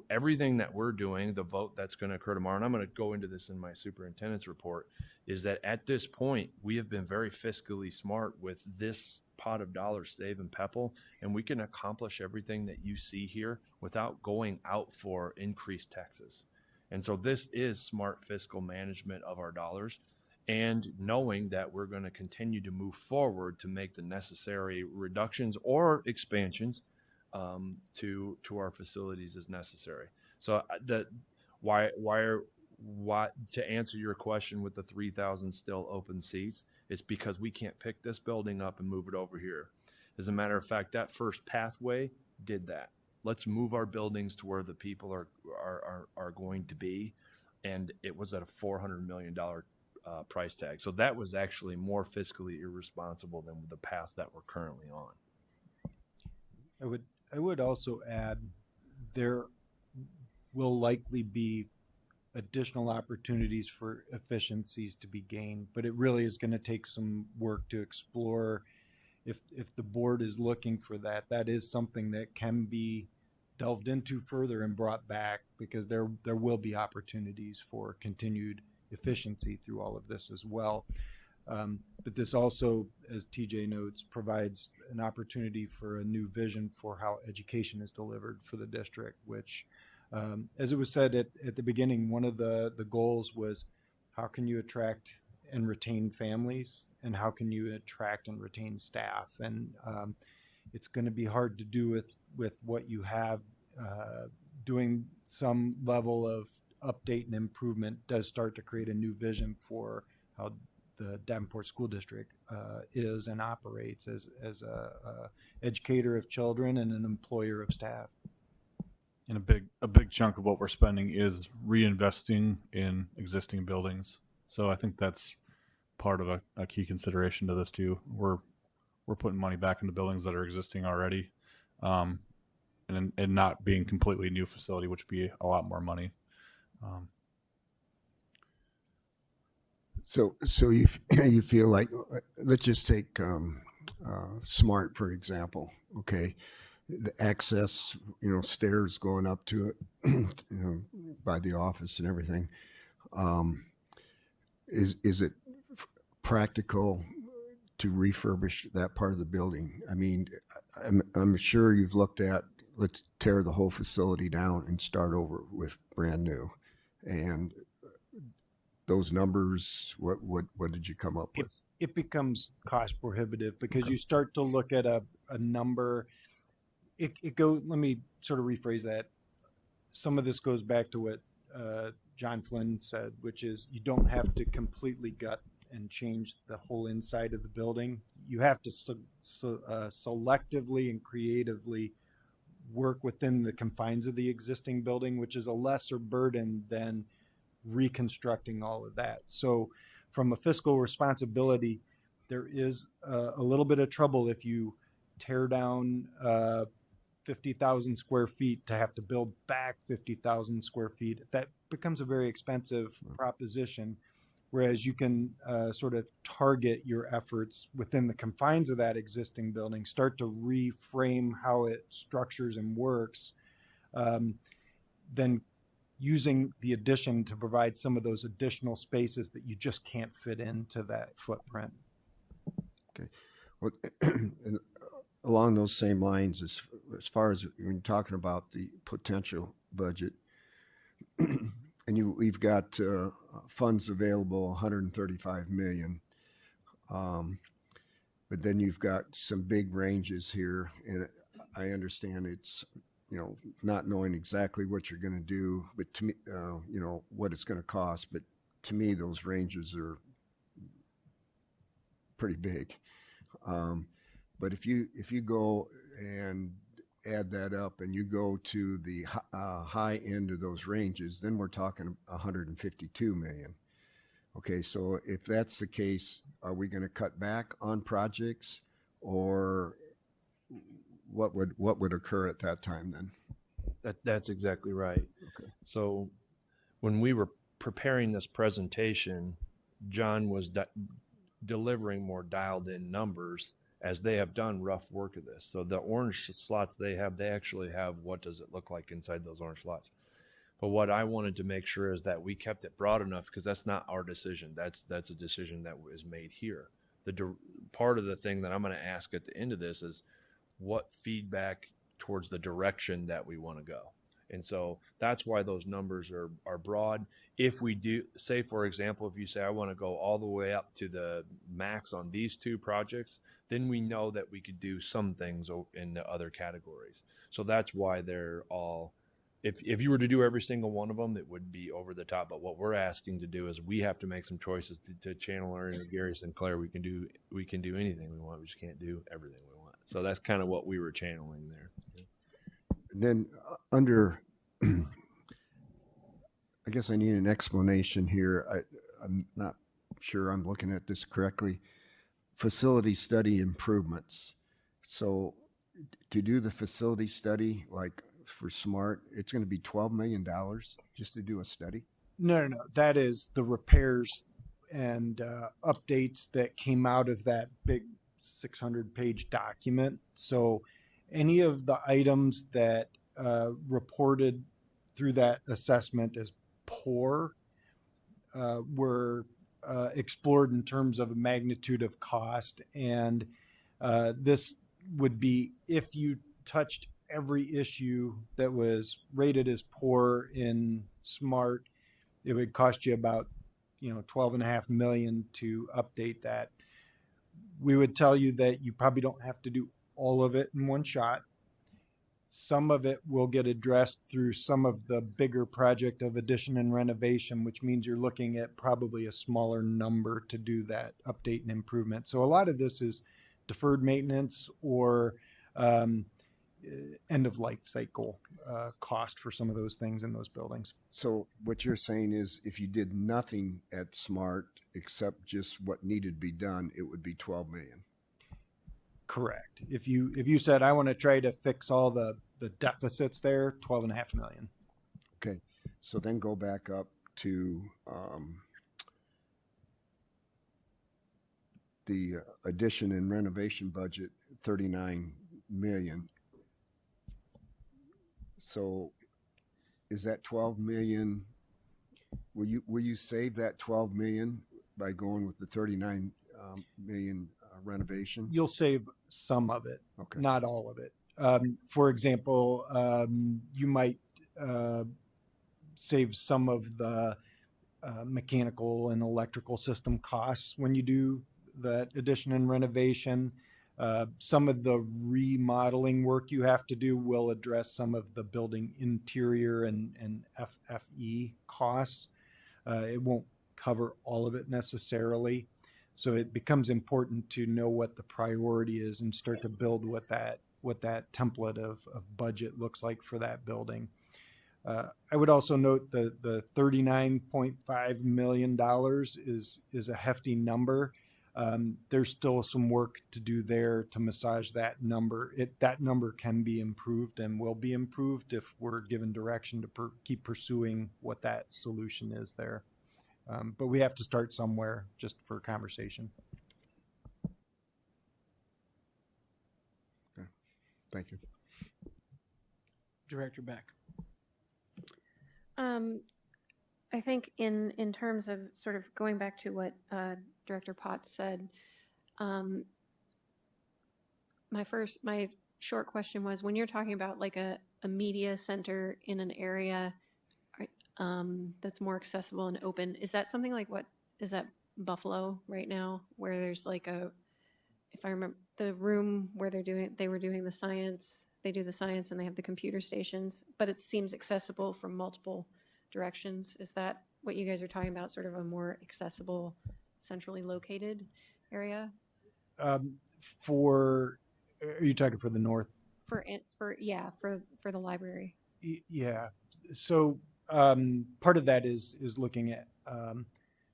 everything that we're doing, the vote that's going to occur tomorrow, and I'm going to go into this in my superintendent's report, is that at this point, we have been very fiscally smart with this pot of dollars saved in PEPL, and we can accomplish everything that you see here without going out for increased taxes. And so this is smart fiscal management of our dollars, and knowing that we're going to continue to move forward to make the necessary reductions or expansions to our facilities as necessary. So to answer your question with the 3,000 still open seats, it's because we can't pick this building up and move it over here. As a matter of fact, that first pathway did that. Let's move our buildings to where the people are going to be, and it was at a $400 million price tag. So that was actually more fiscally irresponsible than the path that we're currently on. I would also add there will likely be additional opportunities for efficiencies to be gained, but it really is going to take some work to explore. If the board is looking for that, that is something that can be delved into further and brought back, because there will be opportunities for continued efficiency through all of this as well. But this also, as TJ notes, provides an opportunity for a new vision for how education is delivered for the district, which, as it was said at the beginning, one of the goals was how can you attract and retain families, and how can you attract and retain staff? And it's going to be hard to do with what you have. Doing some level of update and improvement does start to create a new vision for how the Davenport School District is and operates as a educator of children and an employer of staff. And a big chunk of what we're spending is reinvesting in existing buildings. So I think that's part of a key consideration to this too. We're putting money back into buildings that are existing already, and not being completely new facility, which would be a lot more money. So you feel like, let's just take SMART for example. Okay, the access, stairs going up to it, by the office and everything. Is it practical to refurbish that part of the building? I mean, I'm sure you've looked at, let's tear the whole facility down and start over with brand new. And those numbers, what did you come up with? It becomes cost prohibitive because you start to look at a number. Let me sort of rephrase that. Some of this goes back to what John Flynn said, which is you don't have to completely gut and change the whole inside of the building. You have to selectively and creatively work within the confines of the existing building, which is a lesser burden than reconstructing all of that. So from a fiscal responsibility, there is a little bit of trouble if you tear down 50,000 square feet to have to build back 50,000 square feet. That becomes a very expensive proposition, whereas you can sort of target your efforts within the confines of that existing building, start to reframe how it structures and works, then using the addition to provide some of those additional spaces that you just can't fit into that footprint. Okay. Well, and along those same lines, as far as when you're talking about the potential budget, and we've got funds available, 135 million, but then you've got some big ranges here, and I understand it's not knowing exactly what you're going to do, but to me, what it's going to cost. But to me, those ranges are pretty big. But if you go and add that up and you go to the high end of those ranges, then we're talking 152 million. Okay, so if that's the case, are we going to cut back on projects, or what would occur at that time then? That's exactly right. Okay. So when we were preparing this presentation, John was delivering more dialed in numbers as they have done rough work of this. So the orange slots they actually have what does it look like inside those orange slots. But what I wanted to make sure is that we kept it broad enough, because that's not our decision. That's a decision that is made here. Part of the thing that I'm going to ask at the end of this is what feedback towards the direction that we want to go. And so that's why those numbers are broad. If we do, say, for example, if you say, I want to go all the way up to the max on these two projects, then we know that we could do some things in the other categories. So that's why they're all, if you were to do every single one of them, it would be over the top. But what we're asking to do is we have to make some choices to channel our inner Gary Sinclair. We can do anything we want. We just can't do everything we want. So that's kind of what we were channeling there. And then under, I guess I need an explanation here. I'm not sure I'm looking at this correctly. Facility study improvements. So to do the facility study, like for SMART, it's going to be $12 million just to do a study? No. That is the repairs and updates that came out of that big 600-page document. So any of the items that reported through that assessment as poor were explored in terms of magnitude of cost. And this would be, if you touched every issue that was rated as poor in SMART, it would cost you about $12.5 million to update that. We would tell you that you probably don't have to do all of it in one shot. Some of it will get addressed through some of the bigger project of addition and renovation, which means you're looking at probably a smaller number to do that update and improvement. So a lot of this is deferred maintenance or end of life cycle cost for some of those things in those buildings. So what you're saying is if you did nothing at SMART except just what needed to be done, it would be $12 million. Correct. If you said, I want to try to fix all the deficits there, $12.5 million. Okay. So then go back up to the addition and renovation budget, $39 million. So is that 12 million? Will you save that 12 million by going with the 39 million renovation? You'll save some of it, okay, not all of it. For example, you might save some of the mechanical and electrical system costs when you do that addition and renovation. Some of the remodeling work you have to do will address some of the building interior and FFE costs. It won't cover all of it necessarily. So it becomes important to know what the priority is and start to build what that template of budget looks like for that building. I would also note the $39.5 million is a hefty number. There's still some work to do there to massage that number. That number can be improved and will be improved if we're given direction to keep pursuing what that solution is there. But we have to start somewhere just for conversation. Okay. Thank you. Director Beck. I think in terms of sort of going back to what Director Potts said, my short question was, when you're talking about like a media center in an area that's more accessible and open, is that something like what is that Buffalo right now, where there's like if I remember, the room where they were doing the science, they do the science and they have the computer stations, but it seems accessible from multiple directions. Is that what you guys are talking about, sort of a more accessible, centrally located area? Are you talking for the north? For the library. Yeah. So part of that is looking at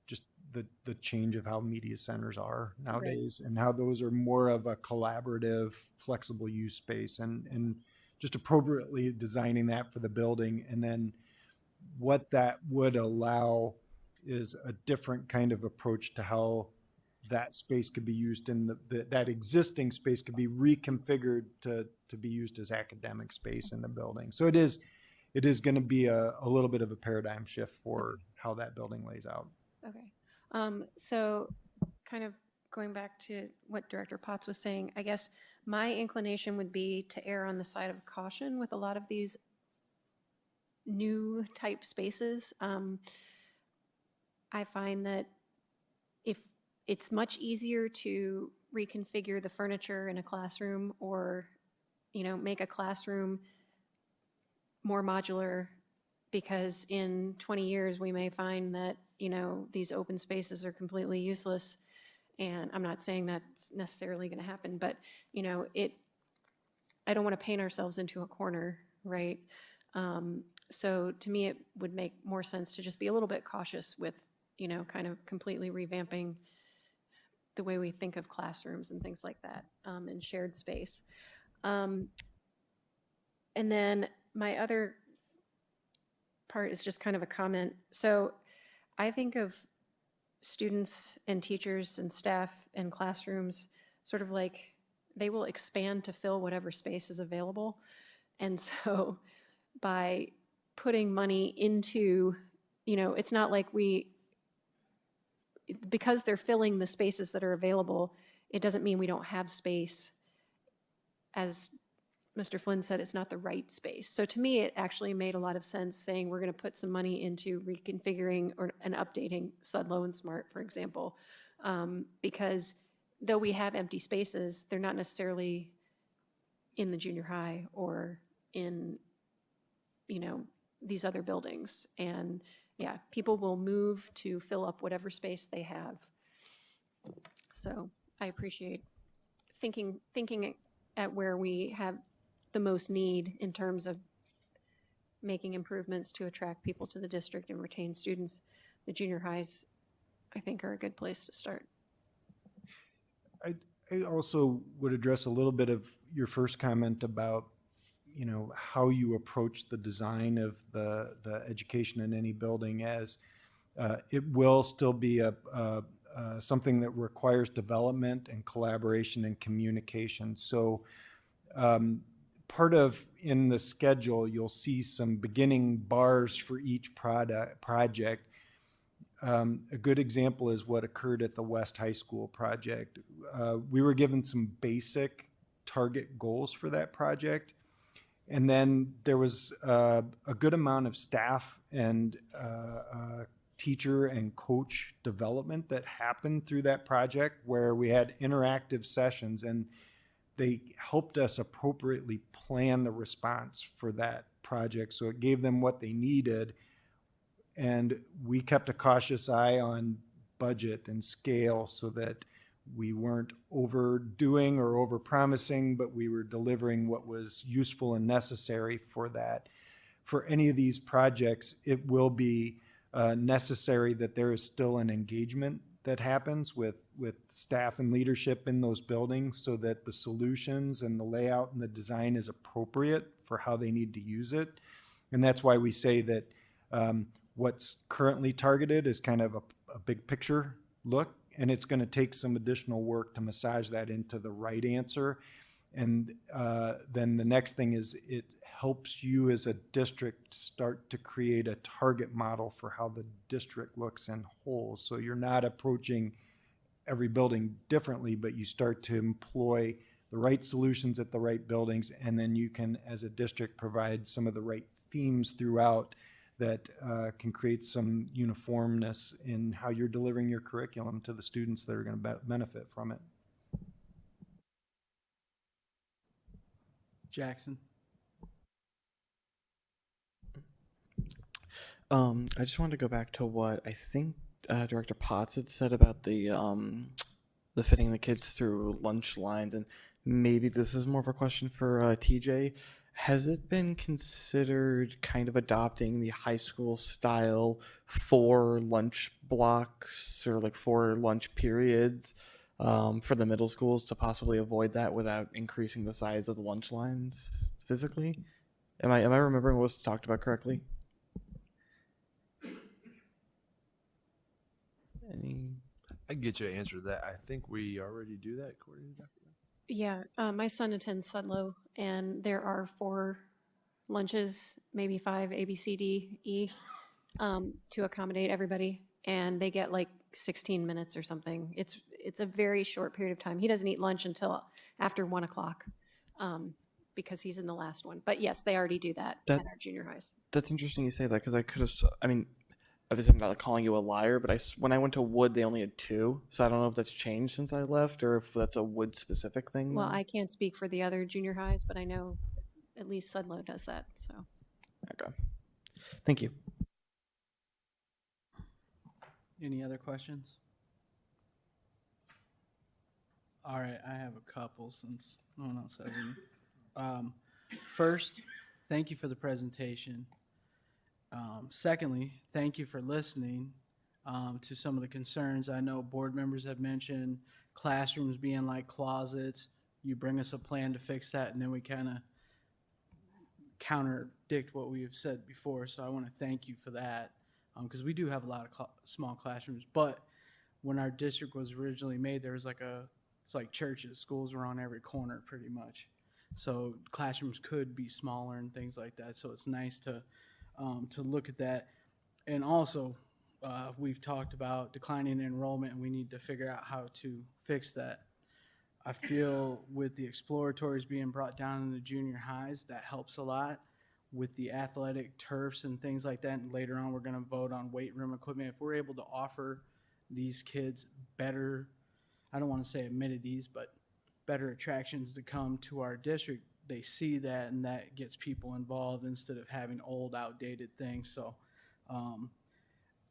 just the change of how media centers are nowadays, right, and how those are more of a collaborative, flexible use space, and just appropriately designing that for the building. And then what that would allow is a different kind of approach to how that space could be used in that existing space could be reconfigured to be used as academic space in the building. So it is going to be a little bit of a paradigm shift for how that building lays out. Okay. So kind of going back to what Director Potts was saying, I guess my inclination would be to err on the side of caution with a lot of these new type spaces. I find that if it's much easier to reconfigure the furniture in a classroom or, make a classroom more modular, because in 20 years we may find that, these open spaces are completely useless. And I'm not saying that's necessarily going to happen, but, I don't want to paint ourselves into a corner, right? So to me, it would make more sense to just be a little bit cautious with, kind of completely revamping the way we think of classrooms and things like that, in shared space. And then my other part is just kind of a comment. So I think of students and teachers and staff and classrooms sort of like they will expand to fill whatever space is available. And so by putting money into, it's not like because they're filling the spaces that are available, it doesn't mean we don't have space. As Mr. Flynn said, it's not the right space. So to me, it actually made a lot of sense saying we're going to put some money into reconfiguring and updating Sudlow and Smart, for example, because though we have empty spaces, they're not necessarily in the junior high or in, these other buildings. And yeah, people will move to fill up whatever space they have. So I appreciate thinking at where we have the most need in terms of making improvements to attract people to the district and retain students. The junior highs, I think, are a good place to start. I also would address a little bit of your first comment about, how you approach the design of the education in any building, as it will still be something that requires development and collaboration and communication. So part of in the schedule, you'll see some beginning bars for each project. A good example is what occurred at the West High School project. We were given some basic target goals for that project. And then there was a good amount of staff and teacher and coach development that happened through that project, where we had interactive sessions, and they helped us appropriately plan the response for that project. So it gave them what they needed. And we kept a cautious eye on budget and scale so that we weren't overdoing or overpromising, but we were delivering what was useful and necessary for that. For any of these projects, it will be necessary that there is still an engagement that happens with staff and leadership in those buildings, so that the solutions and the layout and the design is appropriate for how they need to use it. And that's why we say that what's currently targeted is kind of a big picture look, and it's going to take some additional work to massage that into the right answer. And then the next thing is it helps you as a district start to create a target model for how the district looks in whole. So you're not approaching every building differently, but you start to employ the right solutions at the right buildings, and then you can, as a district, provide some of the right themes throughout that can create some uniformness in how you're delivering your curriculum to the students that are going to benefit from it. Jackson. I just wanted to go back to what I think Director Potts had said about the fitting the kids through lunch lines, and maybe this is more of a question for TJ. Has it been considered kind of adopting the high school style 4 lunch blocks or like 4 lunch periods for the middle schools to possibly avoid that without increasing the size of the lunch lines physically? Am I remembering what was talked about correctly? I can get you an answer to that. I think we already do that, according to Dr. Yeah, my son attends Sudlow, and there are 4 lunches, maybe 5, A, B, C, D, E, to accommodate everybody, and they get like 16 minutes or something. It's a very short period of time. He doesn't eat lunch until after 1 o'clock, because he's in the last one. But yes, they already do that at our junior highs. That's interesting you say that, because I could have. I mean, obviously I'm not calling you a liar, but when I went to Wood, they only had 2. So I don't know if that's changed since I left, or if that's a Wood specific thing. Well, then. I can't speak for the other junior highs, but I know at least Sudlow does that. So. Okay. Thank you. Any other questions? All right, I have a couple since no one else has any. First, thank you for the presentation. Secondly, thank you for listening to some of the concerns. I know board members have mentioned classrooms being like closets. You bring us a plan to fix that, and then we kind of contradict what we have said before. So I want to thank you for that, because we do have a lot of small classrooms. But when our district was originally made, there was it's like churches. Schools were on every corner pretty much. So classrooms could be smaller and things like that. So it's nice to look at that. And also, we've talked about declining enrollment, and we need to figure out how to fix that. I feel with the exploratories being brought down in the junior highs, that helps a lot with the athletic turfs and things like that. And later on, we're going to vote on weight room equipment. If we're able to offer these kids better, I don't want to say amenities, but better attractions to come to our district, they see that, and that gets people involved instead of having old, outdated things. So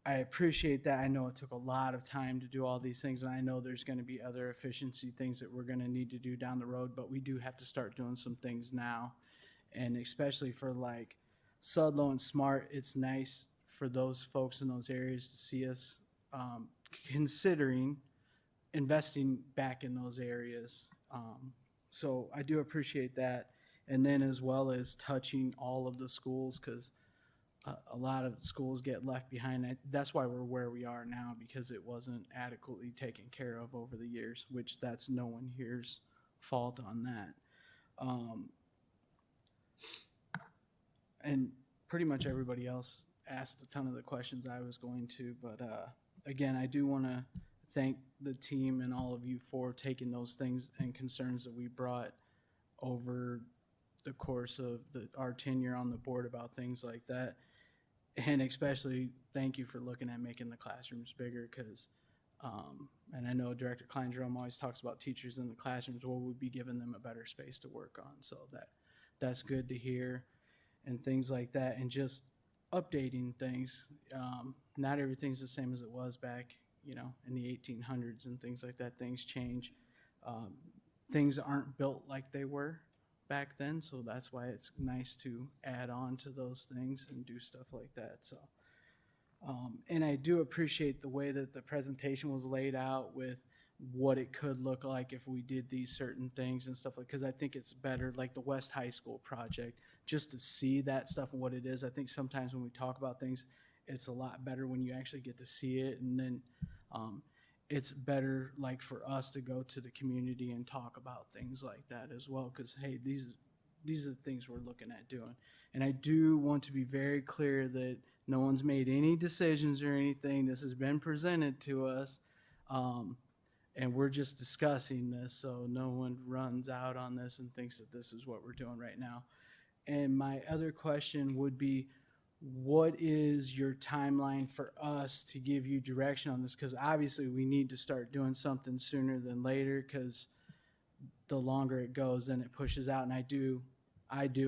I appreciate that. I know it took a lot of time to do all these things, and I know there's going to be other efficiency things that we're going to need to do down the road, but we do have to start doing some things now. And especially for like Sudlow and Smart, it's nice for those folks in those areas to see us considering investing back in those areas. So I do appreciate that. And then as well as touching all of the schools, because a lot of schools get left behind. That's why we're where we are now, because it wasn't adequately taken care of over the years, which that's no one here's fault on that. And pretty much everybody else asked a ton of the questions I was going to, but again, I do want to thank the team and all of you for taking those things and concerns that we brought over the course of our tenure on the board about things like that. And especially thank you for looking at making the classrooms bigger, because, and I know Director Klein-Jerome always talks about teachers in the classrooms. Well, we'll be giving them a better space to work on. So that's good to hear, and things like that, and just updating things. Not everything's the same as it was back, in the 1800s and things like that. Things change. Things aren't built like they were back then, so that's why it's nice to add on to those things and do stuff like that. So and I do appreciate the way that the presentation was laid out with what it could look like if we did these certain things and stuff, like, because I think it's better, like the West High School project, just to see that stuff and what it is. I think sometimes when we talk about things, it's a lot better when you actually get to see it, and then it's better, like, for us to go to the community and talk about things like that as well, because, hey, these are the things we're looking at doing. And I do want to be very clear that no one's made any decisions or anything. This has been presented to us, and we're just discussing this, so no one runs out on this and thinks that this is what we're doing right now. And my other question would be, what is your timeline for us to give you direction on this? Because obviously we need to start doing something sooner than later, because the longer it goes, then it pushes out. And I do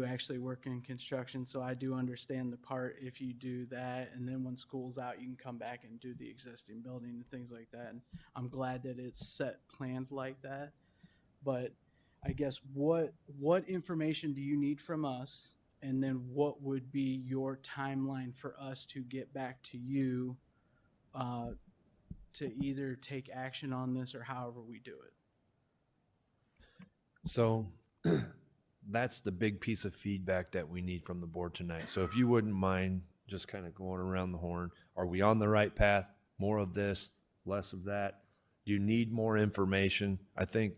actually work in construction, so I do understand the part if you do that, and then when school's out, you can come back and do the existing building and things like that. And I'm glad that it's set planned like that. But I guess what information do you need from us? And then what would be your timeline for us to get back to you to either take action on this or however we do it? So that's the big piece of feedback that we need from the board tonight. So if you wouldn't mind just kind of going around the horn, are we on the right path? More of this, less of that? Do you need more information? I think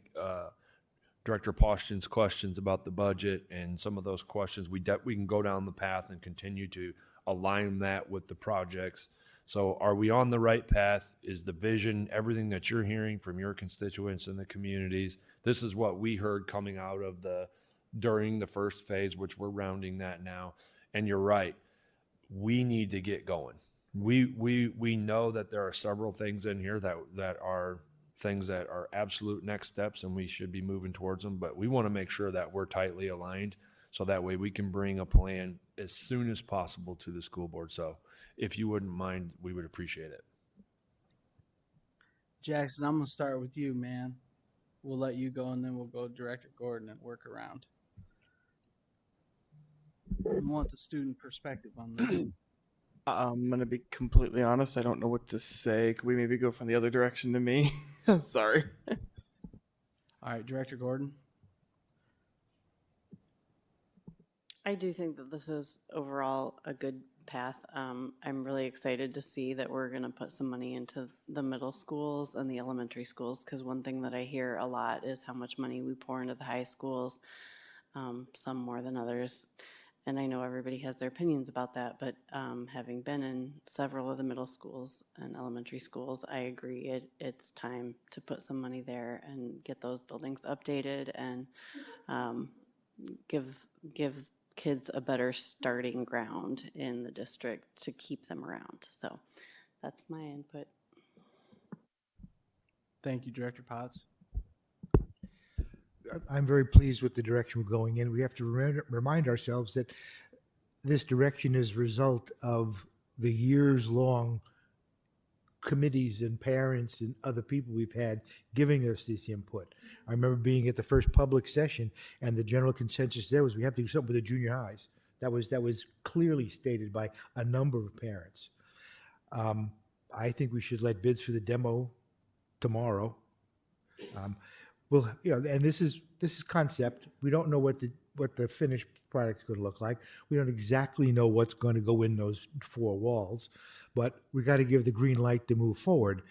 Director Poshton's questions about the budget and some of those questions, we can go down the path and continue to align that with the projects. So are we on the right path? Is the vision, everything that you're hearing from your constituents in the communities, this is what we heard coming out of during the first phase, which we're rounding that now. And you're right, we need to get going. We know that there are several things in here that are things that are absolute next steps, and we should be moving towards them, but we want to make sure that we're tightly aligned so that way we can bring a plan as soon as possible to the school board. So if you wouldn't mind, we would appreciate it. Jackson, I'm going to start with you, man. We'll let you go, and then we'll go Director Gordon and work around. I want the student perspective on that. I'm going to be completely honest. I don't know what to say. Could we maybe go from the other direction to me? I'm sorry. All right, Director Gordon. I do think that this is overall a good path. I'm really excited to see that we're going to put some money into the middle schools and the elementary schools, because one thing that I hear a lot is how much money we pour into the high schools, some more than others. And I know everybody has their opinions about that, but having been in several of the middle schools and elementary schools, I agree it's time to put some money there and get those buildings updated and give kids a better starting ground in the district to keep them around. So that's my input. Thank you, Director Potts. I'm very pleased with the direction we're going in. We have to remind ourselves that this direction is a result of the years-long committees and parents and other people we've had giving us this input. I remember being at the first public session, and the general consensus there was we have to do something with the junior highs. That was clearly stated by a number of parents. I think we should let bids for the demo tomorrow. Well, and this is concept. We don't know what the finished product's going to look like. We don't exactly know what's going to go in those four walls, but we got to give the green light to move forward.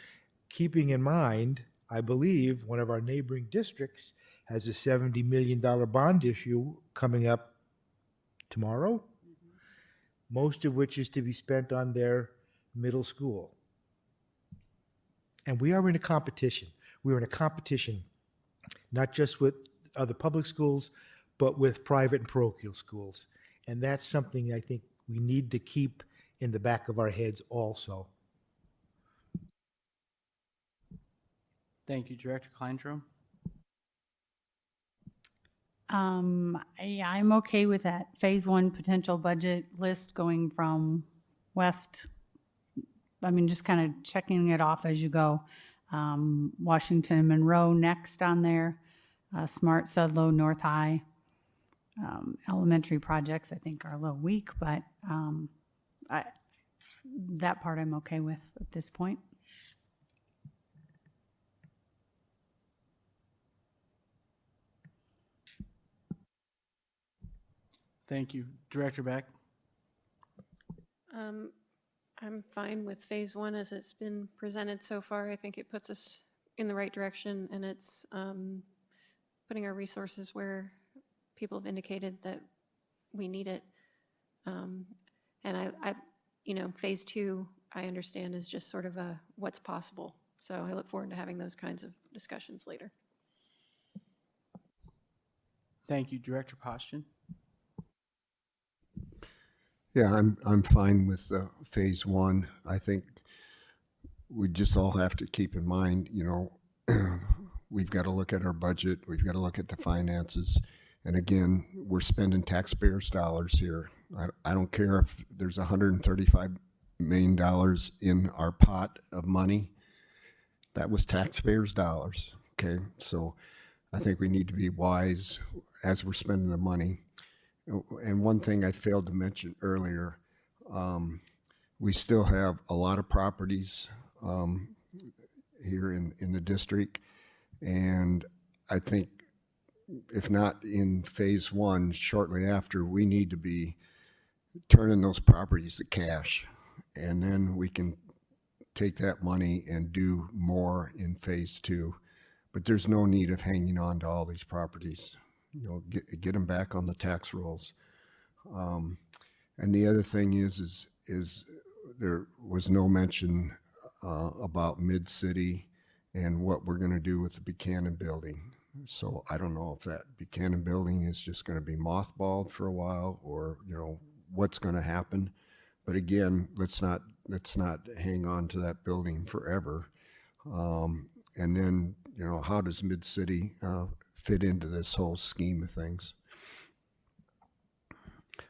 Keeping in mind, I believe one of our neighboring districts has a $70 million bond issue coming up tomorrow, most of which is to be spent on their middle school. And we are in a competition. We're in a competition not just with other public schools, but with private and parochial schools. And that's something I think we need to keep in the back of our heads also. Thank you, Director Kleintrom. I'm okay with that phase one potential budget list going from west. I mean, just kind of checking it off as you go. Washington and Monroe next on there, Smart, Sudlow, North High. Elementary projects I think are a little weak, but that part I'm okay with at this point. Thank you. Director Beck? I'm fine with phase one as it's been presented so far. I think it puts us in the right direction, and it's putting our resources where people have indicated that we need it. And I phase two, I understand, is just sort of a what's possible. So I look forward to having those kinds of discussions later. Thank you, Director Poshton. Yeah, I'm fine with phase one. I think we just all have to keep in mind, we've got to look at our budget. We've got to look at the finances. And again, we're spending taxpayers' dollars here. I don't care if there's $135 million in our pot of money. That was taxpayers' dollars. Okay, so I think we need to be wise as we're spending the money. And one thing I failed to mention earlier, we still have a lot of properties here in the district. And I think if not in phase one, shortly after, we need to be turning those properties to cash. And then we can take that money and do more in phase two. But there's no need of hanging on to all these properties. You know, get them back on the tax rolls. And the other thing is there was no mention about Mid-City and what we're going to do with the Buchanan building. So I don't know if that Buchanan building is just going to be mothballed for a while, or you know what's going to happen. But again, let's not hang on to that building forever. And then you know, how does Mid-City fit into this whole scheme of things?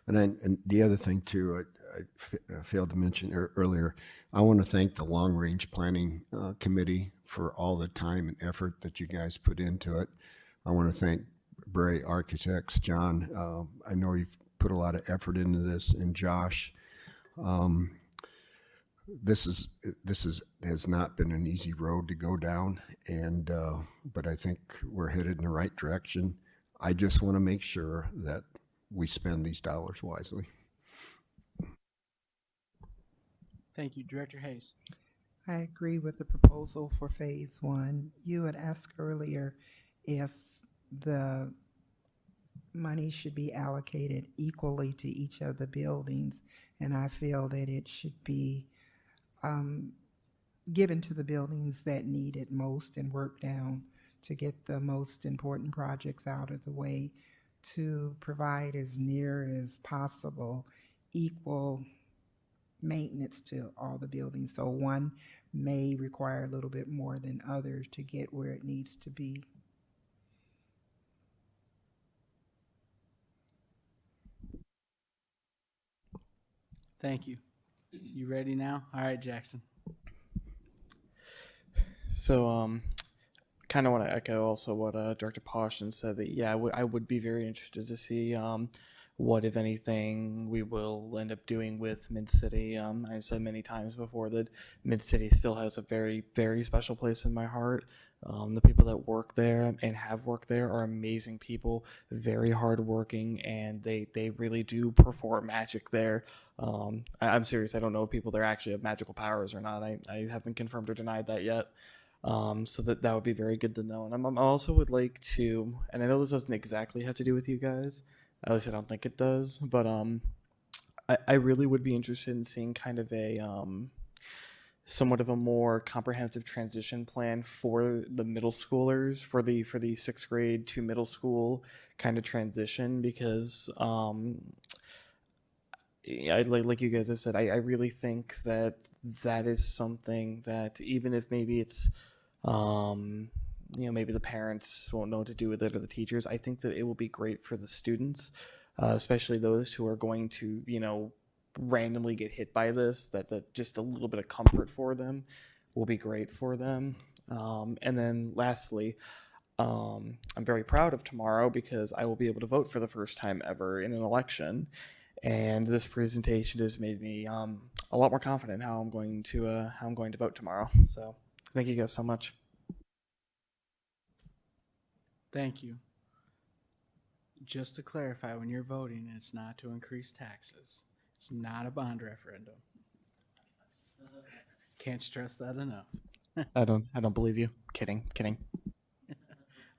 And the other thing too, I failed to mention earlier, I want to thank the Long Range Planning Committee for all the time and effort that you guys put into it. I want to thank Bray Architects, John. I know you've put a lot of effort into this, and Josh. This has not been an easy road to go down, and but I think we're headed in the right direction. I just want to make sure that we spend these dollars wisely. Thank you. Director Hayes. I agree with the proposal for phase one. You had asked earlier if the money should be allocated equally to each of the buildings, and I feel that it should be given to the buildings that need it most and worked down to get the most important projects out of the way, to provide as near as possible equal maintenance to all the buildings. So one may require a little bit more than others to get where it needs to be. Thank you. You ready now? All right, Jackson. So, kind of want to echo also what Director Poshin said, that yeah, I would be very interested to see what, if anything, we will end up doing with Mid-City. I said many times before that Mid-City still has a very, very special place in my heart. The people that work there and have worked there are amazing people, very hardworking, and they really do perform magic there. I'm serious. I don't know if people there actually have magical powers or not. I haven't confirmed or denied that yet. So that would be very good to know. And I also would like to, and I know this doesn't exactly have to do with you guys, at least I don't think it does, but I really would be interested in seeing kind of a somewhat of a more comprehensive transition plan for the middle schoolers, for the 6th grade to middle school kind of transition, because like you guys have said, I really think that is something that, even if maybe it's maybe the parents won't know what to do with it, or the teachers, I think that it will be great for the students, especially those who are going to, randomly get hit by this, that just a little bit of comfort for them will be great for them. And then lastly, I'm very proud of tomorrow because I will be able to vote for the first time ever in an election. And this presentation has made me a lot more confident in how I'm going to vote tomorrow. So thank you guys so much. Thank you. Just to clarify, when you're voting, it's not to increase taxes. It's not a bond referendum. Can't stress that enough. I don't believe you. Kidding.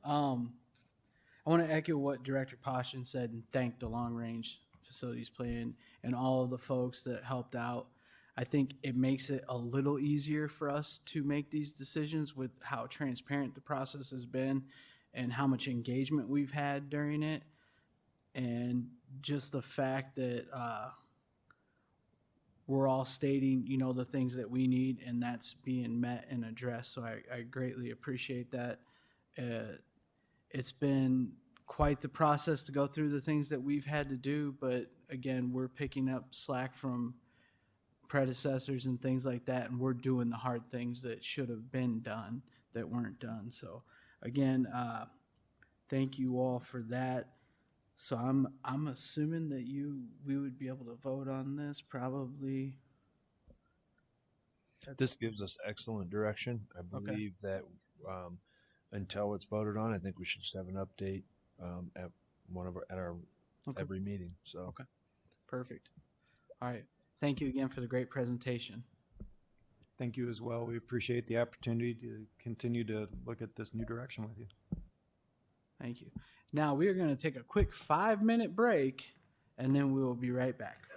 I want to echo what Director Poshin said and thank the Long Range Facilities Plan and all of the folks that helped out. I think it makes it a little easier for us to make these decisions with how transparent the process has been and how much engagement we've had during it, and just the fact that we're all stating, the things that we need, and that's being met and addressed. So I greatly appreciate that. It's been quite the process to go through the things that we've had to do, but again, we're picking up slack from predecessors and things like that, and we're doing the hard things that should have been done that weren't done. So again, thank you all for that. So I'm assuming that we would be able to vote on this probably. This gives us excellent direction. I believe that until it's voted on, I think we should just have an update at our every meeting. So perfect. All right. Thank you again for the great presentation. thank you as well. We appreciate the opportunity to continue to look at this new direction with you. Thank you. Now we are going to take a quick 5-minute break, and then we will be right back.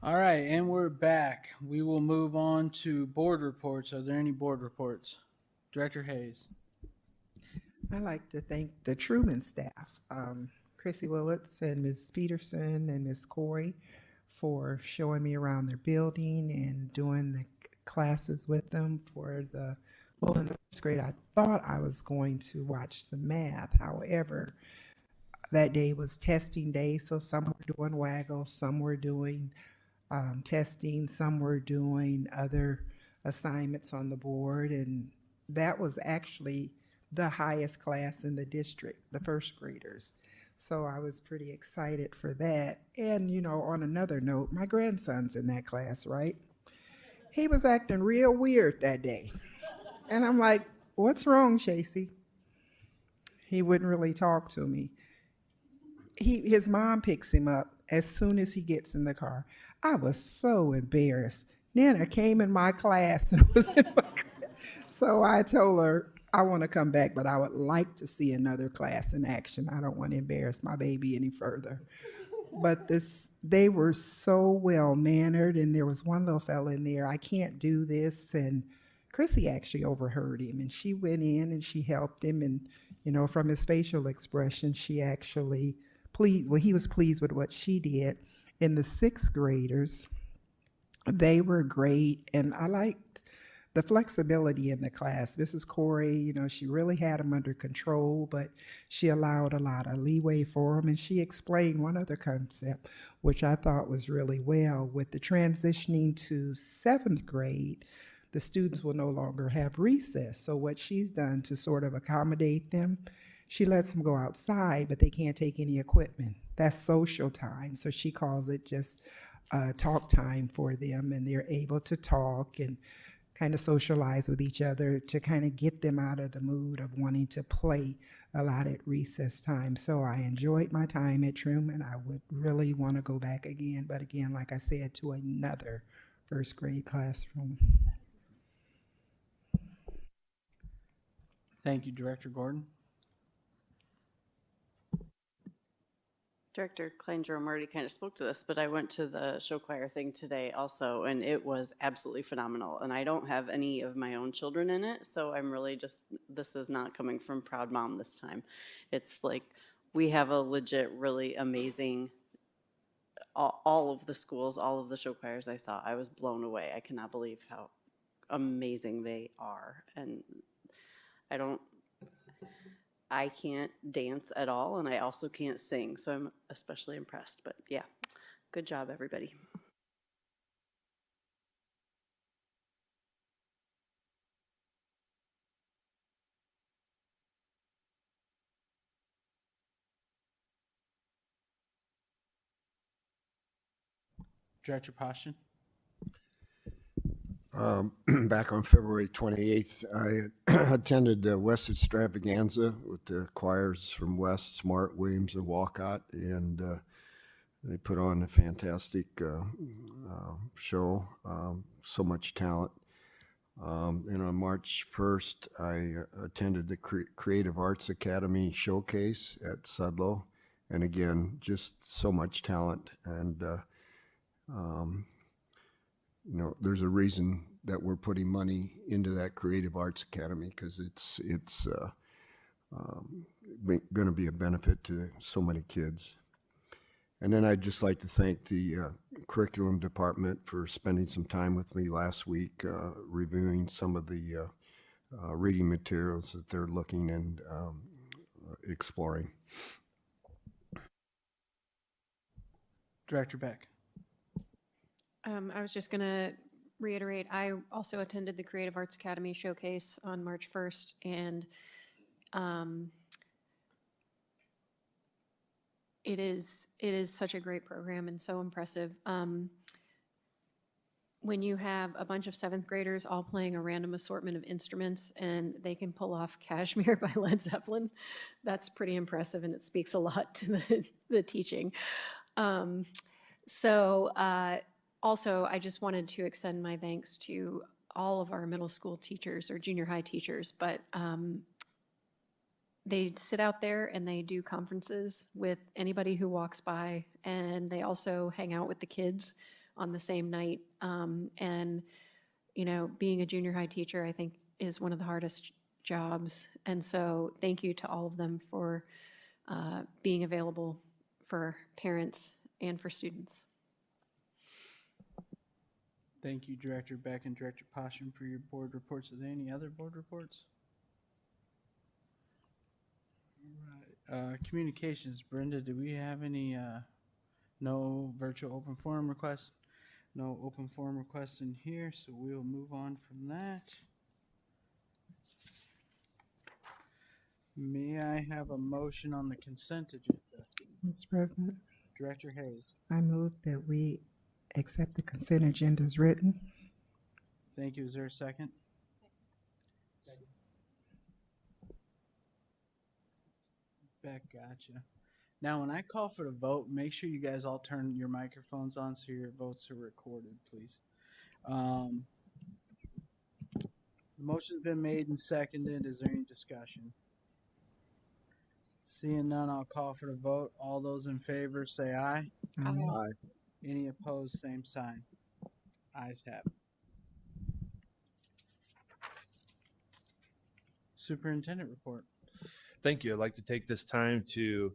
All right, and we're back. We will move on to board reports. Are there any board reports? Director Hayes. I'd like to thank the Truman staff, Chrissy Willits and Ms. Peterson and Ms. Corey, for showing me around their building and doing the classes with them for the, well, in the first grade, I thought I was going to watch the math. However, that day was testing day, so some were doing waggle, some were doing testing, some were doing other assignments on the board, and that was actually the highest class in the district, the first graders. So I was pretty excited for that. And, you know, on another note, my grandson's in that class, right? He was acting real weird that day. And I'm like, what's wrong, Chasey? He wouldn't really talk to me. His mom picks him up as soon as he gets in the car. I was so embarrassed. Nana came in my class and was in my class. So I told her, I want to come back, but I would like to see another class in action. I don't want to embarrass my baby any further. But they were so well mannered, and there was one little fella in there, I can't do this, and Chrissy actually overheard him, and she went in and she helped him, and you know, from his facial expression, she actually he was pleased with what she did. And the sixth graders, they were great, and I liked the flexibility in the class. Mrs. Corey, you know, she really had them under control, but she allowed a lot of leeway for them. And she explained one other concept, which I thought was really well. With the transitioning to seventh grade, the students will no longer have recess. So what she's done to sort of accommodate them, she lets them go outside, but they can't take any equipment. That's social time. So she calls it just talk time for them, and they're able to talk and kind of socialize with each other to kind of get them out of the mood of wanting to play a lot at recess time. So I enjoyed my time at Truman. I would really want to go back again, but again, like I said, to another first grade classroom. Thank you, Director Gordon. Director Klein-Jerome already kind of spoke to this, but I went to the show choir thing today also, and it was absolutely phenomenal. And I don't have any of my own children in it, so I'm really just, this is not coming from Proud Mom this time. It's like, we have a legit, really amazing, all of the schools, all of the show choirs I saw, I was blown away. I cannot believe how amazing they are. And I can't dance at all, and I also can't sing, so I'm especially impressed. But yeah, good job, everybody. Director Poston. Back on February 28th, I attended West Extravaganza with the choirs from West, Smart, Williams, and Walcott, and they put on a fantastic show, so much talent. And on March 1st, I attended the Creative Arts Academy showcase at Sudlow, and again, just so much talent. And you know, there's a reason that we're putting money into that Creative Arts Academy, because it's going to be a benefit to so many kids. And then I'd just like to thank the curriculum department for spending some time with me last week, reviewing some of the reading materials that they're looking and exploring. Director Beck. I was just going to reiterate, I also attended the Creative Arts Academy showcase on March 1st, and it is such a great program and so impressive. When you have a bunch of seventh graders all playing a random assortment of instruments and they can pull off Kashmir by Led Zeppelin, that's pretty impressive, and it speaks a lot to the teaching. Also, I just wanted to extend my thanks to all of our middle school teachers or junior high teachers, but they sit out there and they do conferences with anybody who walks by, and they also hang out with the kids on the same night. And, you know, being a junior high teacher, I think, is one of the hardest jobs. And so thank you to all of them for being available for parents and for students. Thank you, Director Beck and Director Posham, for your board reports. Are there any other board reports? All right. Communications, Brenda, do we have any, no virtual open forum requests? No open forum requests in here, so we'll move on from that. May I have a motion on the consent agenda? Mr. President, Director Hayes. I move that we accept the consent agenda as written. Thank you. Is there a second? Beck, gotcha. Now, when I call for the vote, make sure you guys all turn your microphones on so your votes are recorded, please. The motion's been made and seconded. Is there any discussion? Seeing none, I'll call for the vote. All those in favor say aye. Aye. Any opposed, same sign. Ayes have it. Superintendent report. Thank you. I'd like to take this time to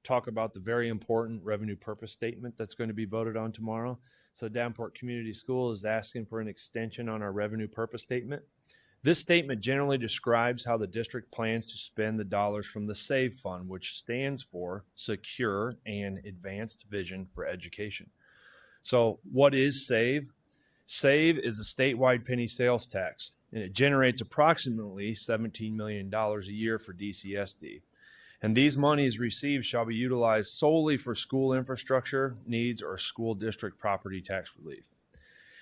talk about the very important revenue purpose statement that's going to be voted on tomorrow. So Davenport Community School is asking for an extension on our revenue purpose statement. This statement generally describes how the district plans to spend the dollars from the SAVE Fund, which stands for Secure and Advanced Vision for Education. So what is SAVE? SAVE is a statewide penny sales tax, and it generates approximately $17 million a year for DCSD. And these monies received shall be utilized solely for school infrastructure needs or school district property tax relief.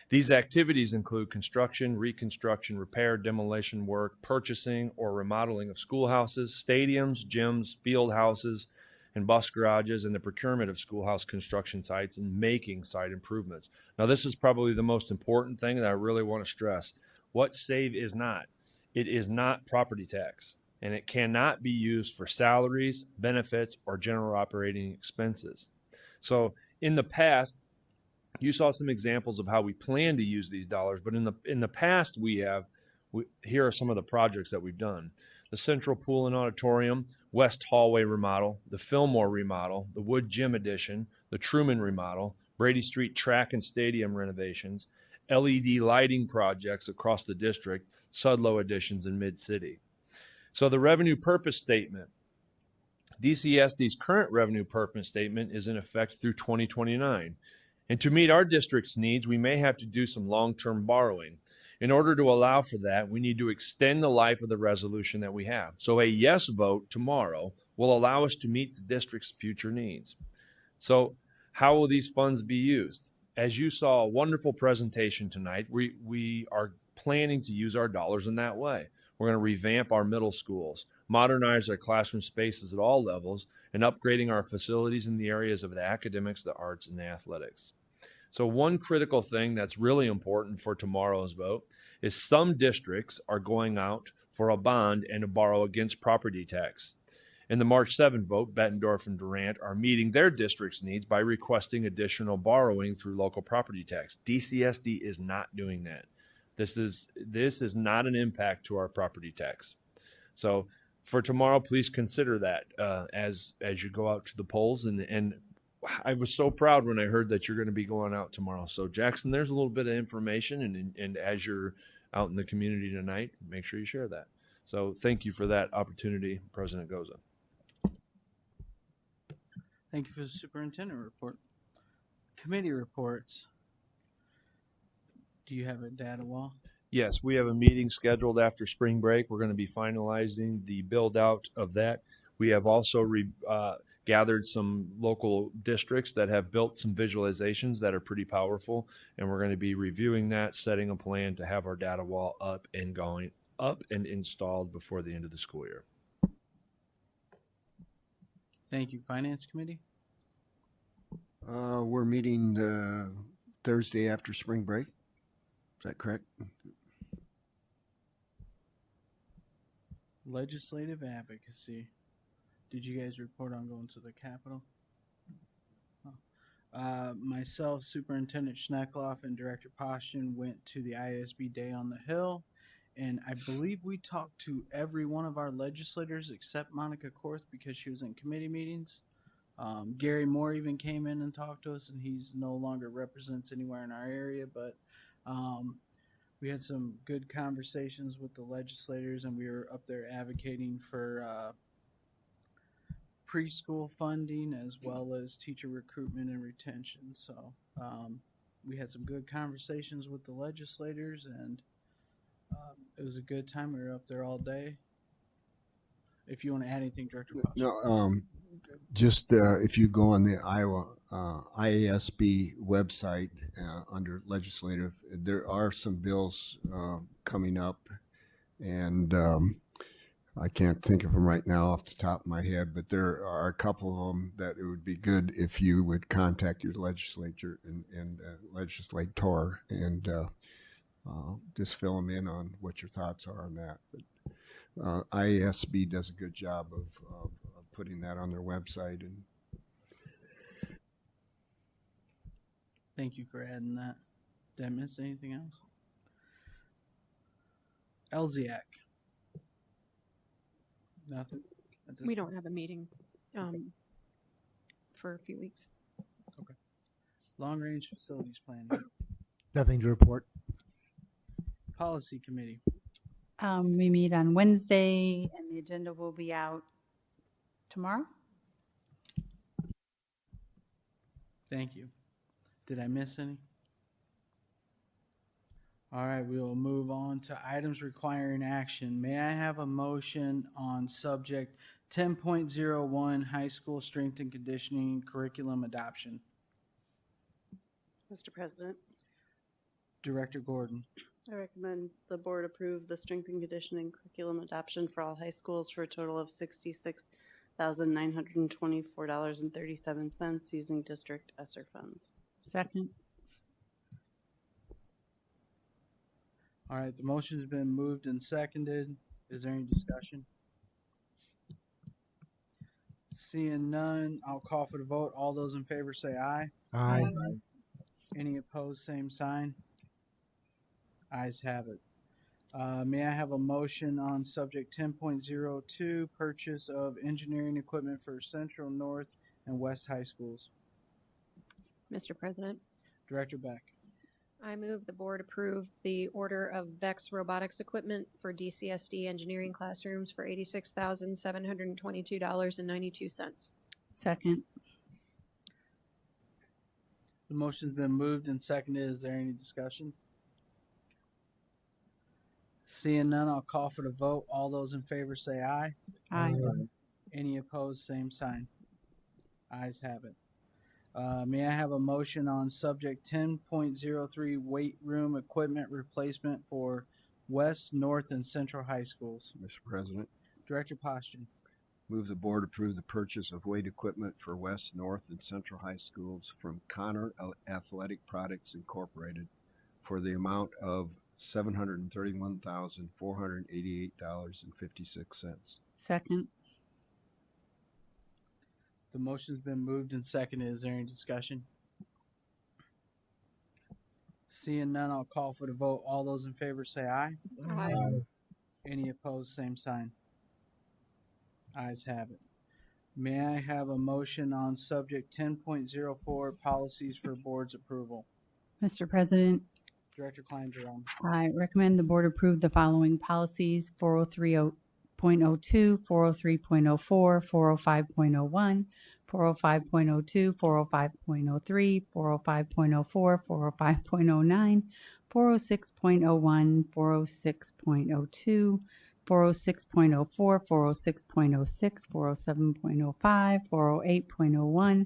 These activities include construction, reconstruction, repair, demolition work, purchasing or remodeling of schoolhouses, stadiums, gyms, field houses, and bus garages, and the procurement of schoolhouse construction sites and making site improvements. Now, this is probably the most important thing that I really want to stress. What SAVE is not. It is not property tax, and it cannot be used for salaries, benefits, or general operating expenses. So in the past, you saw some examples of how we plan to use these dollars, but in the past here are some of the projects that we've done. The Central Pool and Auditorium, West Hallway remodel, the Fillmore remodel, the Wood Gym addition, the Truman remodel, Brady Street track and stadium renovations, LED lighting projects across the district, Sudlow additions in Mid-City. So the revenue purpose statement, DCSD's current revenue purpose statement is in effect through 2029. And to meet our district's needs, we may have to do some long-term borrowing. In order to allow for that, we need to extend the life of the resolution that we have. So a yes vote tomorrow will allow us to meet the district's future needs. So how will these funds be used? As you saw a wonderful presentation tonight, we are planning to use our dollars in that way. We're going to revamp our middle schools, modernize our classroom spaces at all levels, and upgrading our facilities in the areas of the academics, the arts, and the athletics. So one critical thing that's really important for tomorrow's vote is some districts are going out for a bond and to borrow against property tax. In the March 7 vote, Bettendorf and Durant are meeting their district's needs by requesting additional borrowing through local property tax. DCSD is not doing that. This is not an impact to our property tax. So for tomorrow, please consider that as you go out to the polls. And I was so proud when I heard that you're going to be going out tomorrow. So Jackson, there's a little bit of information, and as you're out in the community tonight, make sure you share that. So thank you for that opportunity, President Goza. Thank you for the superintendent report. Committee reports. Do you have a data wall? Yes, we have a meeting scheduled after spring break. We're going to be finalizing the build out of that. We have also gathered some local districts that have built some visualizations that are pretty powerful, and we're going to be reviewing that, setting a plan to have our data wall up and installed before the end of the school year. Thank you. Finance Committee? We're meeting Thursday after spring break. Is that correct? Legislative advocacy. Did you guys report on going to the Capitol? Myself, Superintendent Schneckloff, and Director Postian went to the ISB Day on the Hill, and I believe we talked to every one of our legislators except Monica Korth because she was in committee meetings. Gary Moore even came in and talked to us, and he's no longer represents anywhere in our area, but we had some good conversations with the legislators, and we were up there advocating for preschool funding as well as teacher recruitment and retention. So we had some good conversations with the legislators, and it was a good time. We were up there all day. If you want to add anything, Director Posh. No, just if you go on the Iowa IASB website under legislative, there are some bills coming up, and I can't think of them right now off the top of my head, but there are a couple of them that it would be good if you would contact your legislature and legislator and just fill them in on what your thoughts are on that. But IASB does a good job of putting that on their website. And Thank you for adding that. Did I miss anything else? LZAC. Nothing? at this We time? don't have a meeting for a few weeks. Okay. Long range facilities planning. Nothing to report. Policy committee. We meet on Wednesday, and the agenda will be out tomorrow. Thank you. Did I miss any? All right, we will move on to items requiring action. May I have a motion on subject 10.01 high school strength and conditioning curriculum adoption? Mr. President, Director Gordon. I recommend the board approve the strength and conditioning curriculum adoption for all high schools for a total of $66,924.37 using district ESSER funds. Second. All right, the motion's been moved and seconded. Is there any discussion? Seeing none, I'll call for the vote. All those in favor say aye. Aye. Any opposed, same sign. Ayes have it. May I have a motion on subject 10.02, purchase of engineering equipment for Central, North, and West High Schools? Mr. President, Director Beck. I move the board approve the order of VEX robotics equipment for DCSD engineering classrooms for $86,722.92. Second. The motion's been moved and seconded. Is there any discussion? Seeing none, I'll call for the vote. All those in favor say aye. Aye. Any opposed, same sign. Ayes have it. May I have a motion on subject 10.03 weight room equipment replacement for West, North, and Central High Schools? Mr. President, Director Postian. move the board approve the purchase of weight equipment for West, North, and Central High Schools from Connor Athletic Products Incorporated for the amount of $731,488.56. Second. The motion's been moved and seconded. Is there any discussion? Seeing none, I'll call for the vote. All those in favor say aye. Aye. Any opposed, same sign. Ayes have it. May I have a motion on subject 10.04 policies for board's approval? Mr. President, Director Klein Jerome. I recommend the board approve the following policies: 403.02, 403.04, 405.01, 405.02, 405.03, 405.04, 405.09, 406.01, 406.02, 406.04, 406.06, 407.05, 408.01,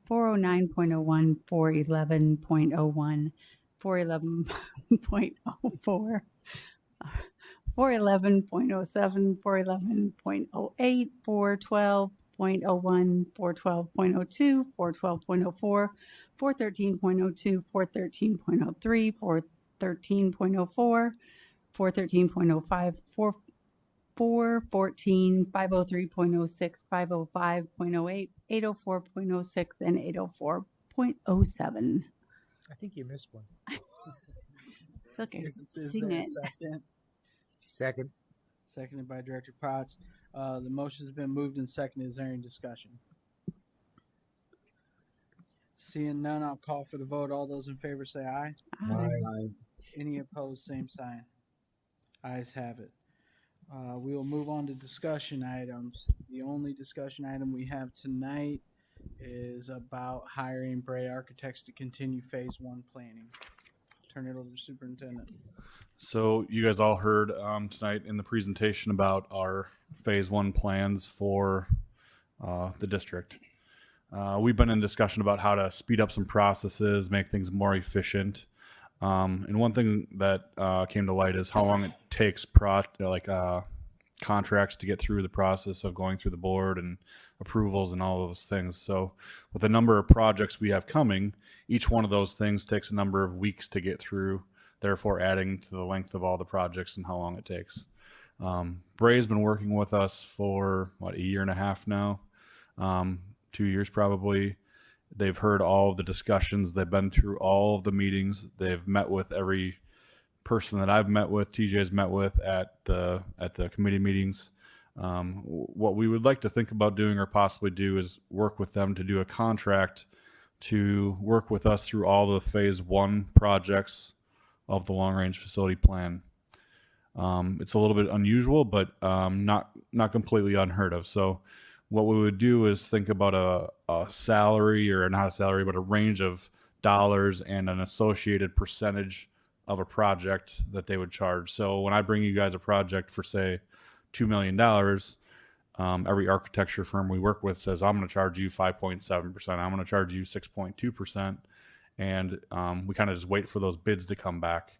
409.01, 411.01, 411.04, 411.07, 411.08, 412.01, 412.02, 412.04, 413.02, 413.03, 413.04, 413.05, 414, 503.06, 505.08, 804.06, and 6.07. I think you missed one. I feel like I've Is seen there a it. second? Second. Seconded by Director Potts. The motion's been moved and seconded. Is there any discussion? Seeing none, I'll call for the vote. All those in favor say aye. Aye. Any opposed, same sign. Ayes have it. We will move on to discussion items. The only discussion item we have tonight is about hiring Bray Architects to continue Phase 1 planning. Turn it over to Superintendent. So you guys all heard tonight in the presentation about our phase 1 plans for the district. We've been in discussion about how to speed up some processes, make things more efficient. And one thing that came to light is how long it takes contracts to get through the process of going through the board and approvals and all those things. So with the number of projects we have coming, each one of those things takes a number of weeks to get through, therefore adding to the length of all the projects and how long it takes. Bray's been working with us for, a year and a half now, 2 years probably. They've heard all of the discussions. They've been through all of the meetings. They've met with every person that I've met with, TJ's met with at the committee meetings. What we would like to think about doing or possibly do is work with them to do a contract to work with us through all the phase 1 projects of the long range facility plan. It's a little bit unusual, but not completely unheard of. So what we would do is think about a salary, or not a salary, but a range of dollars and an associated percentage of a project that they would charge. So when I bring you guys a project for, say, $2 million, every architecture firm we work with says, I'm going to charge you 5.7%. I'm going to charge you 6.2%. And we kind of just wait for those bids to come back.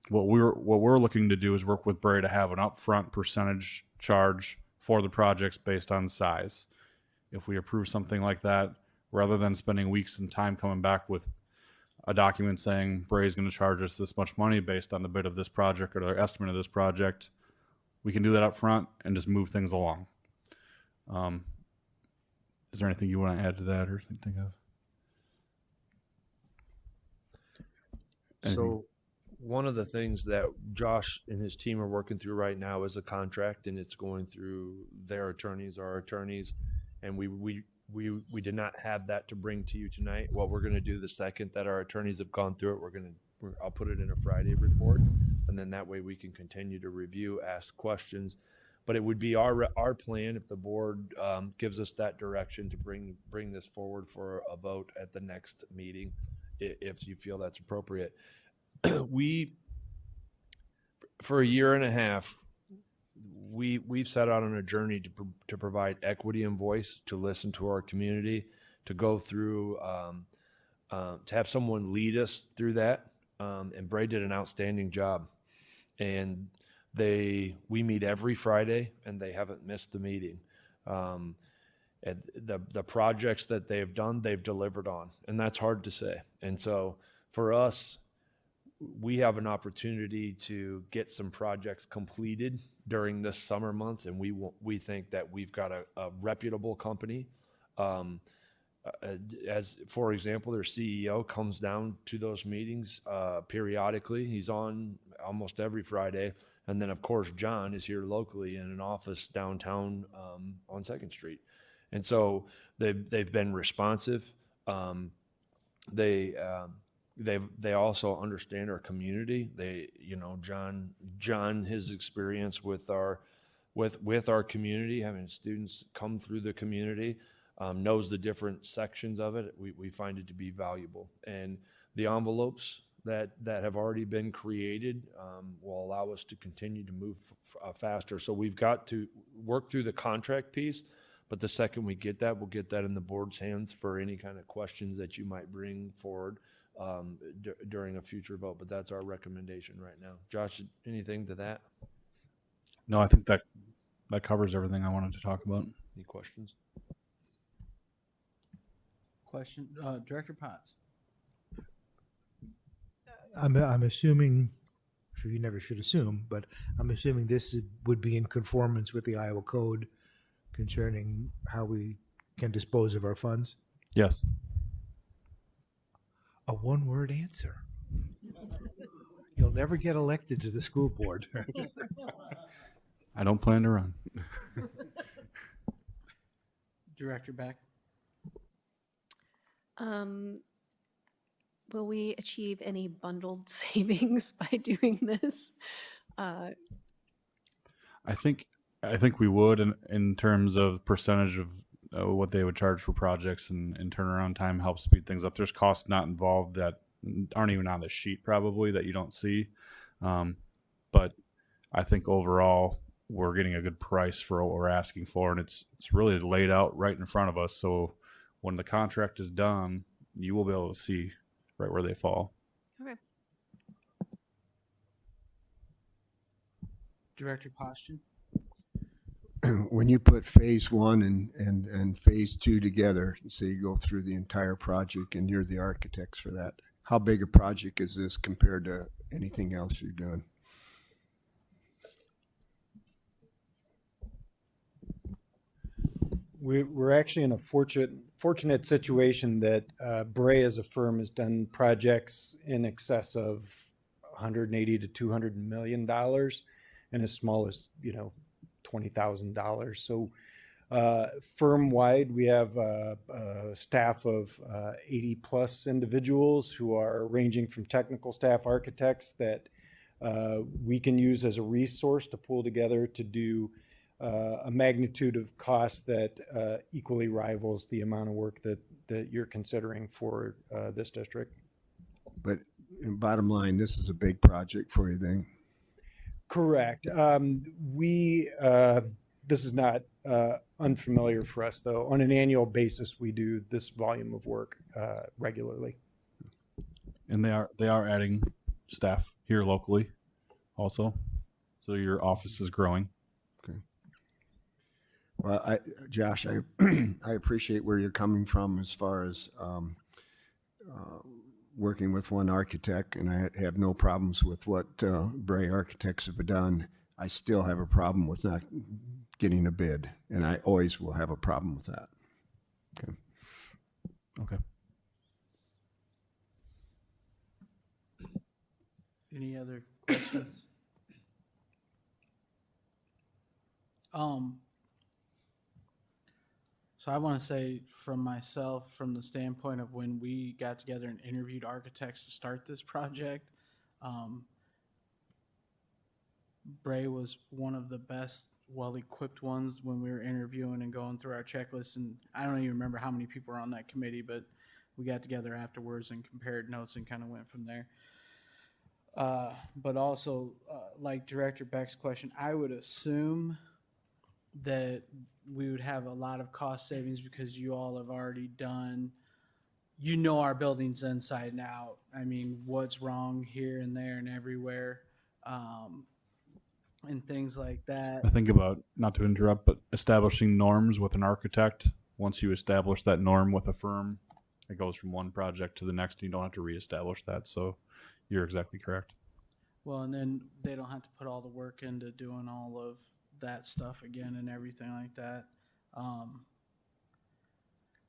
What we're looking to do is work with Bray to have an upfront percentage charge for the projects based on size. If we approve something like that, rather than spending weeks and time coming back with a document saying Bray is going to charge us this much money based on the bid of this project or their estimate of this project, we can do that up front and just move things along. Is there anything you want to add to that or think of? So one of the things that Josh and his team are working through right now is a contract, and it's going through their attorneys, our attorneys, and we did not have that to bring to you tonight. What we're going to do the second that our attorneys have gone through it, I'll put it in a Friday report, and then that way we can continue to review, ask questions. But it would be our plan, if the board gives us that direction, to bring this forward for a vote at the next meeting, if you feel that's appropriate. For a year and a half, we've set out on a journey to provide equity and voice, to listen to our community, to go through, to have someone lead us through that. And Bray did an outstanding job. And we meet every Friday, and they haven't missed a meeting. And the projects that they have done, they've delivered on, and that's hard to say. And so for us, we have an opportunity to get some projects completed during this summer months, and we think that we've got a reputable company. As for example, their CEO comes down to those meetings periodically. He's on almost every Friday, and then of course John is here locally in an office downtown on 2nd Street, and so they've been responsive. They also understand our community. John, his experience with our community, having students come through the community, knows the different sections of it. We find it to be valuable, and the envelopes that have already been created will allow us to continue to move faster. So we've got to work through the contract piece, but the second we get that, we'll get that in the board's hands for any kind of questions that you might bring forward during a future vote. But that's our recommendation right now. Josh, anything to that? No, I think that covers everything I wanted to talk about. Any questions? Question, Director Potts. I'm assuming, you never should assume, but I'm assuming this would be in conformance with the Iowa Code concerning how we can dispose of our funds. Yes. a one-word answer. You'll never get elected to the school board. I don't plan to run. Director Beck. Will we achieve any bundled savings by doing this? I think we would in terms of percentage of what they would charge for projects, and turnaround time helps speed things up. There's costs not involved that aren't even on the sheet probably that you don't see. But I think overall we're getting a good price for what we're asking for, and it's really laid out right in front of us. So when the contract is done, you will be able to see right where they fall. Okay. Director Poston. When you put phase one and phase two together, so you go through the entire project and you're the architects for that, how big a project is this compared to anything else you're doing? We're actually in a fortunate situation that Bray as a firm has done projects in excess of $180 to $200 million, and as small as $20,000. So firm wide, we have a staff of 80 plus individuals who are ranging from technical staff architects that we can use as a resource to pull together to do a magnitude of cost that equally rivals the amount of work that you're considering for this district. But bottom line, this is a big project for you then? Correct. This is not unfamiliar for us, though. On an annual basis, we do this volume of work regularly. And they are adding staff here locally also. So your office is growing. Okay. Well, Josh, I appreciate where you're coming from as far as working with one architect, and I have no problems with what Bray Architects have done. I still have a problem with not getting a bid, and I always will have a problem with that. Okay. Okay. Any other questions? So I want to say from myself, from the standpoint of when we got together and interviewed architects to start this project, Bray was one of the best, well-equipped ones when we were interviewing and going through our checklist. And I don't even remember how many people were on that committee, but we got together afterwards and compared notes and kind of went from there. But also, like Director Beck's question, I would assume that we would have a lot of cost savings because you all have already done, our buildings inside and out. I mean, what's wrong here and there and everywhere, and things like that. I think about, not to interrupt, but establishing norms with an architect. Once you establish that norm with a firm, it goes from one project to the next, and you don't have to reestablish that. So you're exactly correct. Well, and then they don't have to put all the work into doing all of that stuff again and everything like that.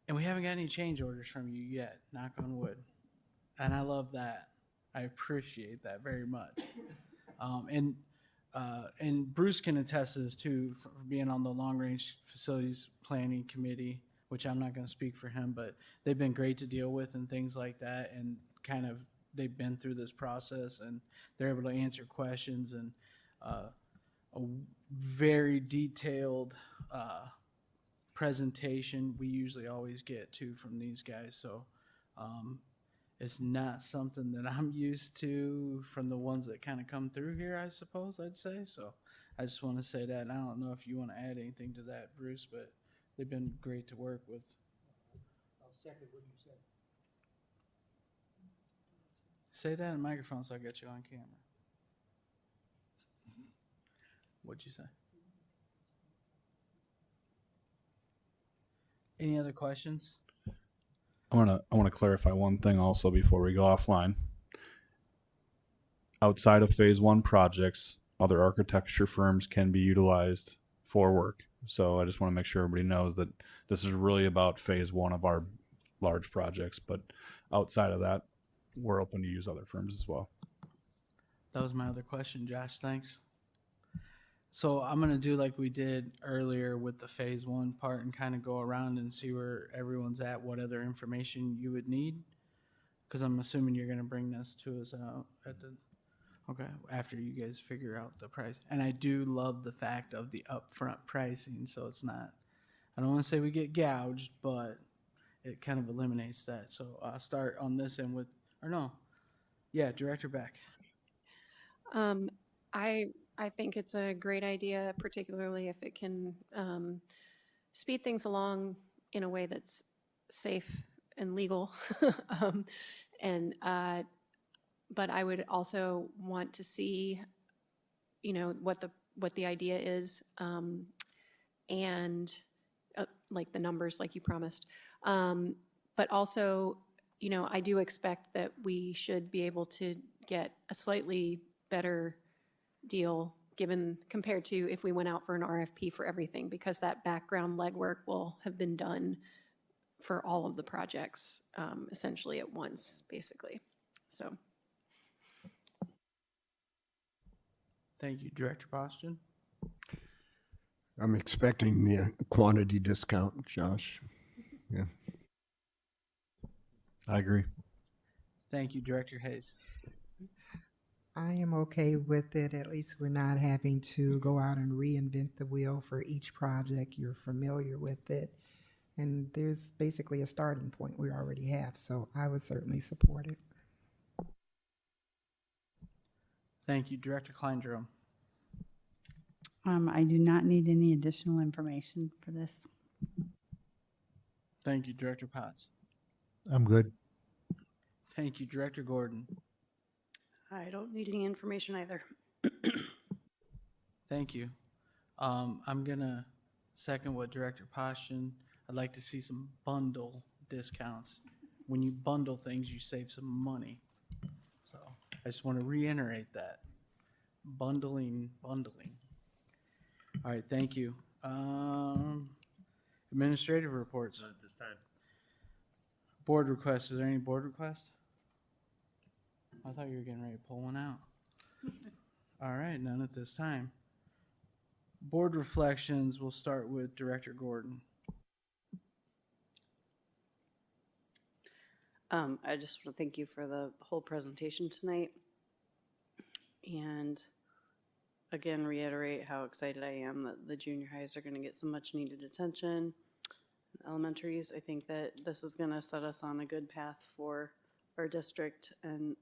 And we haven't got any change orders from you yet, knock on wood. And I love that. I appreciate that very much. And Bruce can attest to this too, for being on the Long Range Facilities Planning Committee, which I'm not going to speak for him, but they've been great to deal with and things like that, and kind of they've been through this process and they're able to answer questions, and a very detailed presentation we usually always get too from these guys. So it's not something that I'm used to from the ones that kind of come through here, I suppose I'd say. So I just want to say that, and I don't know if you want to add anything to that, Bruce, but they've been great to work with. I'll second what you said. Say that in the microphone so I get you on camera. What'd you say? Any other questions? I want to clarify one thing also before we go offline. Outside of phase one projects, other architecture firms can be utilized for work. So I just want to make sure everybody knows that this is really about phase one of our large projects. But outside of that, we're open to use other firms as well. That was my other question, Josh. Thanks. So I'm going to do like we did earlier with the phase one part and kind of go around and see where everyone's at, what other information you would need. Because I'm assuming you're going to bring this to us at the, okay, after you guys figure out the price. And I do love the fact of the upfront pricing. So it's not, I don't want to say we get gouged, but it kind of eliminates that. So I'll start on this end with, or no, yeah, Director Beck. I think it's a great idea, particularly if it can speed things along in a way that's safe and legal. and but I would also want to see, what the idea is, and like the numbers, like you promised. But also, I do expect that we should be able to get a slightly better deal compared to if we went out for an RFP for everything, because that background legwork will have been done for all of the projects essentially at once, basically. So. Thank you, Director Poston. I'm expecting the quantity discount, Josh. Yeah. I agree. Thank you, Director Hayes. I am okay with it. At least we're not having to go out and reinvent the wheel for each project. You're familiar with it. And there's basically a starting point we already have. So I would certainly support it. Thank you, Director Kleindrum. I do not need any additional information for this. Thank you, Director Potts. I'm good. Thank you, Director Gordon. I don't need any information either. Thank you. I'm going to second what Director Poston. I'd like to see some bundle discounts. When you bundle things, you save some money. So I just want to reiterate that. Bundling. All right, thank you. Administrative reports. Not at this time. Board requests. Is there any board requests? I thought you were getting ready to pull one out. All right, none at this time. Board reflections, we'll start with Director Gordon. I just want to thank you for the whole presentation tonight. And again, reiterate how excited I am that the junior highs are going to get some much needed attention. Elementaries, I think that this is going to set us on a good path for our district. And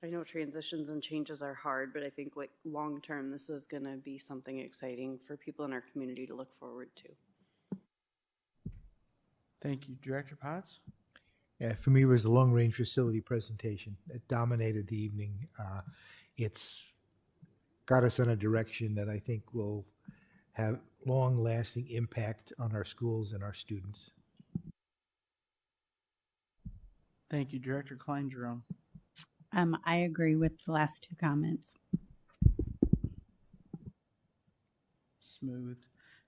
I know transitions and changes are hard, but I think like long term, this is going to be something exciting for people in our community to look forward to. Thank you. Director Potts? Yeah, for me, it was the long-range facility presentation. It dominated the evening. It's got us in a direction that I think will have long-lasting impact on our schools and our students. Thank you. Director Klein-Jerome? I agree with the last two comments. Smooth.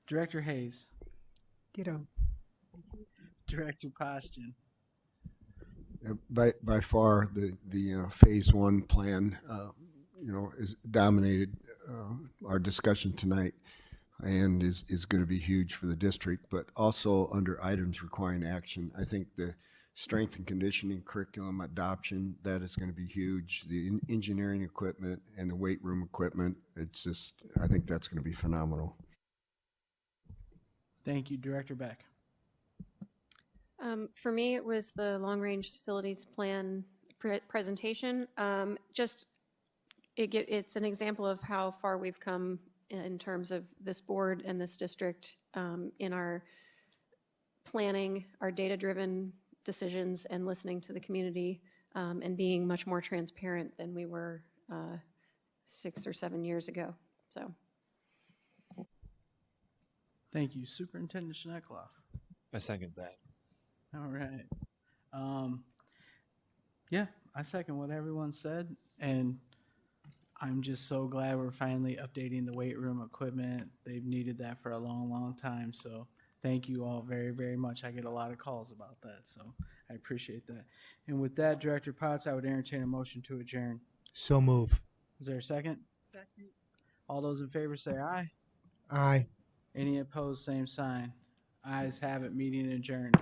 Director Hayes? Ditto. Director Poston. By far, the phase one plan, is dominated our discussion tonight, and is going to be huge for the district. But also under items requiring action, I think the strength and conditioning curriculum adoption, that is going to be huge. The engineering equipment and the weight room equipment, I think that's going to be phenomenal. Thank you, Director Beck. For me, it was the long-range facilities plan presentation. It's an example of how far we've come in terms of this board and this district in our planning, our data-driven decisions, and listening to the community, and being much more transparent than we were 6 or 7 years ago. So, thank you, Superintendent Schneckloff. I second that. All right. Yeah, I second what everyone said, and I'm just so glad we're finally updating the weight room equipment. They've needed that for a long, long time, so Thank you all very, very much. I get a lot of calls about that, so I appreciate that. And with that, Director Potts, I would entertain a motion to adjourn. So move. Is there a second? Second. All those in favor say aye. Aye. Any opposed, same sign. Ayes have it, meeting adjourned.